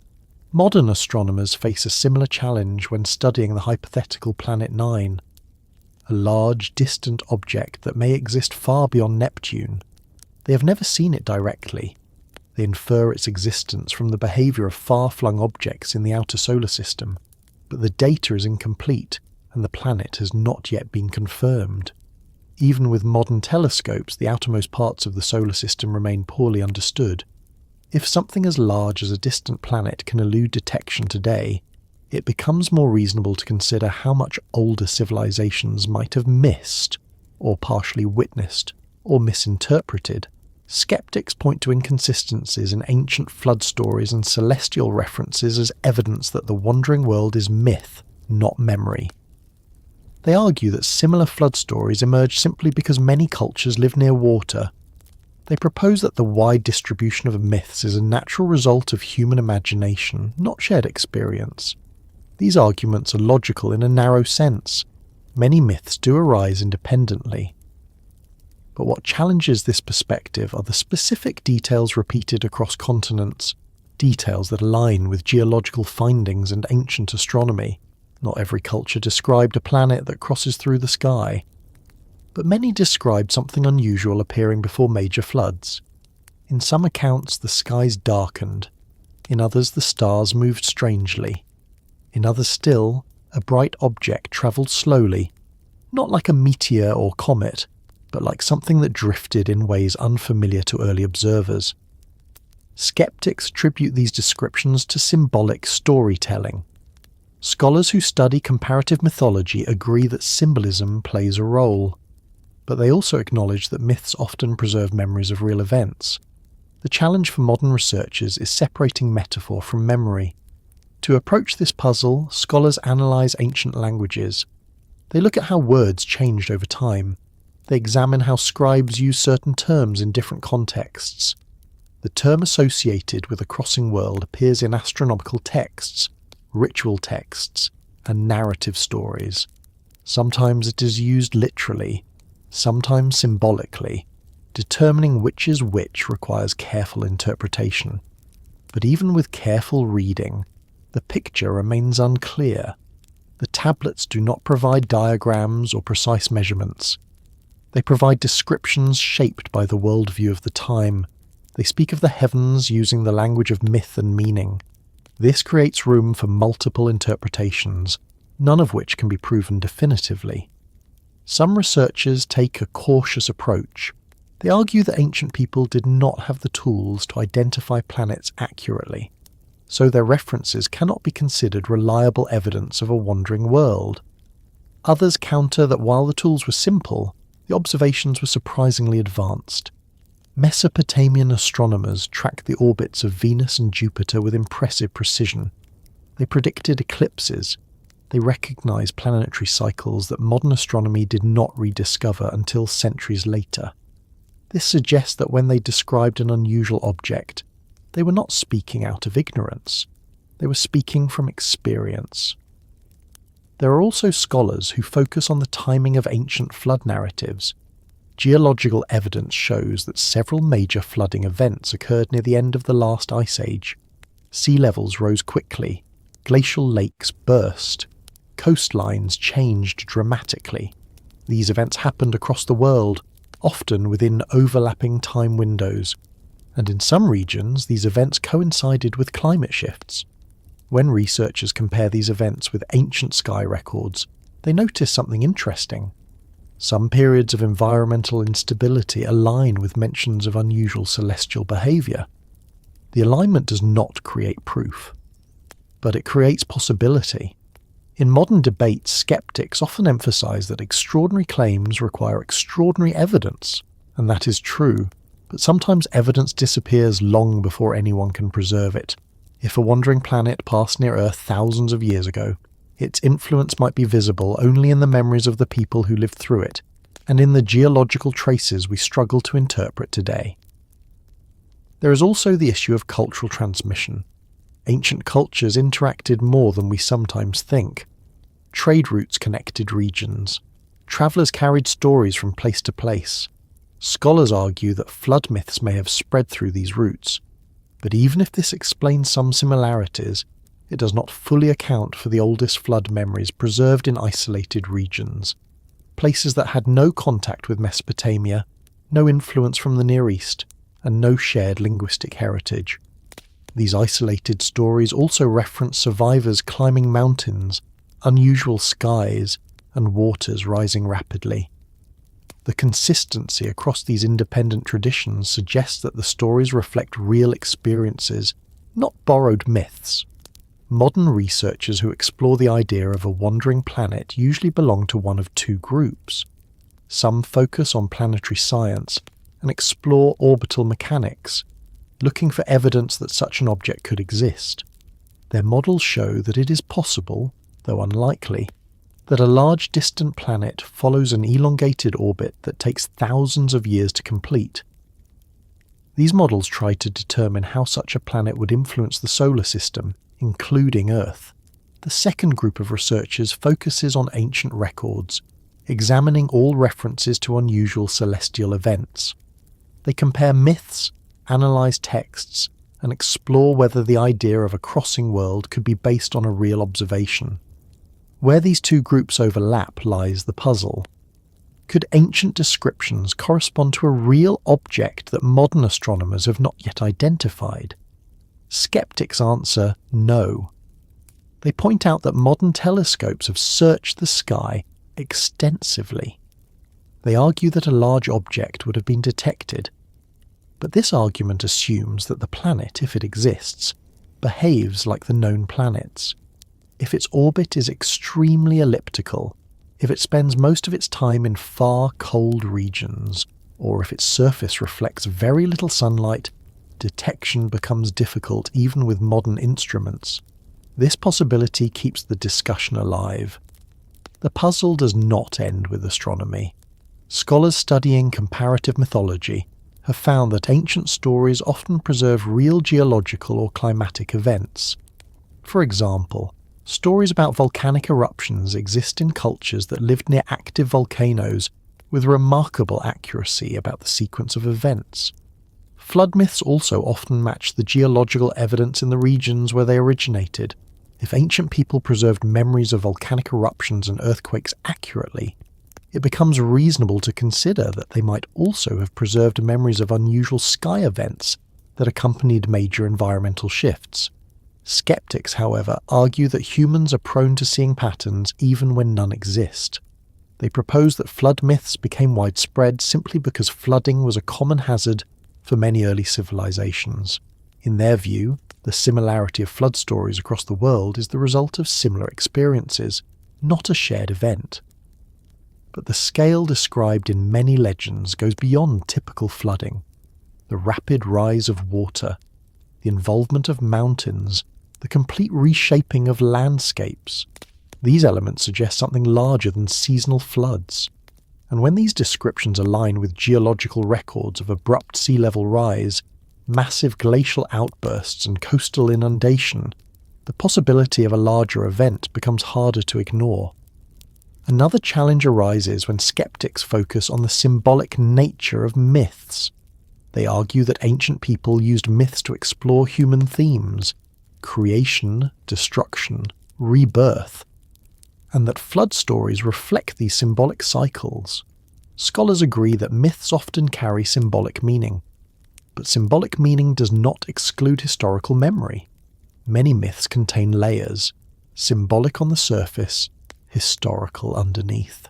A: Modern astronomers face a similar challenge when studying the hypothetical Planet 9, a large, distant object that may exist far beyond Neptune. They have never seen it directly. They infer its existence from the behaviour of far-flung objects in the outer solar system, but the data is incomplete and the planet has not yet been confirmed. Even with modern telescopes, the outermost parts of the solar system remain poorly understood. If something as large as a distant planet can elude detection today, it becomes more reasonable to consider how much older civilizations might have missed, or partially witnessed, or misinterpreted. Skeptics point to inconsistencies in ancient flood stories and celestial references as evidence that the wandering world is myth, not memory. They argue that similar flood stories emerge simply because many cultures live near water. They propose that the wide distribution of myths is a natural result of human imagination, not shared experience. These arguments are logical in a narrow sense. Many myths do arise independently. But what challenges this perspective are the specific details repeated across continents, details that align with geological findings and ancient astronomy. Not every culture described a planet that crosses through the sky, but many described something unusual appearing before major floods. In some accounts, the skies darkened. In others, the stars moved strangely. In others still, a bright object travelled slowly, not like a meteor or comet, but like something that drifted in ways unfamiliar to early observers. Skeptics attribute these descriptions to symbolic storytelling. Scholars who study comparative mythology agree that symbolism plays a role, but they also acknowledge that myths often preserve memories of real events. The challenge for modern researchers is separating metaphor from memory. To approach this puzzle, scholars analyse ancient languages. They look at how words changed over time. They examine how scribes use certain terms in different contexts. The term associated with a crossing world appears in astronomical texts, ritual texts, and narrative stories. Sometimes it is used literally, sometimes symbolically. Determining which is which requires careful interpretation. But even with careful reading, the picture remains unclear. The tablets do not provide diagrams or precise measurements. They provide descriptions shaped by the worldview of the time. They speak of the heavens using the language of myth and meaning. This creates room for multiple interpretations, none of which can be proven definitively. Some researchers take a cautious approach. They argue that ancient people did not have the tools to identify planets accurately, so their references cannot be considered reliable evidence of a wandering world. Others counter that while the tools were simple, the observations were surprisingly advanced. Mesopotamian astronomers tracked the orbits of Venus and Jupiter with impressive precision. They predicted eclipses. They recognized planetary cycles that modern astronomy did not rediscover until centuries later. This suggests that when they described an unusual object, they were not speaking out of ignorance. They were speaking from experience. There are also scholars who focus on the timing of ancient flood narratives. Geological evidence shows that several major flooding events occurred near the end of the last ice age. Sea levels rose quickly, glacial lakes burst, coastlines changed dramatically. These events happened across the world, often within overlapping time windows, and in some regions these events coincided with climate shifts. When researchers compare these events with ancient sky records, they notice something interesting. Some periods of environmental instability align with mentions of unusual celestial behaviour. The alignment does not create proof, but it creates possibility. In modern debates, skeptics often emphasize that extraordinary claims require extraordinary evidence, and that is true, but sometimes evidence disappears long before anyone can preserve it. If a wandering planet passed near Earth thousands of years ago, its influence might be visible only in the memories of the people who lived through it, and in the geological traces we struggle to interpret today. There is also the issue of cultural transmission. Ancient cultures interacted more than we sometimes think. Trade routes connected regions. Travellers carried stories from place to place. Scholars argue that flood myths may have spread through these routes, but even if this explains some similarities, it does not fully account for the oldest flood memories preserved in isolated regions, places that had no contact with Mesopotamia, no influence from the Near East, and no shared linguistic heritage. These isolated stories also reference survivors climbing mountains, unusual skies, and waters rising rapidly. The consistency across these independent traditions suggests that the stories reflect real experiences, not borrowed myths. Modern researchers who explore the idea of a wandering planet usually belong to one of two groups. Some focus on planetary science and explore orbital mechanics, looking for evidence that such an object could exist. Their models show that it is possible, though unlikely, that a large distant planet follows an elongated orbit that takes thousands of years to complete. These models try to determine how such a planet would influence the solar system, including Earth. The second group of researchers focuses on ancient records, examining all references to unusual celestial events. They compare myths, analyse texts, and explore whether the idea of a crossing world could be based on a real observation. Where these two groups overlap lies the puzzle. Could ancient descriptions correspond to a real object that modern astronomers have not yet identified? Skeptics answer no. They point out that modern telescopes have searched the sky extensively. They argue that a large object would have been detected, but this argument assumes that the planet, if it exists, behaves like the known planets. If its orbit is extremely elliptical, if it spends most of its time in far, cold regions, or if its surface reflects very little sunlight, detection becomes difficult even with modern instruments. This possibility keeps the discussion alive. The puzzle does not end with astronomy. Scholars studying comparative mythology have found that ancient stories often preserve real geological or climatic events. For example, stories about volcanic eruptions exist in cultures that lived near active volcanoes with remarkable accuracy about the sequence of events. Flood myths also often match the geological evidence in the regions where they originated. If ancient people preserved memories of volcanic eruptions and earthquakes accurately, it becomes reasonable to consider that they might also have preserved memories of unusual sky events that accompanied major environmental shifts. Skeptics, however, argue that humans are prone to seeing patterns even when none exist. They propose that flood myths became widespread simply because flooding was a common hazard for many early civilizations. In their view, the similarity of flood stories across the world is the result of similar experiences, not a shared event. But the scale described in many legends goes beyond typical flooding. The rapid rise of water, the involvement of mountains, the complete reshaping of landscapes. These elements suggest something larger than seasonal floods. And when these descriptions align with geological records of abrupt sea level rise, massive glacial outbursts and coastal inundation, the possibility of a larger event becomes harder to ignore. Another challenge arises when skeptics focus on the symbolic nature of myths. They argue that ancient people used myths to explore human themes, creation, destruction, rebirth, and that flood stories reflect these symbolic cycles. Scholars agree that myths often carry symbolic meaning, but symbolic meaning does not exclude historical memory. Many myths contain layers, symbolic on the surface, historical underneath.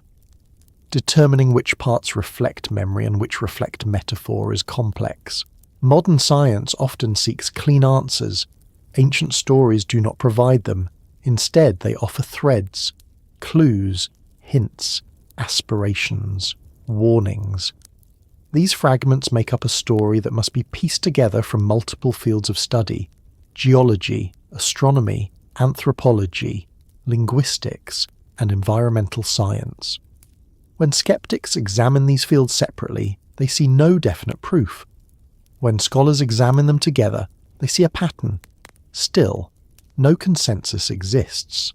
A: Determining which parts reflect memory and which reflect metaphor is complex. Modern science often seeks clean answers. Ancient stories do not provide them. Instead, they offer threads, clues, hints, aspirations, warnings. These fragments make up a story that must be pieced together from multiple fields of study: geology, astronomy, anthropology, linguistics, and environmental science. When skeptics examine these fields separately, they see no definite proof. When scholars examine them together, they see a pattern. Still, no consensus exists.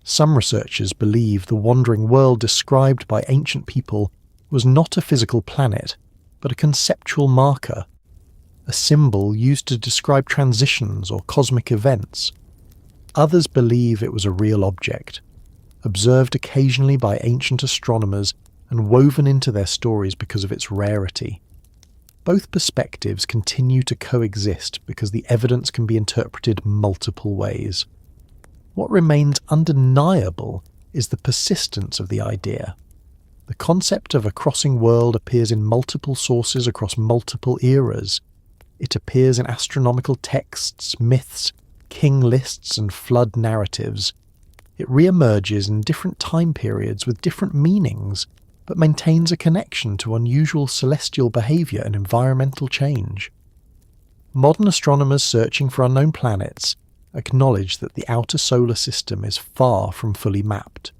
A: Some researchers believe the wandering world described by ancient people was not a physical planet, but a conceptual marker, a symbol used to describe transitions or cosmic events. Others believe it was a real object, observed occasionally by ancient astronomers and woven into their stories because of its rarity. Both perspectives continue to coexist because the evidence can be interpreted multiple ways. What remains undeniable is the persistence of the idea. The concept of a crossing world appears in multiple sources across multiple eras. It appears in astronomical texts, myths, king lists, and flood narratives. It re-emerges in different time periods with different meanings, but maintains a connection to unusual celestial behaviour and environmental change. Modern astronomers searching for unknown planets acknowledge that the outer solar system is far from fully mapped.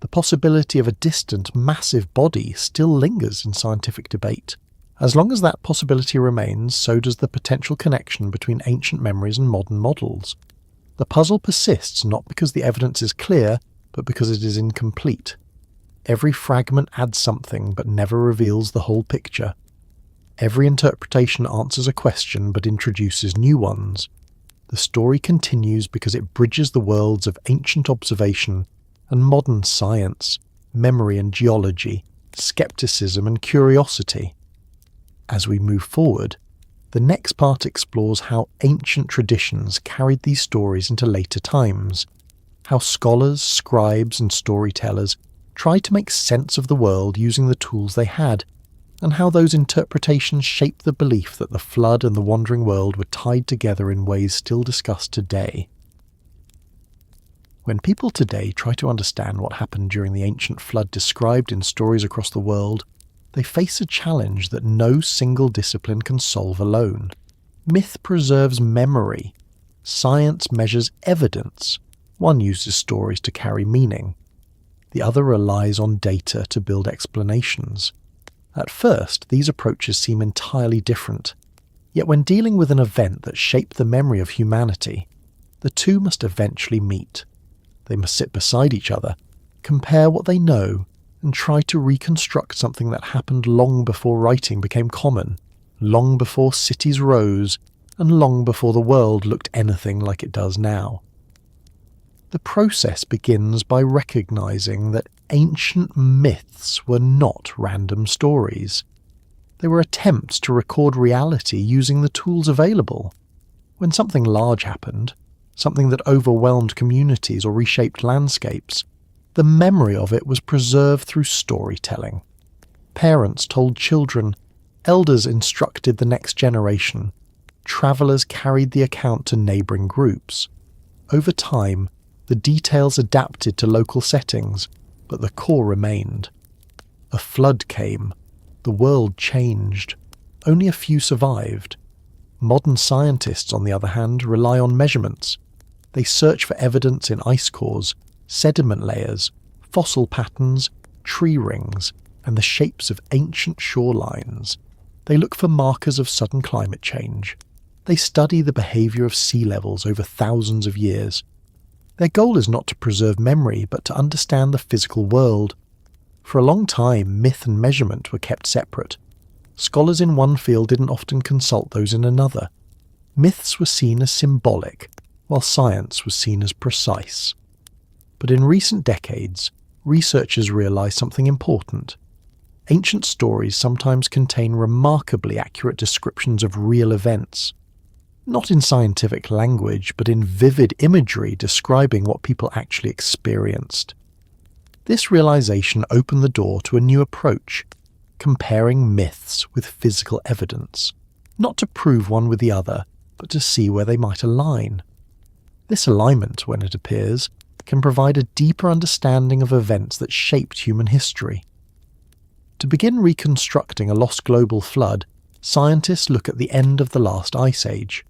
A: The possibility of a distant, massive body still lingers in scientific debate. As long as that possibility remains, so does the potential connection between ancient memories and modern models. The puzzle persists not because the evidence is clear, but because it is incomplete. Every fragment adds something but never reveals the whole picture. Every interpretation answers a question but introduces new ones. The story continues because it bridges the worlds of ancient observation and modern science, memory and geology, skepticism and curiosity. As we move forward, the next part explores how ancient traditions carried these stories into later times, how scholars, scribes, and storytellers tried to make sense of the world using the tools they had, and how those interpretations shaped the belief that the flood and the wandering world were tied together in ways still discussed today. When people today try to understand what happened during the ancient flood described in stories across the world, they face a challenge that no single discipline can solve alone. Myth preserves memory. Science measures evidence. One uses stories to carry meaning. The other relies on data to build explanations. At first, these approaches seem entirely different. Yet when dealing with an event that shaped the memory of humanity, the two must eventually meet. They must sit beside each other, compare what they know, and try to reconstruct something that happened long before writing became common, long before cities rose, and long before the world looked anything like it does now. The process begins by recognizing that ancient myths were not random stories. They were attempts to record reality using the tools available. When something large happened, something that overwhelmed communities or reshaped landscapes, The memory of it was preserved through storytelling. Parents told children, elders instructed the next generation, travellers carried the account to neighbouring groups. Over time, the details adapted to local settings, but the core remained. A flood came. The world changed. Only a few survived. Modern scientists, on the other hand, rely on measurements. They search for evidence in ice cores, sediment layers, fossil patterns, tree rings, and the shapes of ancient shorelines. They look for markers of sudden climate change. They study the behaviour of sea levels over thousands of years. Their goal is not to preserve memory, but to understand the physical world. For a long time, myth and measurement were kept separate. Scholars in one field didn't often consult those in another. Myths were seen as symbolic, while science was seen as precise. But in recent decades, researchers realised something important. Ancient stories sometimes contain remarkably accurate descriptions of real events. Not in scientific language, but in vivid imagery describing what people actually experienced. This realization opened the door to a new approach, comparing myths with physical evidence, not to prove one with the other, but to see where they might align. This alignment, when it appears, can provide a deeper understanding of events that shaped human history. To begin reconstructing a lost global flood, scientists look at the end of the last ice age.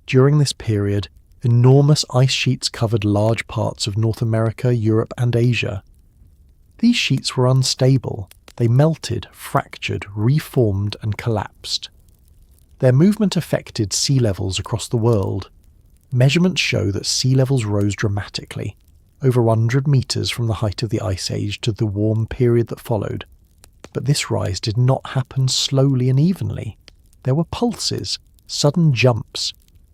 A: During this period, enormous ice sheets covered large parts of North America, Europe, and Asia. These sheets were unstable. They melted, fractured, reformed, and collapsed. Their movement affected sea levels across the world. Measurements show that sea levels rose dramatically, over 100 metres from the height of the Ice Age to the warm period that followed. But this rise did not happen slowly and evenly. There were pulses, sudden jumps,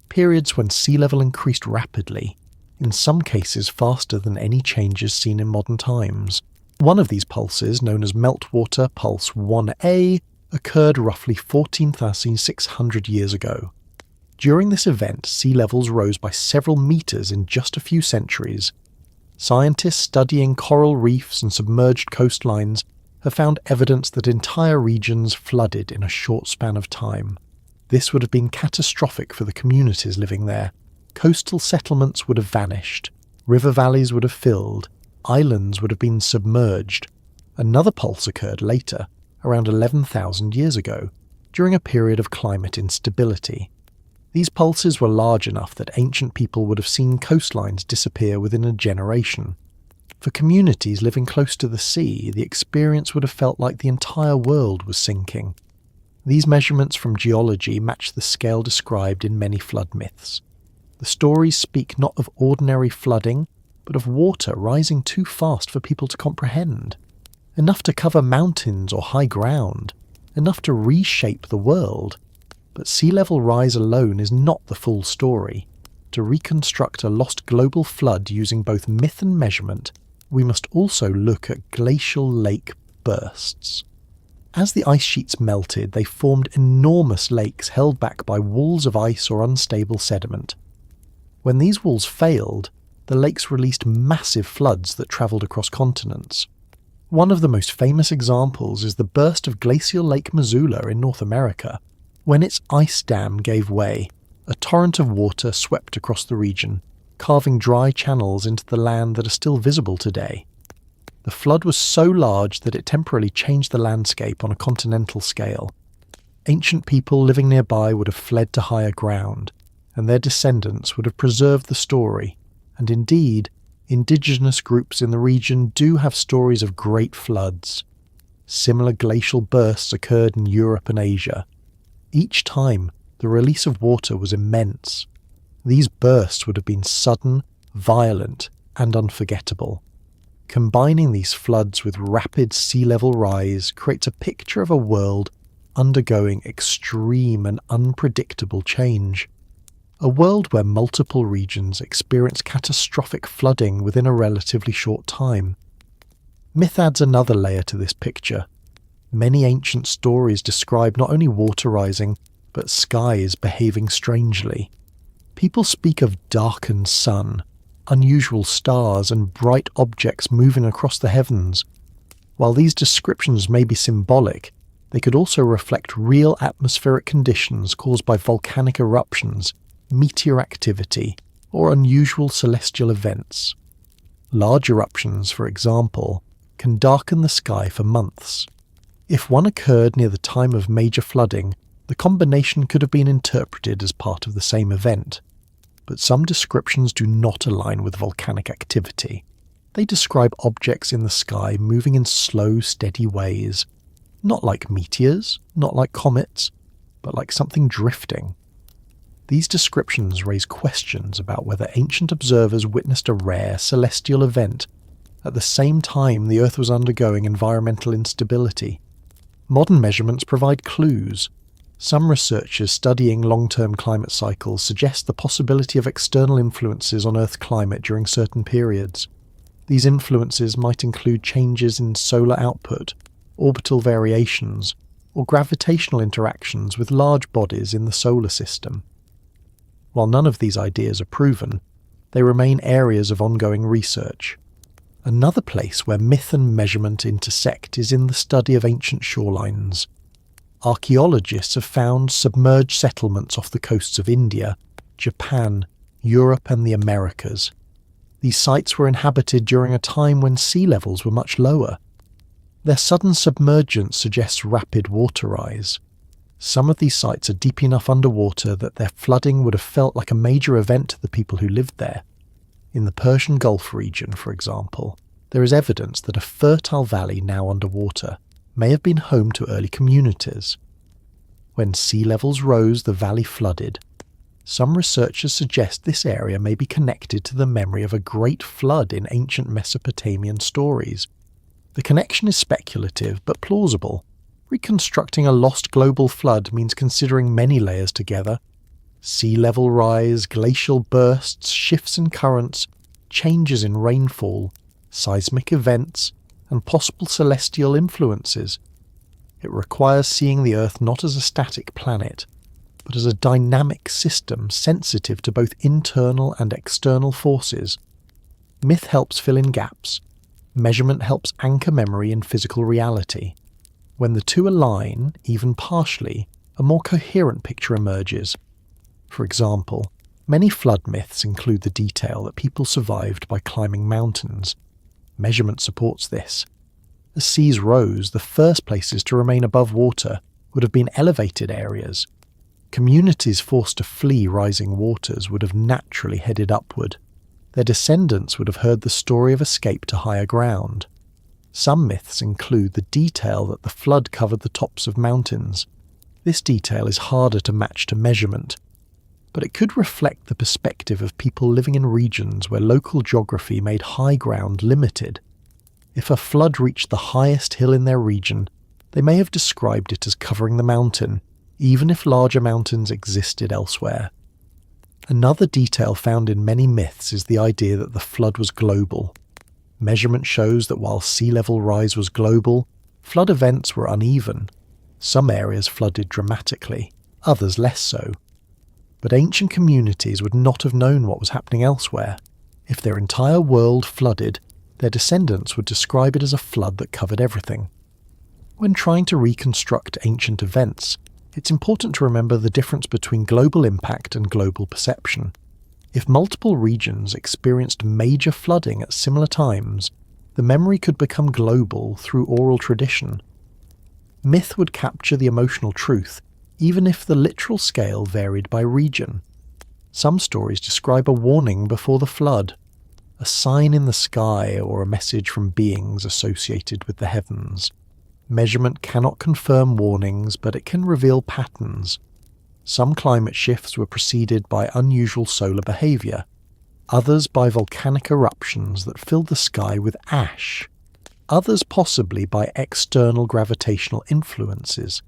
A: periods when sea level increased rapidly, in some cases faster than any changes seen in modern times. One of these pulses, known as Meltwater Pulse 1A, occurred roughly 14,600 years ago. During this event, sea levels rose by several metres in just a few centuries. Scientists studying coral reefs and submerged coastlines have found evidence that entire regions flooded in a short span of time. This would have been catastrophic for the communities living there. Coastal settlements would have vanished, river valleys would have filled, islands would have been submerged. Another pulse occurred later, around 11,000 years ago, during a period of climate instability. These pulses were large enough that ancient people would have seen coastlines disappear within a generation. For communities living close to the sea, the experience would have felt like the entire world was sinking. These measurements from geology match the scale described in many flood myths. The stories speak not of ordinary flooding, but of water rising too fast for people to comprehend. Enough to cover mountains or high ground, enough to reshape the world. But sea level rise alone is not the full story. To reconstruct a lost global flood using both myth and measurement, we must also look at glacial lake bursts. As the ice sheets melted, they formed enormous lakes held back by walls of ice or unstable sediment. When these walls failed, the lakes released massive floods that travelled across continents. One of the most famous examples is the burst of glacial Lake Missoula in North America. When its ice dam gave way, a torrent of water swept across the region, carving dry channels into the land that are still visible today. The flood was so large that it temporarily changed the landscape on a continental scale. Ancient people living nearby would have fled to higher ground, and their descendants would have preserved the story, and indeed, indigenous groups in the region do have stories of great floods. Similar glacial bursts occurred in Europe and Asia. Each time, the release of water was immense. These bursts would have been sudden, violent, and unforgettable. Combining these floods with rapid sea level rise creates a picture of a world undergoing extreme and unpredictable change. A world where multiple regions experience catastrophic flooding within a relatively short time. Myth adds another layer to this picture. Many ancient stories describe not only water rising, but skies behaving strangely. People speak of darkened sun, unusual stars and bright objects moving across the heavens. While these descriptions may be symbolic, they could also reflect real atmospheric conditions caused by volcanic eruptions, meteor activity, or unusual celestial events. Large eruptions, for example, can darken the sky for months. If one occurred near the time of major flooding, the combination could have been interpreted as part of the same event. But some descriptions do not align with volcanic activity. They describe objects in the sky moving in slow, steady ways, not like meteors, not like comets, but like something drifting. These descriptions raise questions about whether ancient observers witnessed a rare celestial event at the same time the Earth was undergoing environmental instability. Modern measurements provide clues. Some researchers studying long-term climate cycles suggest the possibility of external influences on Earth's climate during certain periods. These influences might include changes in solar output, orbital variations, or gravitational interactions with large bodies in the solar system. While none of these ideas are proven, they remain areas of ongoing research. Another place where myth and measurement intersect is in the study of ancient shorelines. Archaeologists have found submerged settlements off the coasts of India, Japan, Europe and the Americas. These sites were inhabited during a time when sea levels were much lower. Their sudden submergence suggests rapid water rise. Some of these sites are deep enough underwater that their flooding would have felt like a major event to the people who lived there. In the Persian Gulf region, for example, there is evidence that a fertile valley now underwater may have been home to early communities. When sea levels rose, the valley flooded. Some researchers suggest this area may be connected to the memory of a great flood in ancient Mesopotamian stories. The connection is speculative but plausible. Reconstructing a lost global flood means considering many layers together. Sea level rise, glacial bursts, shifts in currents, changes in rainfall, seismic events, and possible celestial influences. It requires seeing the Earth not as a static planet, but as a dynamic system sensitive to both internal and external forces. Myth helps fill in gaps. Measurement helps anchor memory in physical reality. When the two align, even partially, a more coherent picture emerges. For example, many flood myths include the detail that people survived by climbing mountains. Measurement supports this. As seas rose, the first places to remain above water would have been elevated areas. Communities forced to flee rising waters would have naturally headed upward. Their descendants would have heard the story of escape to higher ground. Some myths include the detail that the flood covered the tops of mountains. This detail is harder to match to measurement, but it could reflect the perspective of people living in regions where local geography made high ground limited. If a flood reached the highest hill in their region, they may have described it as covering the mountain, even if larger mountains existed elsewhere. Another detail found in many myths is the idea that the flood was global. Measurement shows that while sea level rise was global, flood events were uneven. Some areas flooded dramatically, others less so. But ancient communities would not have known what was happening elsewhere. If their entire world flooded, their descendants would describe it as a flood that covered everything. When trying to reconstruct ancient events, it's important to remember the difference between global impact and global perception. If multiple regions experienced major flooding at similar times, the memory could become global through oral tradition. Myth would capture the emotional truth, even if the literal scale varied by region. Some stories describe a warning before the flood, a sign in the sky or a message from beings associated with the heavens. Measurement cannot confirm warnings, but it can reveal patterns. Some climate shifts were preceded by unusual solar behavior, others by volcanic eruptions that filled the sky with ash, others possibly by external gravitational influences.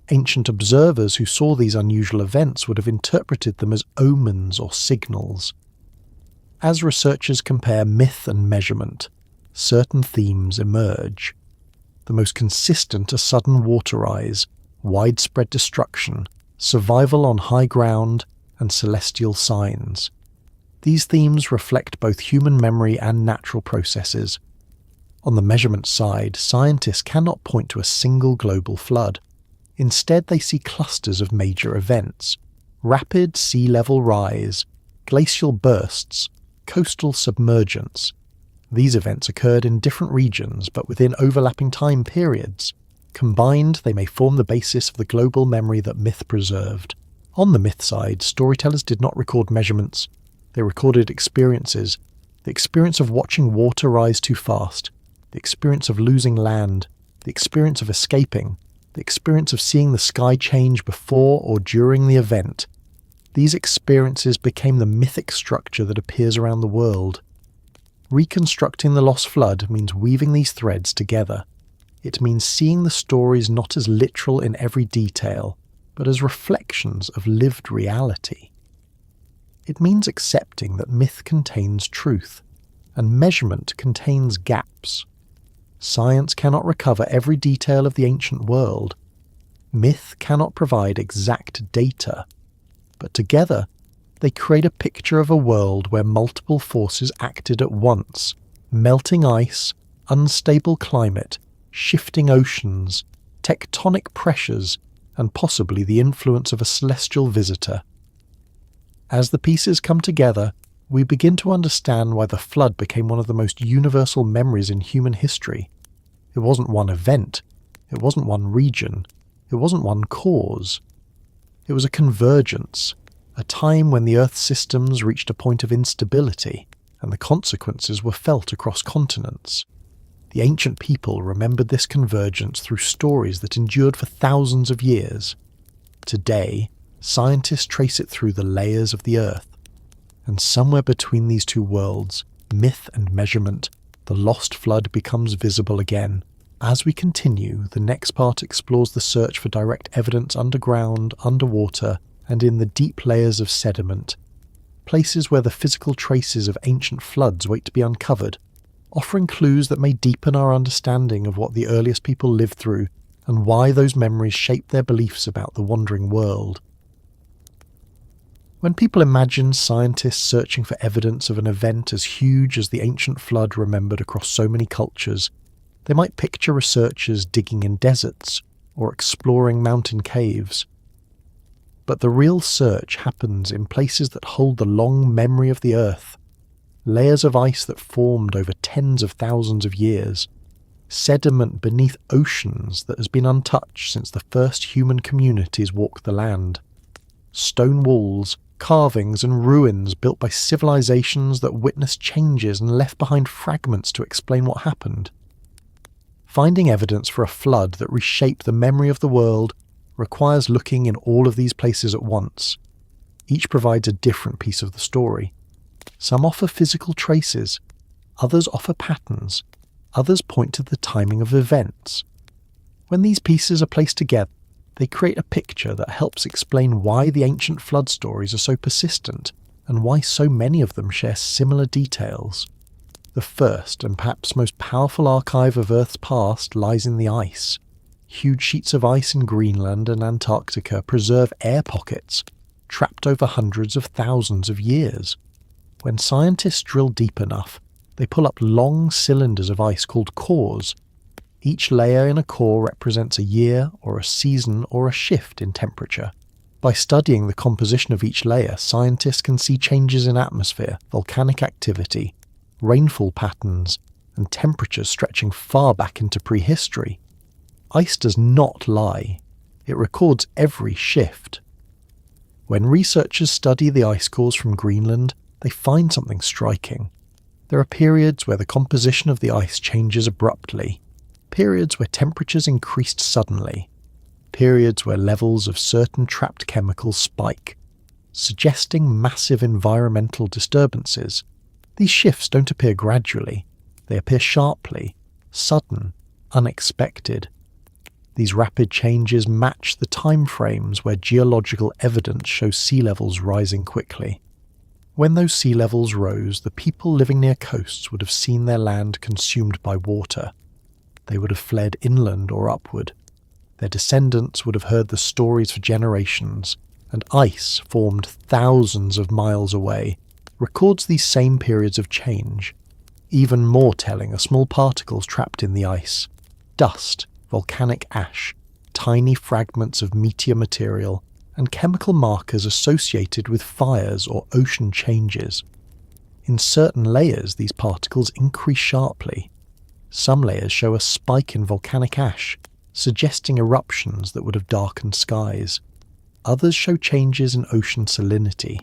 A: Ancient observers who saw these unusual events would have interpreted them as omens or signals. As researchers compare myth and measurement, certain themes emerge. The most consistent are sudden water rise, widespread destruction, survival on high ground, and celestial signs. These themes reflect both human memory and natural processes. On the measurement side, scientists cannot point to a single global flood. Instead, they see clusters of major events: rapid sea level rise, glacial bursts, coastal submergence. These events occurred in different regions but within overlapping time periods. Combined, they may form the basis of the global memory that myth preserved. On the myth side, storytellers did not record measurements. They recorded experiences: the experience of watching water rise too fast, the experience of losing land, the experience of escaping, the experience of seeing the sky change before or during the event. These experiences became the mythic structure that appears around the world. Reconstructing the lost flood means weaving these threads together. It means seeing the stories not as literal in every detail, but as reflections of lived reality. It means accepting that myth contains truth, and measurement contains gaps. Science cannot recover every detail of the ancient world. Myth cannot provide exact data, but together they create a picture of a world where multiple forces acted at once: melting ice, unstable climate, shifting oceans, tectonic pressures, and possibly the influence of a celestial visitor. As the pieces come together, we begin to understand why the flood became one of the most universal memories in human history. It wasn't one event, it wasn't one region, it wasn't one cause. It was a convergence, a time when the Earth's systems reached a point of instability, and the consequences were felt across continents. The ancient people remembered this convergence through stories that endured for thousands of years. Today, scientists trace it through the layers of the Earth. And somewhere between these two worlds, myth and measurement, the lost flood becomes visible again. As we continue, the next part explores the search for direct evidence underground, underwater, and in the deep layers of sediment, places where the physical traces of ancient floods wait to be uncovered, offering clues that may deepen our understanding of what the earliest people lived through and why those memories shaped their beliefs about the wandering world. When people imagine scientists searching for evidence of an event as huge as the ancient flood remembered across so many cultures, they might picture researchers digging in deserts or exploring mountain caves. But the real search happens in places that hold the long memory of the Earth, layers of ice that formed over tens of thousands of years, sediment beneath oceans that has been untouched since the first human communities walked the land, stone walls, carvings and ruins built by civilizations that witnessed changes and left behind fragments to explain what happened. Finding evidence for a flood that reshaped the memory of the world requires looking in all of these places at once. Each provides a different piece of the story. Some offer physical traces, others offer patterns, others point to the timing of events. When these pieces are placed together, they create a picture that helps explain why the ancient flood stories are so persistent and why so many of them share similar details. The first and perhaps most powerful archive of Earth's past lies in the ice. Huge sheets of ice in Greenland and Antarctica preserve air pockets, trapped over hundreds of thousands of years. When scientists drill deep enough, they pull up long cylinders of ice called cores. Each layer in a core represents a year or a season or a shift in temperature. By studying the composition of each layer, scientists can see changes in atmosphere, volcanic activity, rainfall patterns, and temperatures stretching far back into prehistory. Ice does not lie. It records every shift. When researchers study the ice cores from Greenland, they find something striking. There are periods where the composition of the ice changes abruptly, periods where temperatures increased suddenly, periods where levels of certain trapped chemicals spike, suggesting massive environmental disturbances. These shifts don't appear gradually, they appear sharply, sudden, unexpected. These rapid changes match the time frames where geological evidence shows sea levels rising quickly. When those sea levels rose, the people living near coasts would have seen their land consumed by water. They would have fled inland or upward. Their descendants would have heard the stories for generations, and ice formed thousands of miles away, records these same periods of change. Even more telling are small particles trapped in the ice, dust, volcanic ash, tiny fragments of meteor material, and chemical markers associated with fires or ocean changes. In certain layers, these particles increase sharply. Some layers show a spike in volcanic ash, suggesting eruptions that would have darkened skies. Others show changes in ocean salinity,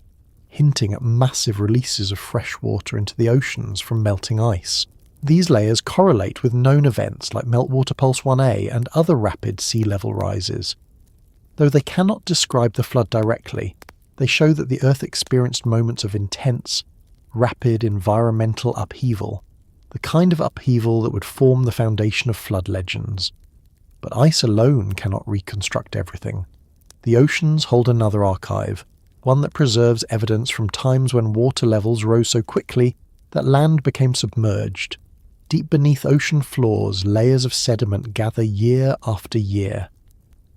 A: hinting at massive releases of fresh water into the oceans from melting ice. These layers correlate with known events like Meltwater Pulse 1a and other rapid sea level rises. Though they cannot describe the flood directly, they show that the Earth experienced moments of intense, rapid environmental upheaval, the kind of upheaval that would form the foundation of flood legends. But ice alone cannot reconstruct everything. The oceans hold another archive, one that preserves evidence from times when water levels rose so quickly that land became submerged. Deep beneath ocean floors, layers of sediment gather year after year.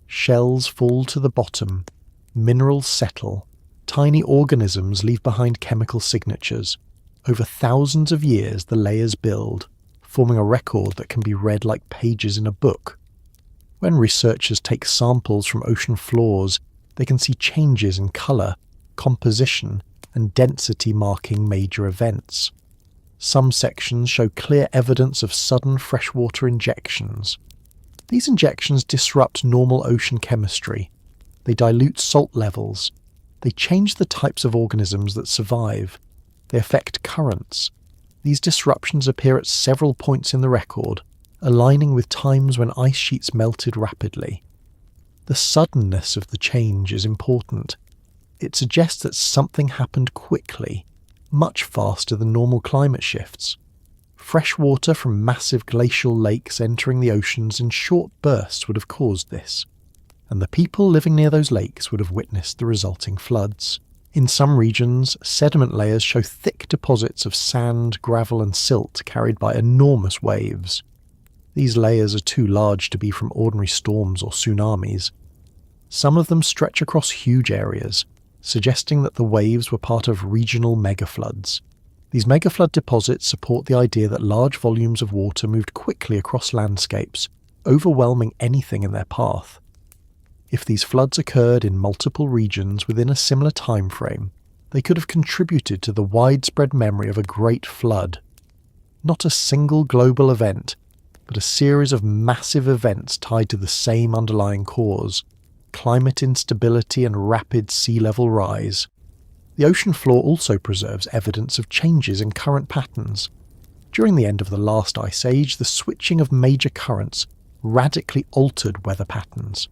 A: Shells fall to the bottom, minerals settle, tiny organisms leave behind chemical signatures. Over thousands of years the layers build, forming a record that can be read like pages in a book. When researchers take samples from ocean floors, they can see changes in colour, composition, and density marking major events. Some sections show clear evidence of sudden freshwater injections. These injections disrupt normal ocean chemistry. They dilute salt levels. They change the types of organisms that survive. They affect currents. These disruptions appear at several points in the record, aligning with times when ice sheets melted rapidly. The suddenness of the change is important. It suggests that something happened quickly, much faster than normal climate shifts. Fresh water from massive glacial lakes entering the oceans in short bursts would have caused this, and the people living near those lakes would have witnessed the resulting floods. In some regions, sediment layers show thick deposits of sand, gravel and silt carried by enormous waves. These layers are too large to be from ordinary storms or tsunamis. Some of them stretch across huge areas, suggesting that the waves were part of regional megafloods. These megaflood deposits support the idea that large volumes of water moved quickly across landscapes, overwhelming anything in their path. If these floods occurred in multiple regions within a similar time frame, they could have contributed to the widespread memory of a great flood. Not a single global event, but a series of massive events tied to the same underlying cause: climate instability and rapid sea level rise. The ocean floor also preserves evidence of changes in current patterns. During the end of the last ice age, the switching of major currents radically altered weather patterns.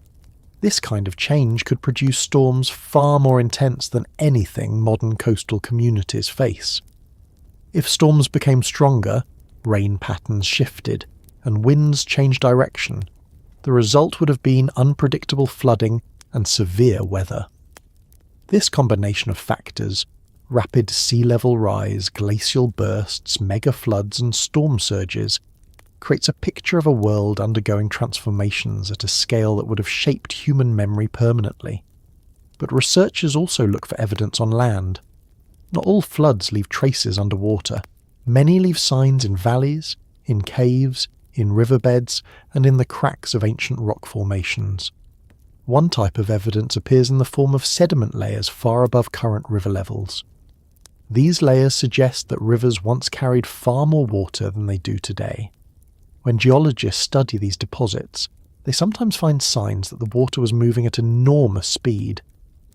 A: This kind of change could produce storms far more intense than anything modern coastal communities face. If storms became stronger, rain patterns shifted, and winds changed direction, the result would have been unpredictable flooding and severe weather. This combination of factors — rapid sea level rise, glacial bursts, mega floods and storm surges — creates a picture of a world undergoing transformations at a scale that would have shaped human memory permanently. But researchers also look for evidence on land. Not all floods leave traces underwater. Many leave signs in valleys, in caves, in riverbeds, and in the cracks of ancient rock formations. One type of evidence appears in the form of sediment layers far above current river levels. These layers suggest that rivers once carried far more water than they do today. When geologists study these deposits, they sometimes find signs that the water was moving at enormous speed,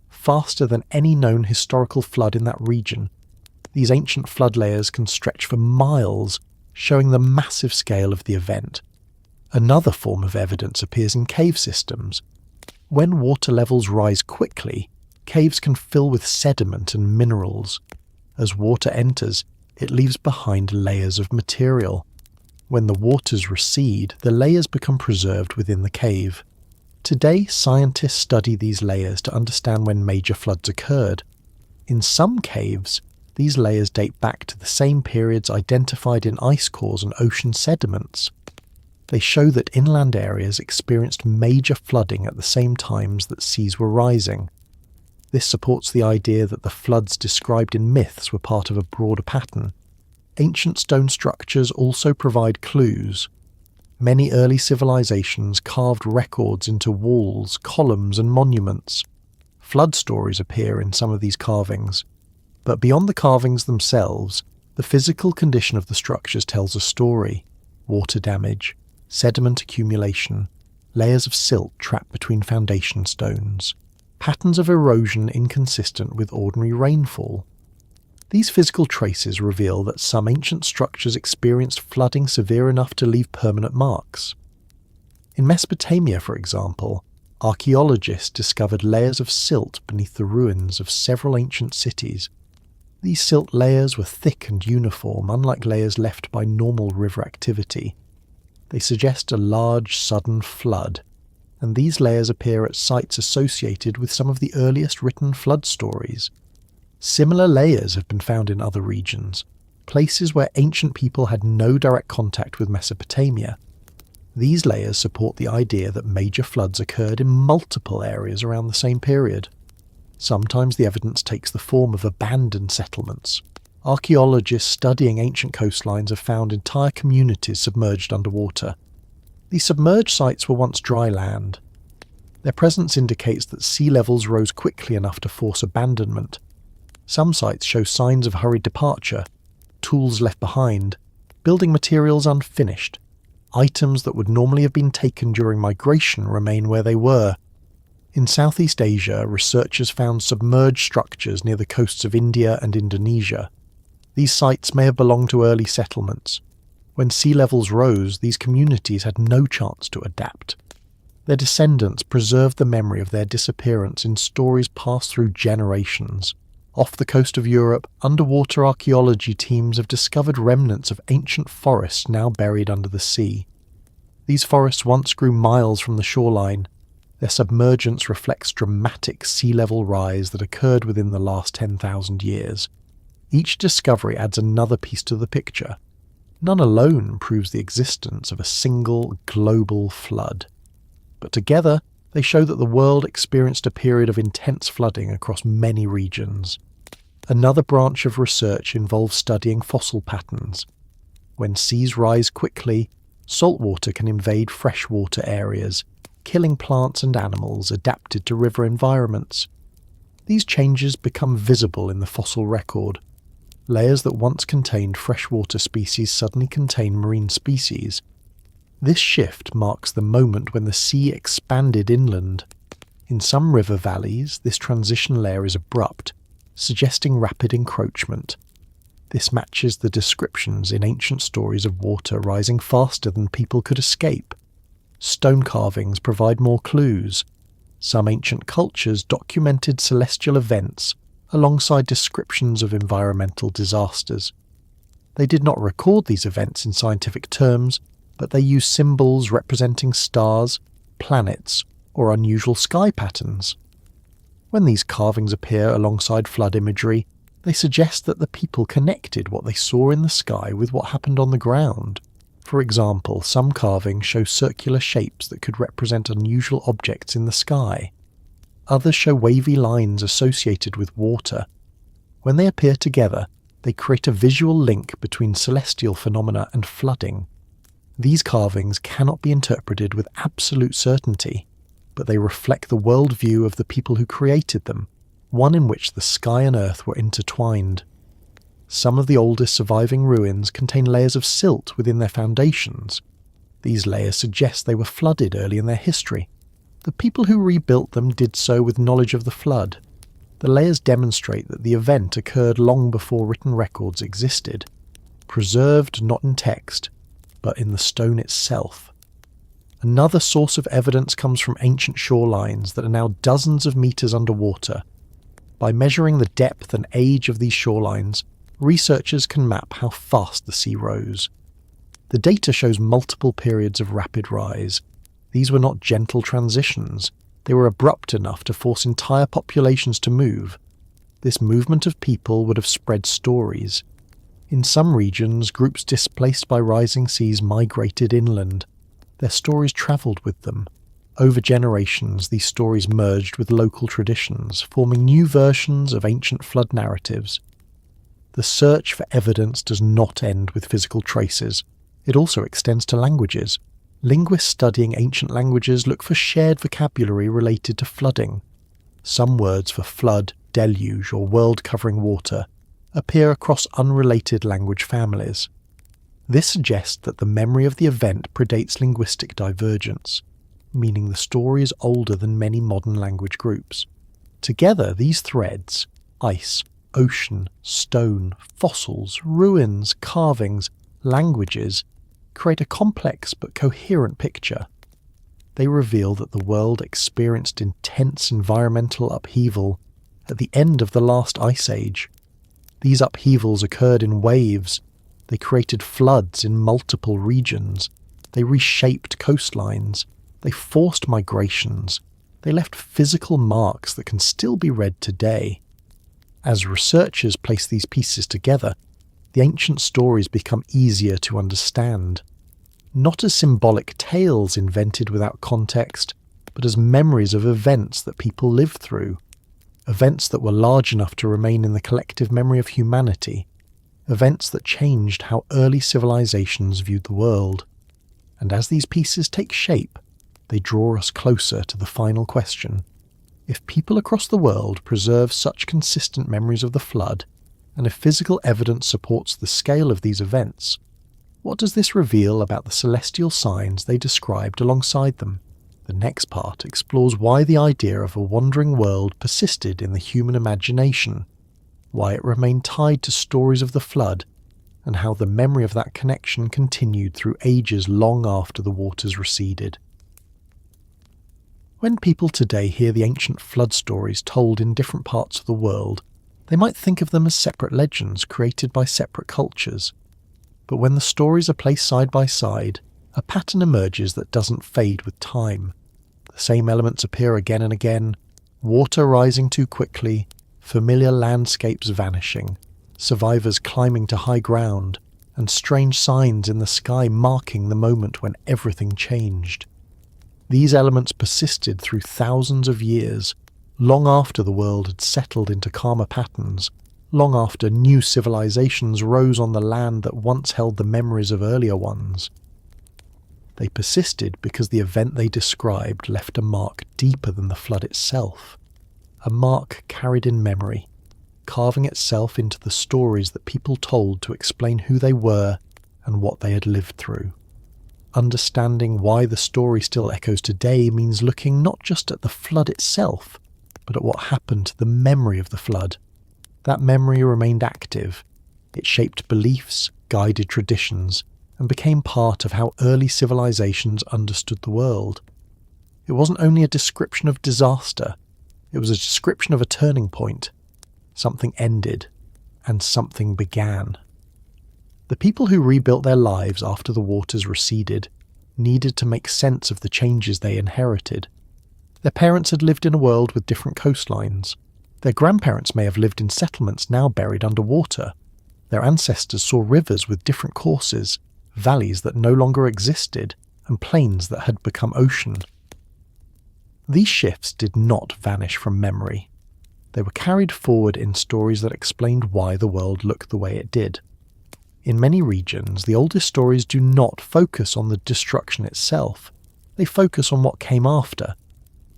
A: faster than any known historical flood in that region. These ancient flood layers can stretch for miles, showing the massive scale of the event. Another form of evidence appears in cave systems. When water levels rise quickly, caves can fill with sediment and minerals. As water enters, it leaves behind layers of material. When the waters recede, the layers become preserved within the cave. Today, scientists study these layers to understand when major floods occurred. In some caves, these layers date back to the same periods identified in ice cores and ocean sediments. They show that inland areas experienced major flooding at the same times that seas were rising. This supports the idea that the floods described in myths were part of a broader pattern. Ancient stone structures also provide clues. Many early civilizations carved records into walls, columns, and monuments. Flood stories appear in some of these carvings. But beyond the carvings themselves, the physical condition of the structures tells a story. Water damage, sediment accumulation, layers of silt trapped between foundation stones, patterns of erosion inconsistent with ordinary rainfall. These physical traces reveal that some ancient structures experienced flooding severe enough to leave permanent marks. In Mesopotamia, for example, archaeologists discovered layers of silt beneath the ruins of several ancient cities. These silt layers were thick and uniform, unlike layers left by normal river activity. They suggest a large, sudden flood, and these layers appear at sites associated with some of the earliest written flood stories. Similar layers have been found in other regions, places where ancient people had no direct contact with Mesopotamia. These layers support the idea that major floods occurred in multiple areas around the same period. Sometimes the evidence takes the form of abandoned settlements. Archaeologists studying ancient coastlines have found entire communities submerged underwater. These submerged sites were once dry land. Their presence indicates that sea levels rose quickly enough to force abandonment. Some sites show signs of hurried departure, tools left behind, building materials unfinished. Items that would normally have been taken during migration remain where they were. In Southeast Asia, researchers found submerged structures near the coasts of India and Indonesia. These sites may have belonged to early settlements. When sea levels rose, these communities had no chance to adapt. Their descendants preserved the memory of their disappearance in stories passed through generations. Off the coast of Europe, underwater archaeology teams have discovered remnants of ancient forests now buried under the sea. These forests once grew miles from the shoreline. Their submergence reflects dramatic sea level rise that occurred within the last 10,000 years. Each discovery adds another piece to the picture. None alone proves the existence of a single global flood. But together, they show that the world experienced a period of intense flooding across many regions. Another branch of research involves studying fossil patterns. When seas rise quickly, saltwater can invade freshwater areas, killing plants and animals adapted to river environments. These changes become visible in the fossil record. Layers that once contained freshwater species suddenly contain marine species. This shift marks the moment when the sea expanded inland. In some river valleys, this transition layer is abrupt, suggesting rapid encroachment. This matches the descriptions in ancient stories of water rising faster than people could escape. Stone carvings provide more clues. Some ancient cultures documented celestial events alongside descriptions of environmental disasters. They did not record these events in scientific terms, but they used symbols representing stars, planets, or unusual sky patterns. When these carvings appear alongside flood imagery, they suggest that the people connected what they saw in the sky with what happened on the ground. For example, some carvings show circular shapes that could represent unusual objects in the sky. Others show wavy lines associated with water. When they appear together, they create a visual link between celestial phenomena and flooding. These carvings cannot be interpreted with absolute certainty, but they reflect the worldview of the people who created them, one in which the sky and earth were intertwined. Some of the oldest surviving ruins contain layers of silt within their foundations. These layers suggest they were flooded early in their history. The people who rebuilt them did so with knowledge of the flood. The layers demonstrate that the event occurred long before written records existed, preserved not in text, but in the stone itself. Another source of evidence comes from ancient shorelines that are now dozens of meters underwater. By measuring the depth and age of these shorelines, researchers can map how fast the sea rose. The data shows multiple periods of rapid rise. These were not gentle transitions. They were abrupt enough to force entire populations to move. This movement of people would have spread stories. In some regions, groups displaced by rising seas migrated inland. Their stories travelled with them. Over generations, these stories merged with local traditions, forming new versions of ancient flood narratives. The search for evidence does not end with physical traces. It also extends to languages. Linguists studying ancient languages look for shared vocabulary related to flooding. Some words for flood, deluge, or world-covering water appear across unrelated language families. This suggests that the memory of the event predates linguistic divergence, meaning the story is older than many modern language groups. Together, these threads — ice, ocean, stone, fossils, ruins, carvings, languages — create a complex but coherent picture. They reveal that the world experienced intense environmental upheaval at the end of the last ice age. These upheavals occurred in waves. They created floods in multiple regions. They reshaped coastlines. They forced migrations. They left physical marks that can still be read today. As researchers place these pieces together, the ancient stories become easier to understand. Not as symbolic tales invented without context, but as memories of events that people lived through. Events that were large enough to remain in the collective memory of humanity. Events that changed how early civilizations viewed the world. And as these pieces take shape, they draw us closer to the final question. If people across the world preserve such consistent memories of the flood, and if physical evidence supports the scale of these events, what does this reveal about the celestial signs they described alongside them? The next part explores why the idea of a wandering world persisted in the human imagination, why it remained tied to stories of the flood, and how the memory of that connection continued through ages long after the waters receded. When people today hear the ancient flood stories told in different parts of the world, they might think of them as separate legends created by separate cultures. But when the stories are placed side by side, a pattern emerges that doesn't fade with time. The same elements appear again and again: water rising too quickly, familiar landscapes vanishing, survivors climbing to high ground, and strange signs in the sky marking the moment when everything changed. These elements persisted through thousands of years, long after the world had settled into calmer patterns, long after new civilizations rose on the land that once held the memories of earlier ones. They persisted because the event they described left a mark deeper than the flood itself, a mark carried in memory, carving itself into the stories that people told to explain who they were and what they had lived through. Understanding why the story still echoes today means looking not just at the flood itself, but at what happened to the memory of the flood. That memory remained active. It shaped beliefs, guided traditions, and became part of how early civilizations understood the world. It wasn't only a description of disaster, it was a description of a turning point. Something ended, and something began. The people who rebuilt their lives after the waters receded needed to make sense of the changes they inherited. Their parents had lived in a world with different coastlines. Their grandparents may have lived in settlements now buried underwater. Their ancestors saw rivers with different courses, valleys that no longer existed, and plains that had become ocean. These shifts did not vanish from memory. They were carried forward in stories that explained why the world looked the way it did. In many regions, the oldest stories do not focus on the destruction itself. They focus on what came after.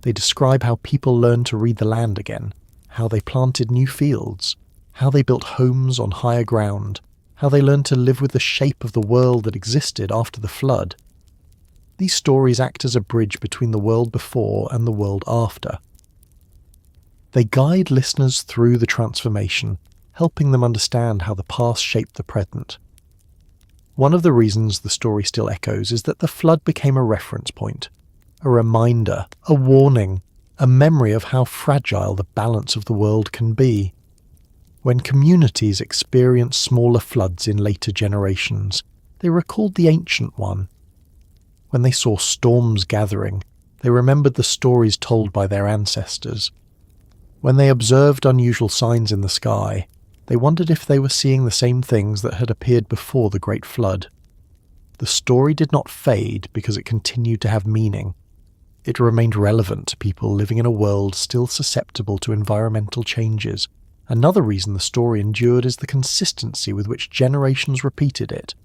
A: They describe how people learned to read the land again, how they planted new fields, how they built homes on higher ground, how they learned to live with the shape of the world that existed after the flood. These stories act as a bridge between the world before and the world after. They guide listeners through the transformation, helping them understand how the past shaped the present. One of the reasons the story still echoes is that the flood became a reference point, a reminder, a warning, a memory of how fragile the balance of the world can be. When communities experienced smaller floods in later generations, they recalled the ancient one. When they saw storms gathering, they remembered the stories told by their ancestors. When they observed unusual signs in the sky, they wondered if they were seeing the same things that had appeared before the Great Flood. The story did not fade because it continued to have meaning. It remained relevant to people living in a world still susceptible to environmental changes. Another reason the story endured is the consistency with which generations repeated it.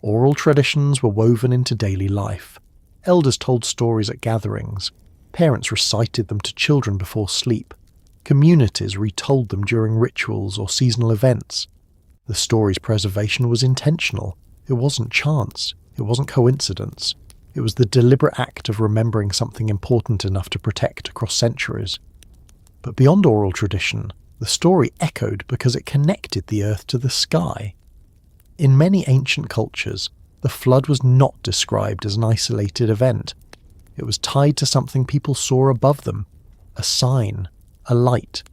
A: Oral traditions were woven into daily life. Elders told stories at gatherings. Parents recited them to children before sleep. Communities retold them during rituals or seasonal events. The story's preservation was intentional. It wasn't chance. It wasn't coincidence. It was the deliberate act of remembering something important enough to protect across centuries. But beyond oral tradition, the story echoed because it connected the earth to the sky. In many ancient cultures, the flood was not described as an isolated event. It was tied to something people saw above them, a sign, a light,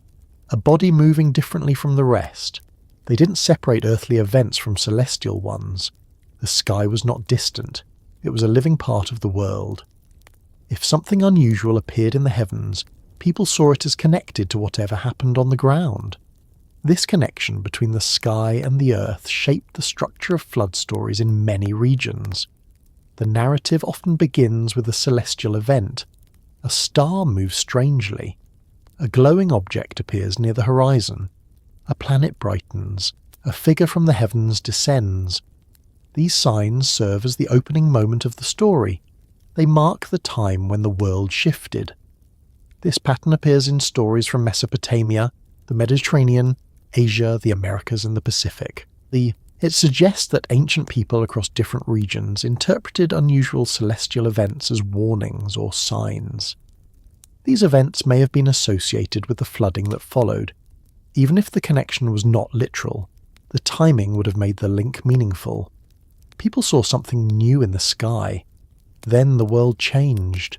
A: a body moving differently from the rest. They didn't separate earthly events from celestial ones. The sky was not distant. It was a living part of the world. If something unusual appeared in the heavens, people saw it as connected to whatever happened on the ground. This connection between the sky and the earth shaped the structure of flood stories in many regions. The narrative often begins with a celestial event. A star moves strangely. A glowing object appears near the horizon. A planet brightens. A figure from the heavens descends. These signs serve as the opening moment of the story. They mark the time when the world shifted. This pattern appears in stories from Mesopotamia, the Mediterranean, Asia, the Americas and the Pacific. It suggests that ancient people across different regions interpreted unusual celestial events as warnings or signs. These events may have been associated with the flooding that followed. Even if the connection was not literal, the timing would have made the link meaningful. People saw something new in the sky. Then the world changed.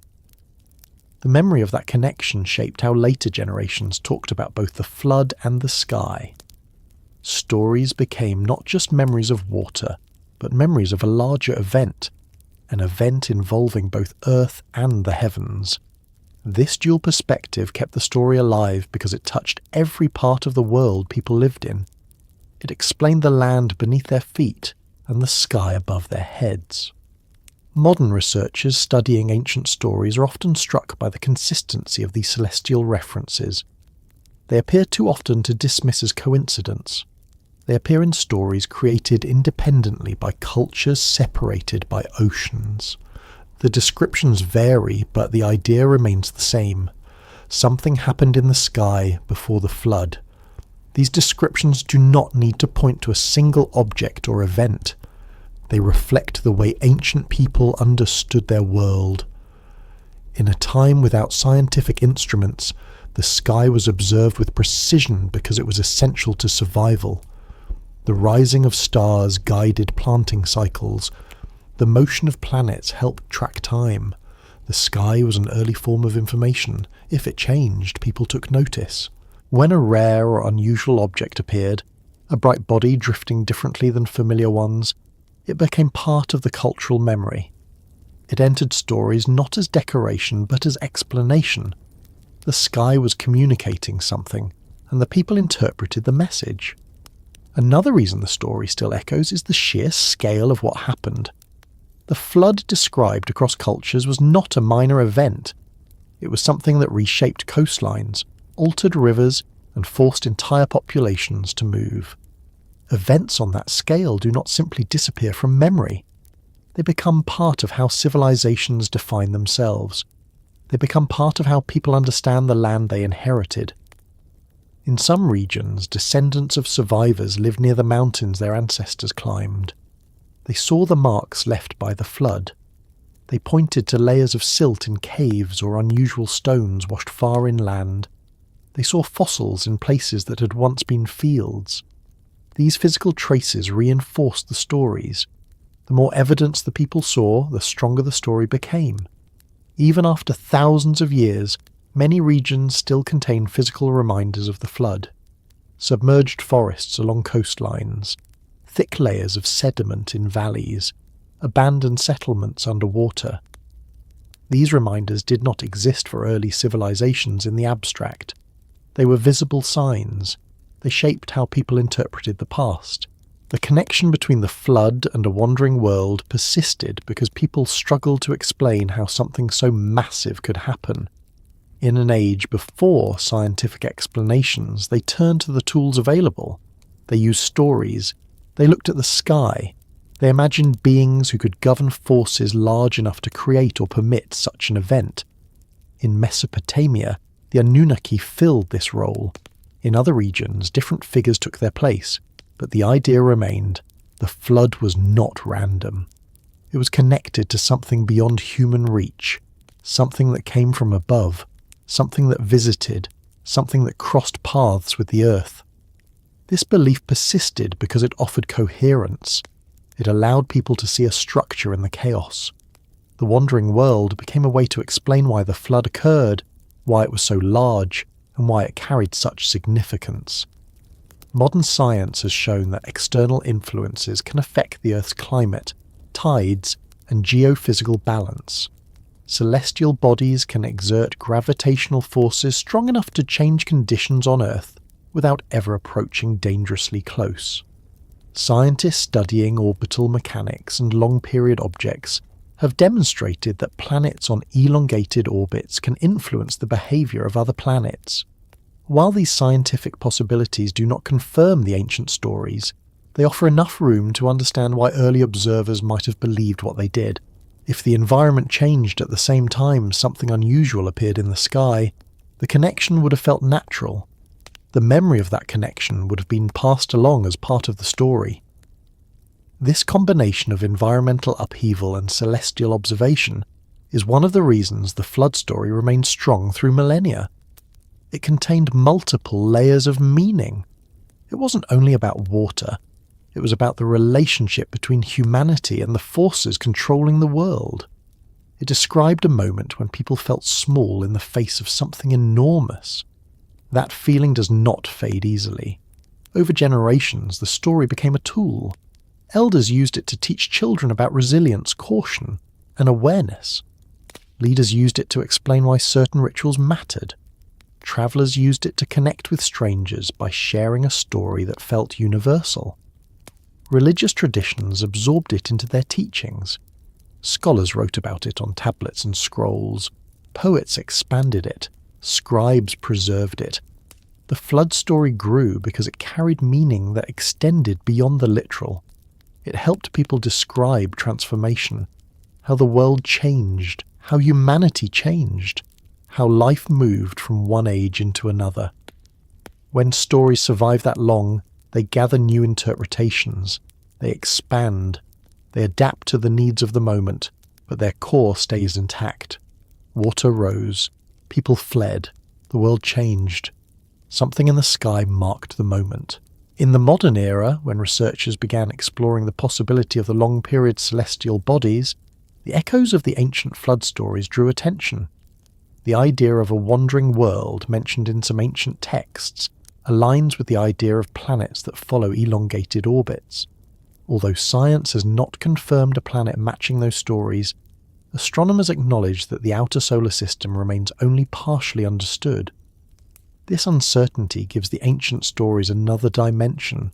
A: The memory of that connection shaped how later generations talked about both the flood and the sky. Stories became not just memories of water, but memories of a larger event, an event involving both Earth and the heavens. This dual perspective kept the story alive because it touched every part of the world people lived in. It explained the land beneath their feet and the sky above their heads. Modern researchers studying ancient stories are often struck by the consistency of these celestial references. They appear too often to dismiss as coincidence. They appear in stories created independently by cultures separated by oceans. The descriptions vary, but the idea remains the same. Something happened in the sky before the flood. These descriptions do not need to point to a single object or event. They reflect the way ancient people understood their world. In a time without scientific instruments, the sky was observed with precision because it was essential to survival. The rising of stars guided planting cycles. The motion of planets helped track time. The sky was an early form of information. If it changed, people took notice. When a rare or unusual object appeared, a bright body drifting differently than familiar ones, it became part of the cultural memory. It entered stories not as decoration but as explanation. The sky was communicating something, and the people interpreted the message. Another reason the story still echoes is the sheer scale of what happened. The flood described across cultures was not a minor event. It was something that reshaped coastlines, altered rivers, and forced entire populations to move. Events on that scale do not simply disappear from memory. They become part of how civilizations define themselves. They become part of how people understand the land they inherited. In some regions, descendants of survivors lived near the mountains their ancestors climbed. They saw the marks left by the flood. They pointed to layers of silt in caves or unusual stones washed far inland. They saw fossils in places that had once been fields. These physical traces reinforced the stories. The more evidence the people saw, the stronger the story became. Even after thousands of years, many regions still contain physical reminders of the flood. Submerged forests along coastlines, thick layers of sediment in valleys, abandoned settlements underwater. These reminders did not exist for early civilizations in the abstract. They were visible signs. They shaped how people interpreted the past. The connection between the flood and a wandering world persisted because people struggled to explain how something so massive could happen. In an age before scientific explanations, they turned to the tools available. They used stories. They looked at the sky. They imagined beings who could govern forces large enough to create or permit such an event. In Mesopotamia, the Anunnaki filled this role. In other regions, different figures took their place, but the idea remained: the flood was not random. It was connected to something beyond human reach, something that came from above, something that visited, something that crossed paths with the earth. This belief persisted because it offered coherence. It allowed people to see a structure in the chaos. The wandering world became a way to explain why the flood occurred, why it was so large, and why it carried such significance. Modern science has shown that external influences can affect the Earth's climate, tides, and geophysical balance. Celestial bodies can exert gravitational forces strong enough to change conditions on Earth without ever approaching dangerously close. Scientists studying orbital mechanics and long-period objects have demonstrated that planets on elongated orbits can influence the behavior of other planets. While these scientific possibilities do not confirm the ancient stories, they offer enough room to understand why early observers might have believed what they did. If the environment changed at the same time something unusual appeared in the sky, the connection would have felt natural. The memory of that connection would have been passed along as part of the story. This combination of environmental upheaval and celestial observation is one of the reasons the flood story remained strong through millennia. It contained multiple layers of meaning. It wasn't only about water. It was about the relationship between humanity and the forces controlling the world. It described a moment when people felt small in the face of something enormous. That feeling does not fade easily. Over generations, the story became a tool. Elders used it to teach children about resilience, caution, and awareness. Leaders used it to explain why certain rituals mattered. Travelers used it to connect with strangers by sharing a story that felt universal. Religious traditions absorbed it into their teachings. Scholars wrote about it on tablets and scrolls. Poets expanded it. Scribes preserved it. The flood story grew because it carried meaning that extended beyond the literal. It helped people describe transformation, how the world changed, how humanity changed, how life moved from one age into another. When stories survive that long, they gather new interpretations, they expand, they adapt to the needs of the moment, but their core stays intact. Water rose, people fled, the world changed. Something in the sky marked the moment. In the modern era, when researchers began exploring the possibility of the long-period celestial bodies, the echoes of the ancient flood stories drew attention. The idea of a wandering world mentioned in some ancient texts aligns with the idea of planets that follow elongated orbits. Although science has not confirmed a planet matching those stories, astronomers acknowledge that the outer solar system remains only partially understood. This uncertainty gives the ancient stories another dimension.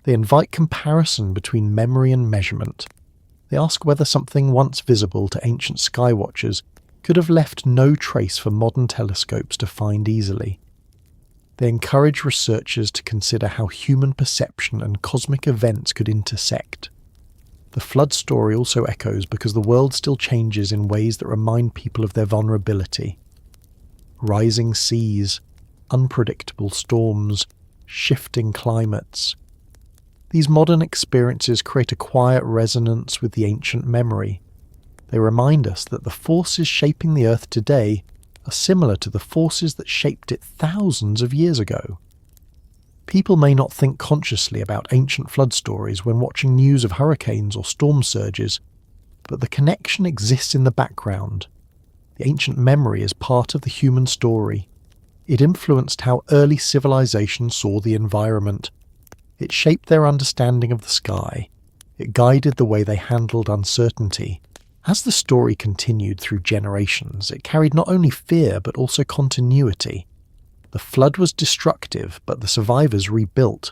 A: They invite comparison between memory and measurement. They ask whether something once visible to ancient skywatchers could have left no trace for modern telescopes to find easily. They encourage researchers to consider how human perception and cosmic events could intersect. The flood story also echoes because the world still changes in ways that remind people of their vulnerability. Rising seas, unpredictable storms, shifting climates. These modern experiences create a quiet resonance with the ancient memory. They remind us that the forces shaping the Earth today are similar to the forces that shaped it thousands of years ago. People may not think consciously about ancient flood stories when watching news of hurricanes or storm surges, but the connection exists in the background. The ancient memory is part of the human story. It influenced how early civilizations saw the environment. It shaped their understanding of the sky. It guided the way they handled uncertainty. As the story continued through generations, it carried not only fear but also continuity. The flood was destructive, but the survivors rebuilt.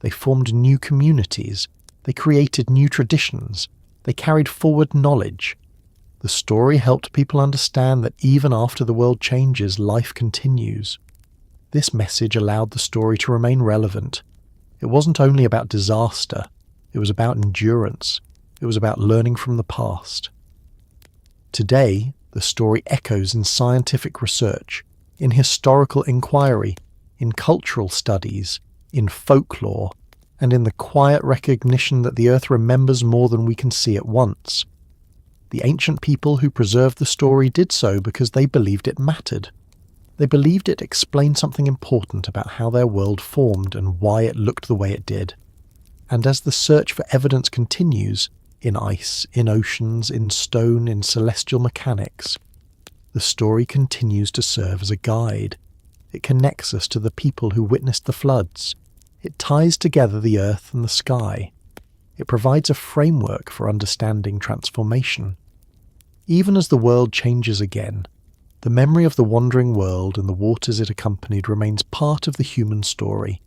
A: They formed new communities. They created new traditions. They carried forward knowledge. The story helped people understand that even after the world changes, life continues. This message allowed the story to remain relevant. It wasn't only about disaster. It was about endurance. It was about learning from the past. Today, the story echoes in scientific research, in historical inquiry, in cultural studies, in folklore, and in the quiet recognition that the earth remembers more than we can see at once. The ancient people who preserved the story did so because they believed it mattered. They believed it explained something important about how their world formed and why it looked the way it did. And as the search for evidence continues, in ice, in oceans, in stone, in celestial mechanics, the story continues to serve as a guide. It connects us to the people who witnessed the floods. It ties together the earth and the sky. It provides a framework for understanding transformation. Even as the world changes again, the memory of the wandering world and the waters it accompanied remains part of the human story,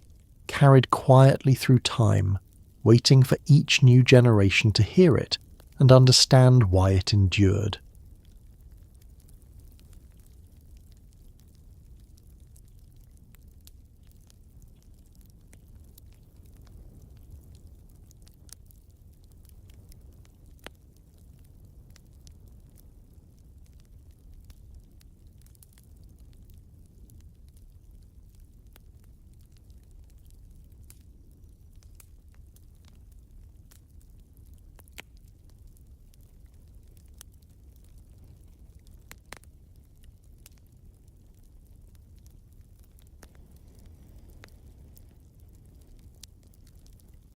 A: carried quietly through time, waiting for each new generation to hear it and understand why it endured.